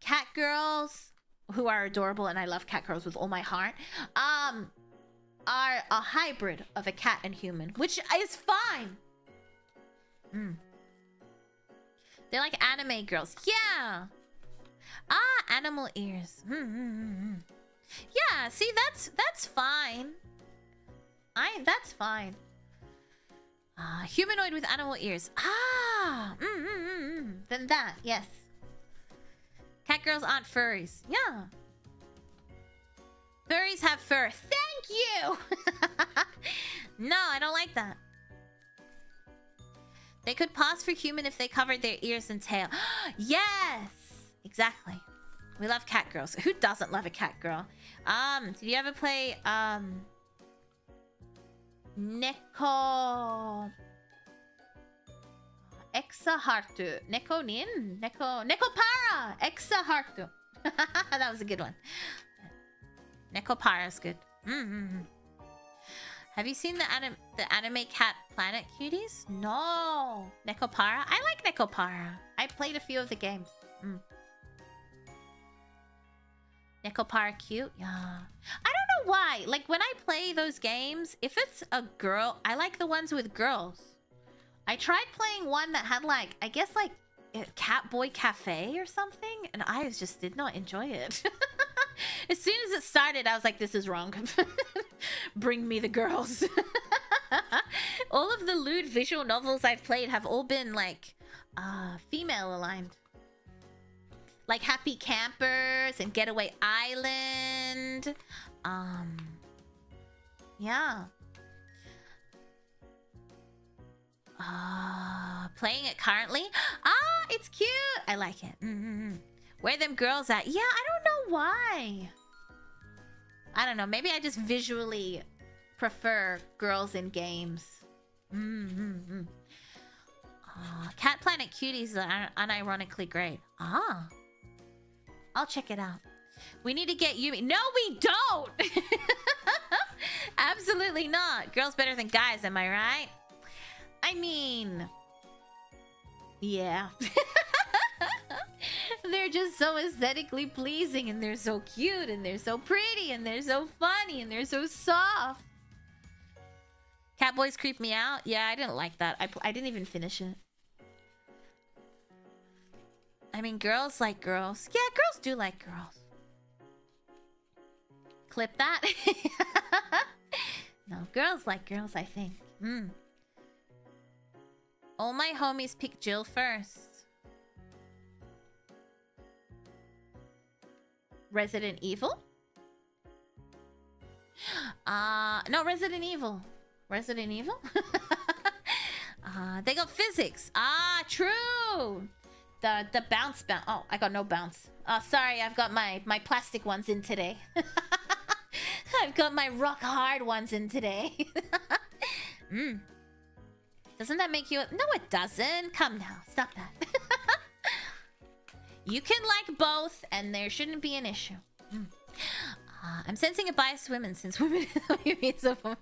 cat girls, who are adorable, and I love cat girls with all my heart, are a hybrid of a cat and human, which is fine. They're like anime girls. Yeah. Animal ears. Yeah, see, that's fine. That's fine. Humanoid with animal ears. Then that, yes. Cat girls aren't furries. Yeah. Furries have fur. Thank you! No, I don't like that. They could pass for human if they covered their ears and tail. Yes! Exactly. We love cat girls. Who doesn't love a cat girl? Did you ever play, Neko... Exahartu. Neko Nin? Nekopara! Exahartu. That was a good one. Nekopara's good. Have you seen the anime cat Planet Cuties? No. Nekopara? I like Nekopara. I played a few of the games. Nekopara cute? Yeah. I don't know why. Like, when I play those games, if it's a girl, I like the ones with girls. I tried playing one that had, like, I guess, like, Catboy Cafe or something, and I just did not enjoy it. As soon as it started, I was like, this is wrong. Bring me the girls. All of the lewd visual novels I've played have all been like female aligned. Like Happy Campers and Getaway Island. Yeah. Playing it currently. It's cute. I like it. Where them girls at? Yeah, I don't know why. I don't know. Maybe I just visually prefer girls in games. Cat Planet Cuties are unironically great. I'll check it out. We need to get Yumi. No, we don't! Absolutely not. Girls better than guys, am I right? I mean... yeah. They're just so aesthetically pleasing, and they're so cute, and they're so pretty, and they're so funny, and they're so soft. Catboys creep me out. Yeah, I didn't like that. I didn't even finish it. I mean, girls like girls. Yeah, girls do like girls. Clip that. No, girls like girls, I think. All my homies pick Jill first. Resident Evil? No, Resident Evil. Resident Evil? They got physics. True. The bounce. Oh, I got no bounce. Sorry, I've got my plastic ones in today. I've got my rock hard ones in today. Doesn't that make you... No, it doesn't. Come now. Stop that. You can like both, and there shouldn't be an issue. I'm sensing a bias to women, since women means a woman.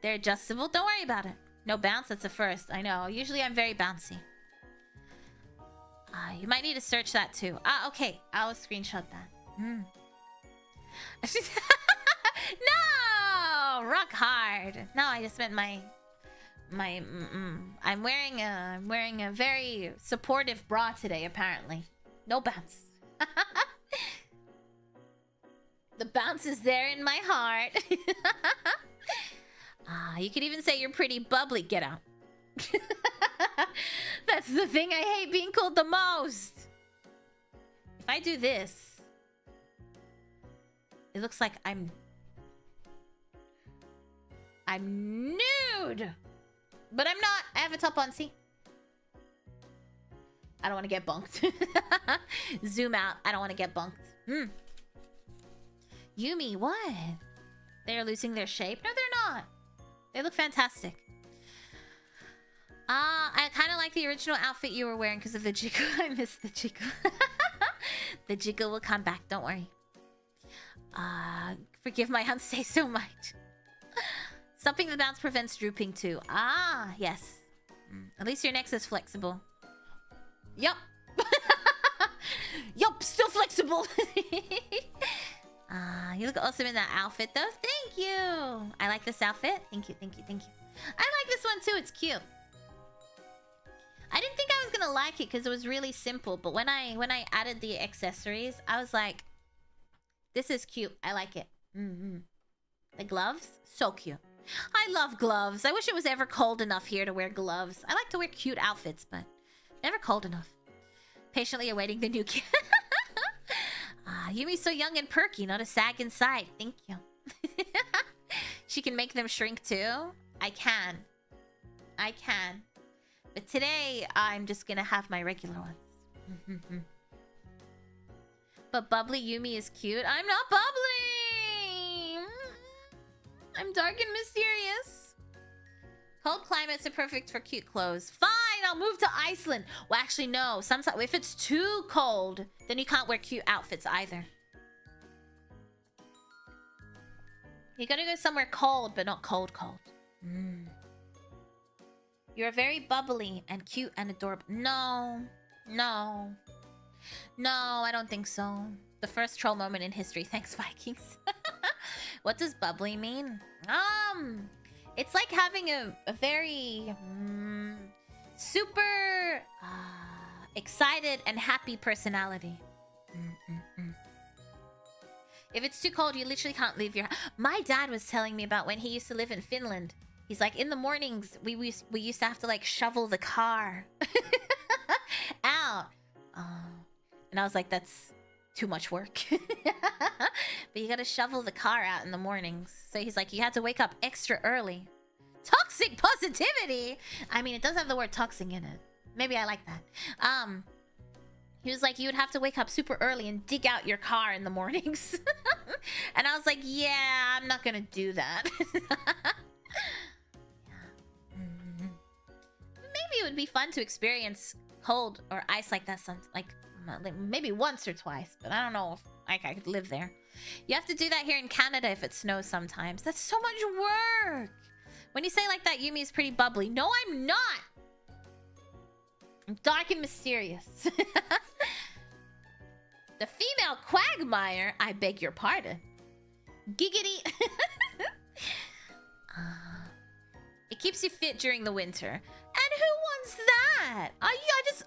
They're adjustable. Don't worry about it. No bounce, that's a first. I know. Usually I'm very bouncy. You might need to search that too. Okay. I'll screenshot that. No! Rock hard. No, I just meant I'm wearing a very supportive bra today, apparently. No bounce. The bounce is there in my heart. You could even say you're pretty bubbly. Get out. That's the thing I hate being called the most. If I do this, it looks like I'm nude. But I'm not. I have a top on. See? I don't want to get bunked. Zoom out. I don't want to get bunked. Yumi, what? They're losing their shape? No, they're not. They look fantastic. I kind of like the original outfit you were wearing because of the jiggle. I missed the jiggle. The jiggle will come back. Don't worry. Forgive my unstay so much. Stopping the bounce prevents drooping too. Yes. At least your neck is flexible. Yup. Yup, still flexible. You look awesome in that outfit though. Thank you. I like this outfit. Thank you, thank you, thank you. I like this one too. It's cute. I didn't think I was gonna like it because it was really simple. But when I added the accessories, I was like, this is cute. I like it. The gloves, so cute. I love gloves. I wish it was ever cold enough here to wear gloves. I like to wear cute outfits, but never cold enough. Patiently awaiting the new kid. Yumi's so young and perky, not a sag inside. Thank you. She can make them shrink too? I can. But today, I'm just gonna have my regular ones. But bubbly Yumi is cute. I'm not bubbly! I'm dark and mysterious. Cold climates are perfect for cute clothes. Fine, I'll move to Iceland. Well, actually, no. Sometimes, if it's too cold, then you can't wear cute outfits either. You gotta go somewhere cold, but not cold. You're very bubbly and cute and adorable. No, I don't think so. The first troll moment in history. Thanks, Vikings. What does bubbly mean? It's like having a very super excited and happy personality. If it's too cold, you literally can't leave your house. My dad was telling me about when he used to live in Finland. He's like, in the mornings, we used to have to like shovel the car out. And I was like, that's too much work. But you gotta shovel the car out in the mornings. So he's like, you had to wake up extra early. Toxic positivity! I mean, it does have the word toxic in it. Maybe I like that. He was like, you would have to wake up super early and dig out your car in the mornings. And I was like, yeah, I'm not gonna do that. Maybe it would be fun to experience cold or ice like that like maybe once or twice, but I don't know if I could live there. You have to do that here in Canada if it snows sometimes. That's so much work. When you say like that, Yumi is pretty bubbly. No, I'm not. I'm dark and mysterious. The female quagmire, I beg your pardon. Giggity. It keeps you fit during the winter. And who wants that?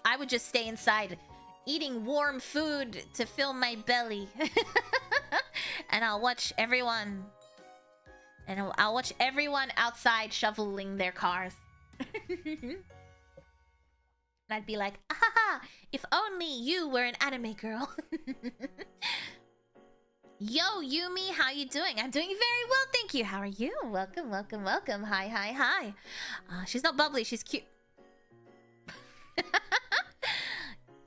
I would just stay inside eating warm food to fill my belly. And I'll watch everyone. And I'll watch everyone outside shoveling their cars. And I'd be like, ah, if only you were an anime girl. Yo, Yumi, how you doing? I'm doing very well, thank you. How are you? Welcome, welcome, welcome. Hi, hi, hi. She's not bubbly, she's cute.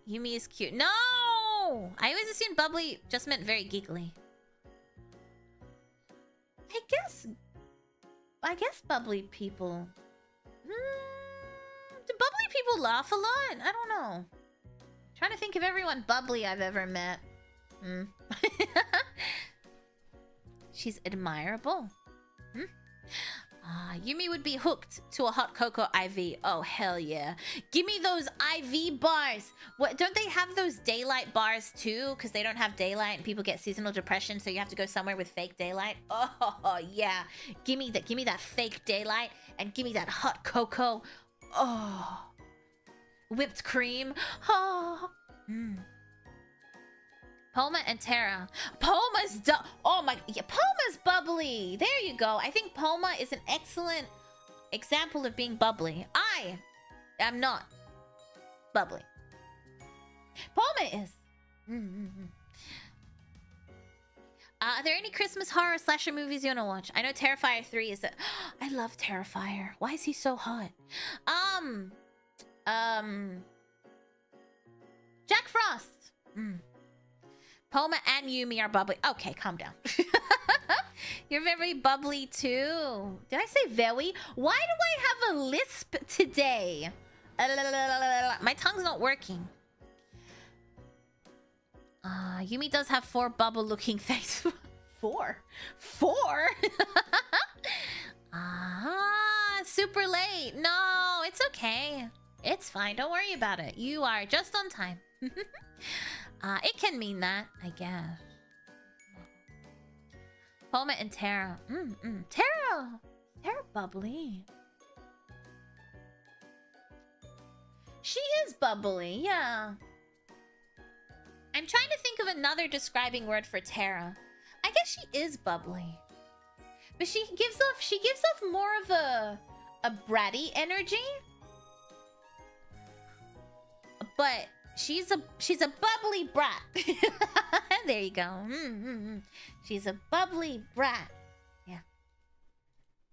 Yumi is cute. No! I always assumed bubbly just meant very giggly. I guess bubbly people... Do bubbly people laugh a lot? I don't know. Trying to think of everyone bubbly I've ever met. She's admirable. Yumi would be hooked to a hot cocoa IV. Oh, hell yeah. Give me those IV bars. What, don't they have those daylight bars too? Because they don't have daylight and people get seasonal depression, so you have to go somewhere with fake daylight. Oh, yeah. Give me that fake daylight and give me that hot cocoa. Oh. Whipped cream. Oh. Poma and Terra. Oh my... Yeah, Poma's bubbly. There you go. I think Poma is an excellent example of being bubbly. I am not bubbly. Poma is. Are there any Christmas horror slasher movies you want to watch? I know Terrifier 3 is a... I love Terrifier. Why is he so hot? Jack Frost. Poma and Yumi are bubbly. Okay, calm down. You're very bubbly too. Did I say very? Why do I have a lisp today? My tongue's not working. Yumi does have 4 bubble-looking faces. 4? 4? Super late. No, it's okay. It's fine. Don't worry about it. You are just on time. It can mean that, I guess. Poma and Terra. Terra! Terra bubbly. She is bubbly, yeah. I'm trying to think of another describing word for Terra. I guess she is bubbly. But she gives off more of a bratty energy. But she's a bubbly brat. There you go. She's a bubbly brat. Yeah.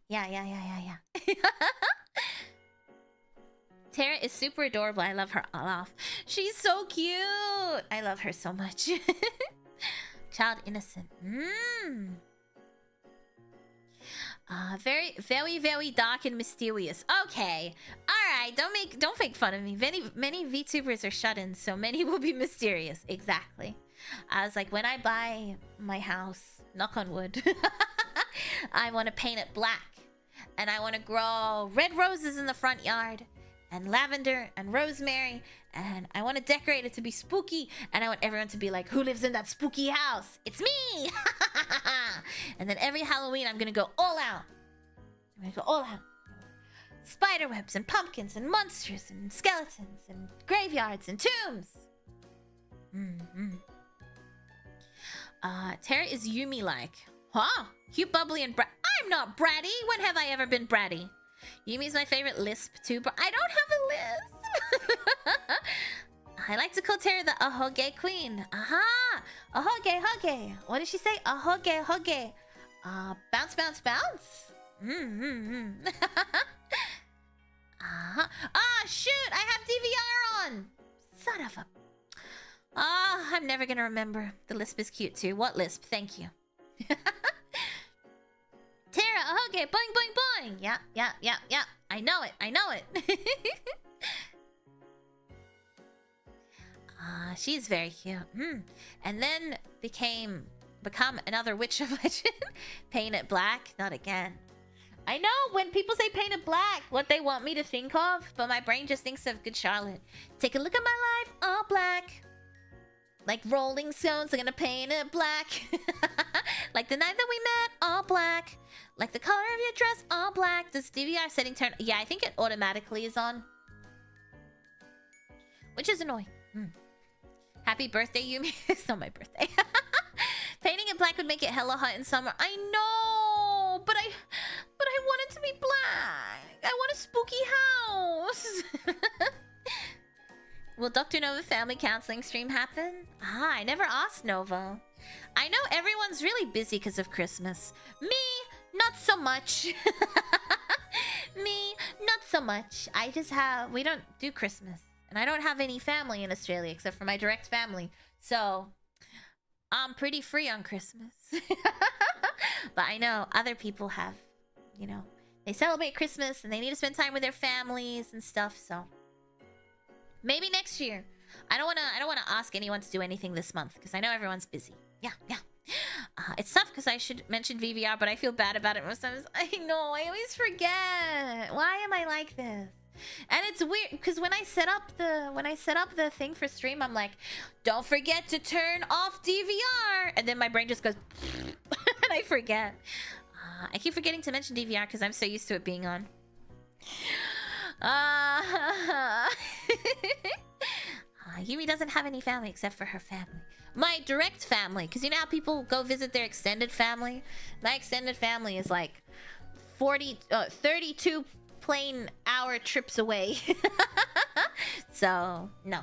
Yeah. Terra is super adorable. I love her off. She's so cute. I love her so much. Child innocent. Very, very, very dark and mysterious. Okay. Alright, don't make fun of me. Many VTubers are shut-ins, so many will be mysterious. Exactly. I was like, when I buy my house, knock on wood, I want to paint it black. And I want to grow red roses in the front yard. And lavender and rosemary. And I want to decorate it to be spooky. And I want everyone to be like, who lives in that spooky house? It's me! And then every Halloween, I'm going to go all out. I'm going to go all out. spiderwebs and pumpkins and monsters and skeletons and graveyards and tombs. Tara is Yumi like. Huh? Cute, bubbly, and I'm not bratty. When have I ever been bratty? Yumi's my favorite lisp tuber. I don't have a lisp. I like to call Tara the ahoge queen. Aha! Ahoge, hoge. What did she say? Ahoge, hoge. Bounce, bounce, bounce. Ah, shoot! I have DVR on. Son of a. I'm never gonna remember. The lisp is cute too. What lisp? Thank you. Tara, ahoge, boing, boing, boing. Yeah. I know it. She's very cute. And then become another witch of legend. Paint it black, not again. I know when people say paint it black, what they want me to think of, but my brain just thinks of Good Charlotte. Take a look at my life, all black. Like Rolling Stones, I'm gonna paint it black. Like the night that we met, all black. Like the color of your dress, all black. Does DVR setting turn? Yeah, I think it automatically is on. Which is annoying. Happy birthday, Yumi. It's not my birthday. Painting it black would make it hella hot in summer. I know, but I want it to be black. I want a spooky house. Will Dr. Nova family counseling stream happen? I never asked Nova. I know everyone's really busy because of Christmas. Me, not so much. Me, not so much. We don't do Christmas. And I don't have any family in Australia except for my direct family. So, I'm pretty free on Christmas. But I know other people have, they celebrate Christmas and they need to spend time with their families and stuff, so maybe next year. I don't wanna ask anyone to do anything this month because I know everyone's busy. Yeah. It's tough because I should mention VVR, but I feel bad about it most times. I know, I always forget. Why am I like this? And it's weird because when I set up the thing for stream, I'm like, don't forget to turn off DVR, and then my brain just goes and I forget. I keep forgetting to mention DVR because I'm so used to it being on. Yumi doesn't have any family except for her family. My direct family, because you know how people go visit their extended family? My extended family is like 32 plane hour trips away. So, no.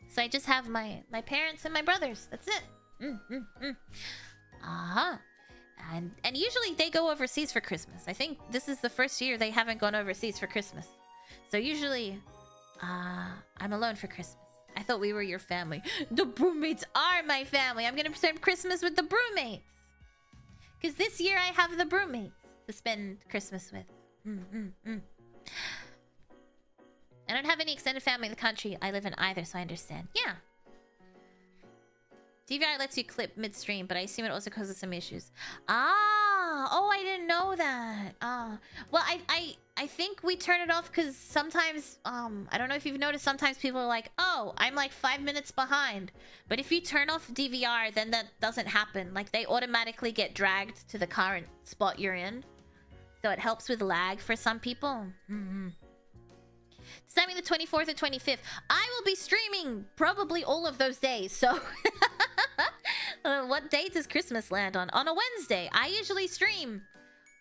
So I just have my parents and my brothers. That's it. And usually they go overseas for Christmas. I think this is the first year they haven't gone overseas for Christmas. So usually, I'm alone for Christmas. I thought we were your family. The Broommates are my family. I'm gonna spend Christmas with the Broommates. Because this year I have the Broommates to spend Christmas with. I don't have any extended family in the country I live in either, so I understand. Yeah. DVR lets you clip midstream, but I assume it also causes some issues. Oh, I didn't know that. Well, I think we turn it off because sometimes, I don't know if you've noticed, sometimes people are like, oh, I'm like 5 minutes behind. But if you turn off DVR, then that doesn't happen. Like, they automatically get dragged to the current spot you're in. So it helps with lag for some people. Does that mean the 24th or 25th? I will be streaming probably all of those days, so... What date does Christmas land on? On a Wednesday. I usually stream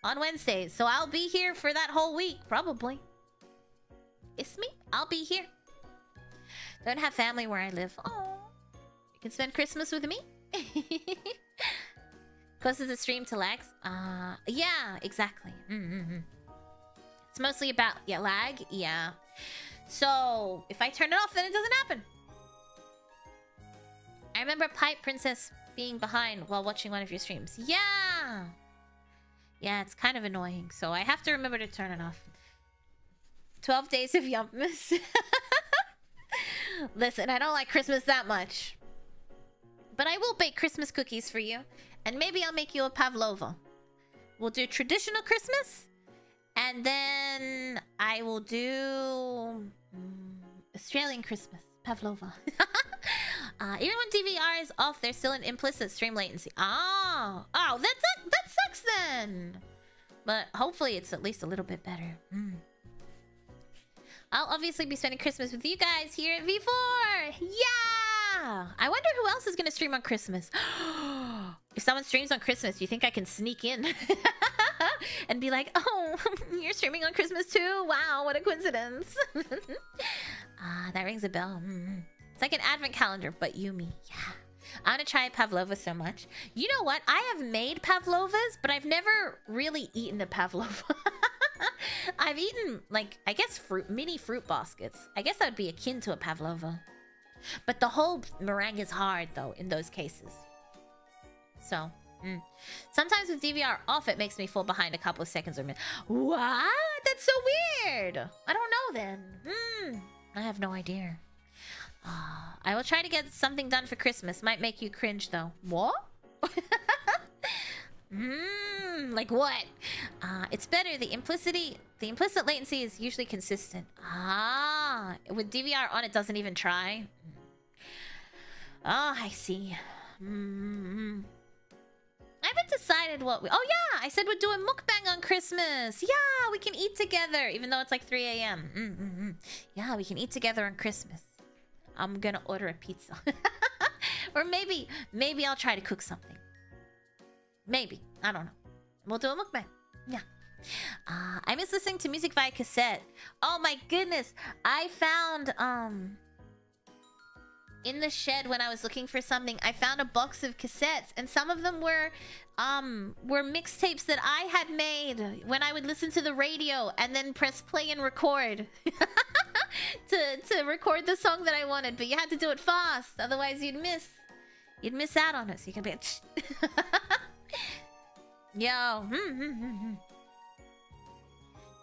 on Wednesdays, so I'll be here for that whole week, probably. It's me. I'll be here. Don't have family where I live. Oh, you can spend Christmas with me? Causes the stream to lags? Yeah, exactly. It's mostly about, lag? Yeah. So, if I turn it off, then it doesn't happen. I remember Pipe Princess being behind while watching one of your streams. Yeah! Yeah, it's kind of annoying, so I have to remember to turn it off. 12 days of Yumpmas. Listen, I don't like Christmas that much. But I will bake Christmas cookies for you. And maybe I'll make you a pavlova. We'll do traditional Christmas. And then I will do Australian Christmas. Pavlova. Even when DVR is off, there's still an implicit stream latency. Oh, that sucks then. But hopefully it's at least a little bit better. I'll obviously be spending Christmas with you guys here at V4! Yeah! I wonder who else is gonna stream on Christmas. If someone streams on Christmas, do you think I can sneak in? And be like, oh, you're streaming on Christmas too? Wow, what a coincidence. That rings a bell. It's like an advent calendar, but Yumi. Yeah. I want to try pavlova so much. You know what? I have made pavlovas, but I've never really eaten a pavlova. I've eaten, like, I guess mini fruit baskets. I guess that would be akin to a pavlova. But the whole meringue is hard, though, in those cases. So, sometimes with DVR off, it makes me fall behind a couple of seconds or minutes. What? That's so weird. I don't know then. I have no idea. I will try to get something done for Christmas. Might make you cringe, though. What? Like what? It's better. The implicit latency is usually consistent. With DVR on, it doesn't even try. I see. I haven't decided what we... Oh yeah, I said we'd do a mukbang on Christmas. Yeah, we can eat together, even though it's like 3 a.m. Yeah, we can eat together on Christmas. I'm gonna order a pizza. Or maybe I'll try to cook something. Maybe. I don't know. We'll do a mukbang. Yeah. I miss listening to music via cassette. Oh my goodness. I found, in the shed when I was looking for something, I found a box of cassettes, and some of them were mixtapes that I had made when I would listen to the radio and then press play and record. to record the song that I wanted, but you had to do it fast, otherwise you'd miss out on it. So you can be yo.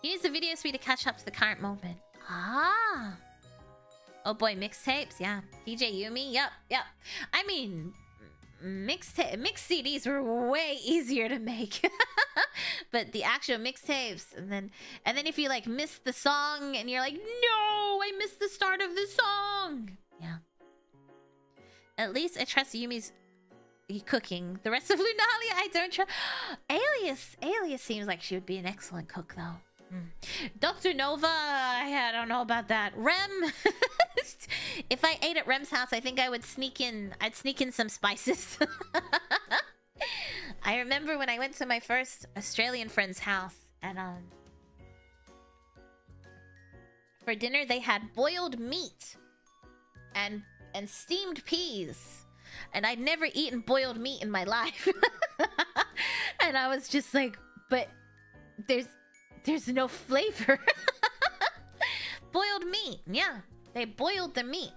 He needs the video speed to catch up to the current moment. Oh boy, mixtapes, yeah. DJ Yumi, yep. I mean, mixed CDs were way easier to make. But the actual mixtapes, and then if you like miss the song and you're like, no, I missed the start of the song. Yeah. At least I trust Yumi's cooking. The rest of Lunalia, I don't trust. Alias seems like she would be an excellent cook, though. Dr. Nova, I don't know about that. Rem, if I ate at Rem's house, I think I would sneak in some spices. I remember when I went to my first Australian friend's house, and for dinner they had boiled meat and steamed peas, and I'd never eaten boiled meat in my life. And I was just like, but there's no flavor. Boiled meat, yeah. They boiled the meat.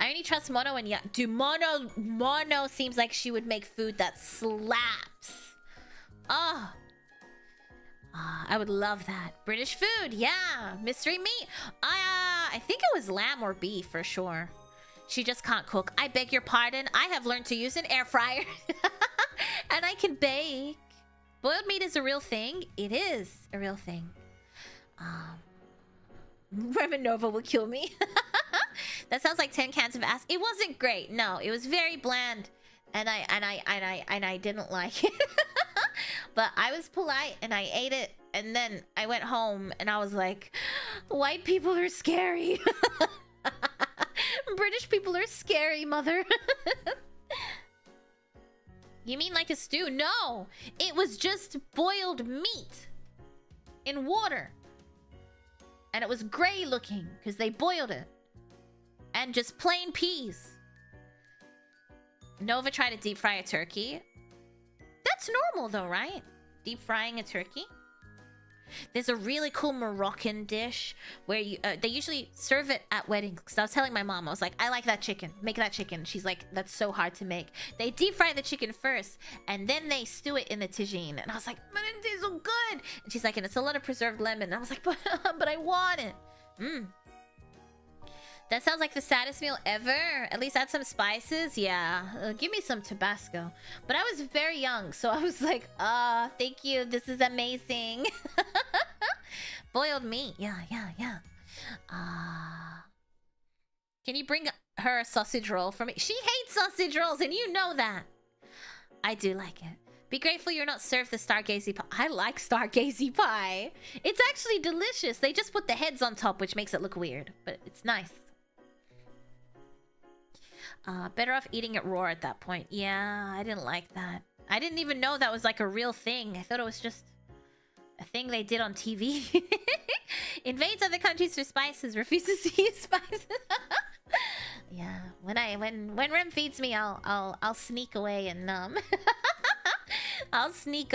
I only trust Mono, and yeah, dude, Mono seems like she would make food that slaps. I would love that. British food, yeah. Mystery meat. I think it was lamb or beef for sure. She just can't cook. I beg your pardon. I have learned to use an air fryer. And I can bake. Boiled meat is a real thing. It is a real thing. Reminova will kill me. That sounds like 10 cans of ass. It wasn't great. No, it was very bland, and I didn't like it. But I was polite and I ate it, and then I went home and I was like, white people are scary. British people are scary, mother. You mean like a stew? No, it was just boiled meat in water. And it was gray looking because they boiled it. And just plain peas. Nova tried to deep fry a turkey. That's normal though, right? Deep frying a turkey. There's a really cool Moroccan dish where they usually serve it at weddings. Because I was telling my mom, I was like, I like that chicken. Make that chicken. She's like, that's so hard to make. They deep fry the chicken first, and then they stew it in the tagine. And I was like, but it tastes so good. And she's like, and it's a lot of preserved lemon. And I was like, but I want it. That sounds like the saddest meal ever. At least add some spices. Yeah, give me some Tabasco. But I was very young, so I was like, thank you. This is amazing. Boiled meat. Yeah. Can you bring her a sausage roll for me? She hates sausage rolls, and you know that. I do like it. Be grateful you're not served the stargazy pie. I like stargazy pie. It's actually delicious. They just put the heads on top, which makes it look weird, but it's nice. Better off eating it raw at that point. Yeah, I didn't like that. I didn't even know that was like a real thing. I thought it was just a thing they did on TV. Invades other countries for spices. Refuses to use spices. Yeah, when Rem feeds me, I'll sneak away and I'll sneak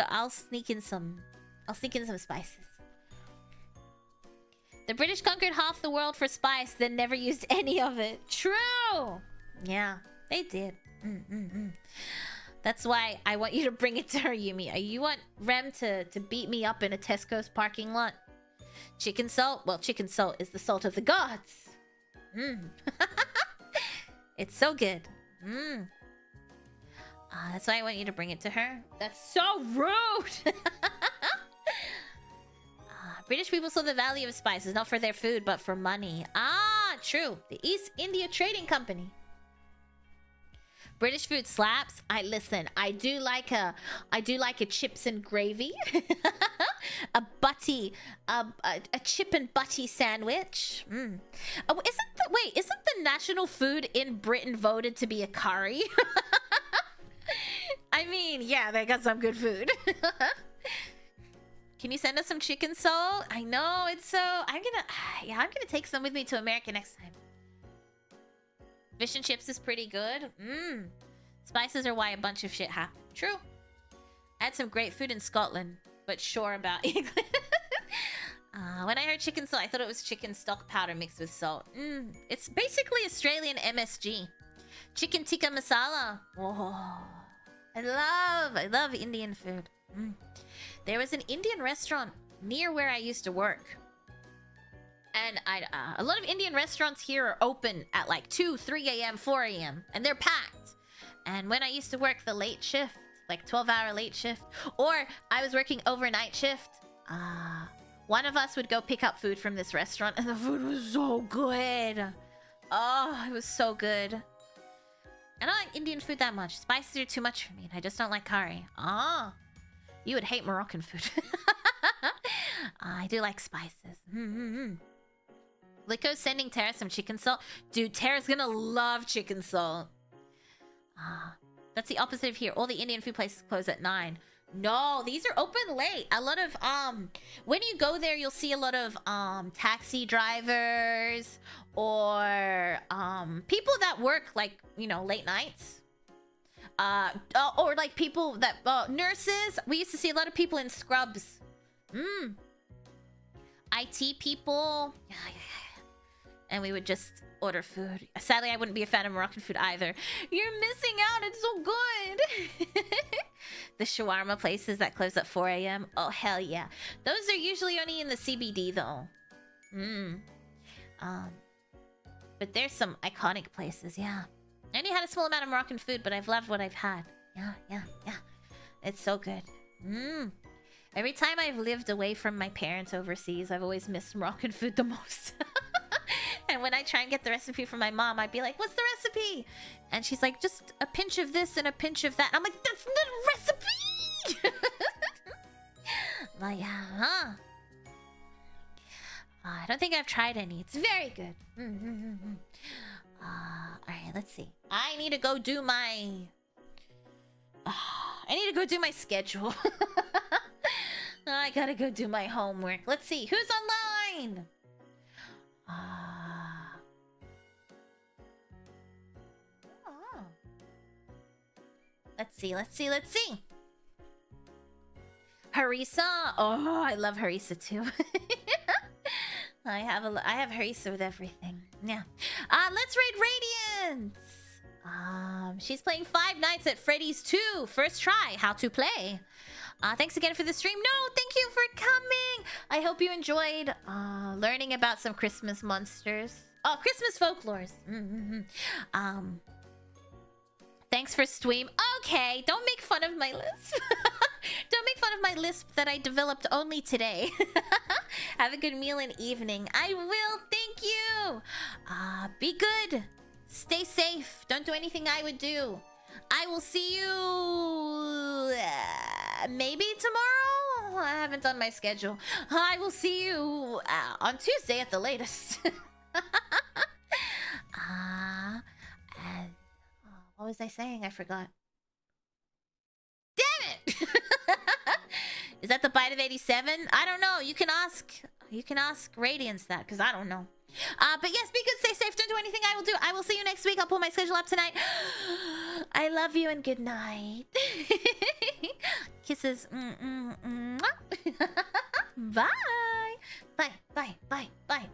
in some spices. The British conquered half the world for spice, then never used any of it. True. Yeah, they did. That's why I want you to bring it to her, Yumi. You want Rem to beat me up in a Tesco's parking lot? Chicken salt? Well, chicken salt is the salt of the gods. It's so good. That's why I want you to bring it to her. That's so rude! British people saw the value of spices, not for their food, but for money. Ah, true. The East India Trading Company. British food slaps. I do like a chips and gravy. a chip and butty sandwich. Oh, isn't the national food in Britain voted to be a curry? I mean, yeah, they got some good food. Can you send us some chicken salt? I know, it's so... I'm gonna take some with me to America next time. Fish and chips is pretty good. Spices are why a bunch of shit happened. True. I had some great food in Scotland, but sure about England. When I heard chicken salt, I thought it was chicken stock powder mixed with salt. It's basically Australian MSG. Chicken tikka masala. Oh, I love Indian food. There was an Indian restaurant near where I used to work. And a lot of Indian restaurants here are open at like 2, 3 a.m., 4 a.m. And they're packed. And when I used to work the late shift, like 12-hour late shift, or I was working overnight shift, one of us would go pick up food from this restaurant, and the food was so good. Oh, it was so good. I don't like Indian food that much. Spices are too much for me, and I just don't like curry. You would hate Moroccan food. I do like spices. Lico's sending Tara some chicken salt. Dude, Tara's gonna love chicken salt. That's the opposite of here. All the Indian food places close at 9. No, these are open late. A lot of when you go there, you'll see a lot of taxi drivers or people that work like, you know, late nights. Or like people that nurses. We used to see a lot of people in scrubs. IT people. Yeah. And we would just order food. Sadly, I wouldn't be a fan of Moroccan food either. You're missing out. It's so good. The shawarma places that close at 4 a.m. Oh, hell yeah. Those are usually only in the CBD, though. But there's some iconic places, yeah. I only had a small amount of Moroccan food, but I've loved what I've had. Yeah. It's so good. Every time I've lived away from my parents overseas, I've always missed Moroccan food the most. And when I try and get the recipe from my mom, I'd be like, what's the recipe? And she's like, just a pinch of this and a pinch of that. And I'm like, that's not a recipe! Like, yeah, I don't think I've tried any. It's very good. Alright, let's see. I need to go do my... I need to go do my schedule. I gotta go do my homework. Let's see. Who's online? Let's see. Harissa. Oh, I love Harissa too. I have Harissa with everything. Yeah. Let's raid Radiance. She's playing Five Nights at Freddy's 2. First try. How to play. Thanks again for the stream. No, thank you for coming. I hope you enjoyed learning about some Christmas monsters. Oh, Christmas folklores. Thanks for stream. Okay, don't make fun of my lisp. Don't make fun of my lisp that I developed only today. Have a good meal and evening. I will. Thank you. Be good. Stay safe. Don't do anything I would do. I will see you maybe tomorrow. I haven't done my schedule. I will see you on Tuesday at the latest. And what was I saying? I forgot. Damn it! Is that the bite of 87? I don't know. You can ask Radiance that, because I don't know. But yes, be good, stay safe, don't do anything I will do. I will see you next week. I'll pull my schedule up tonight. I love you and good night. Kisses. Bye. Bye, bye, bye, bye.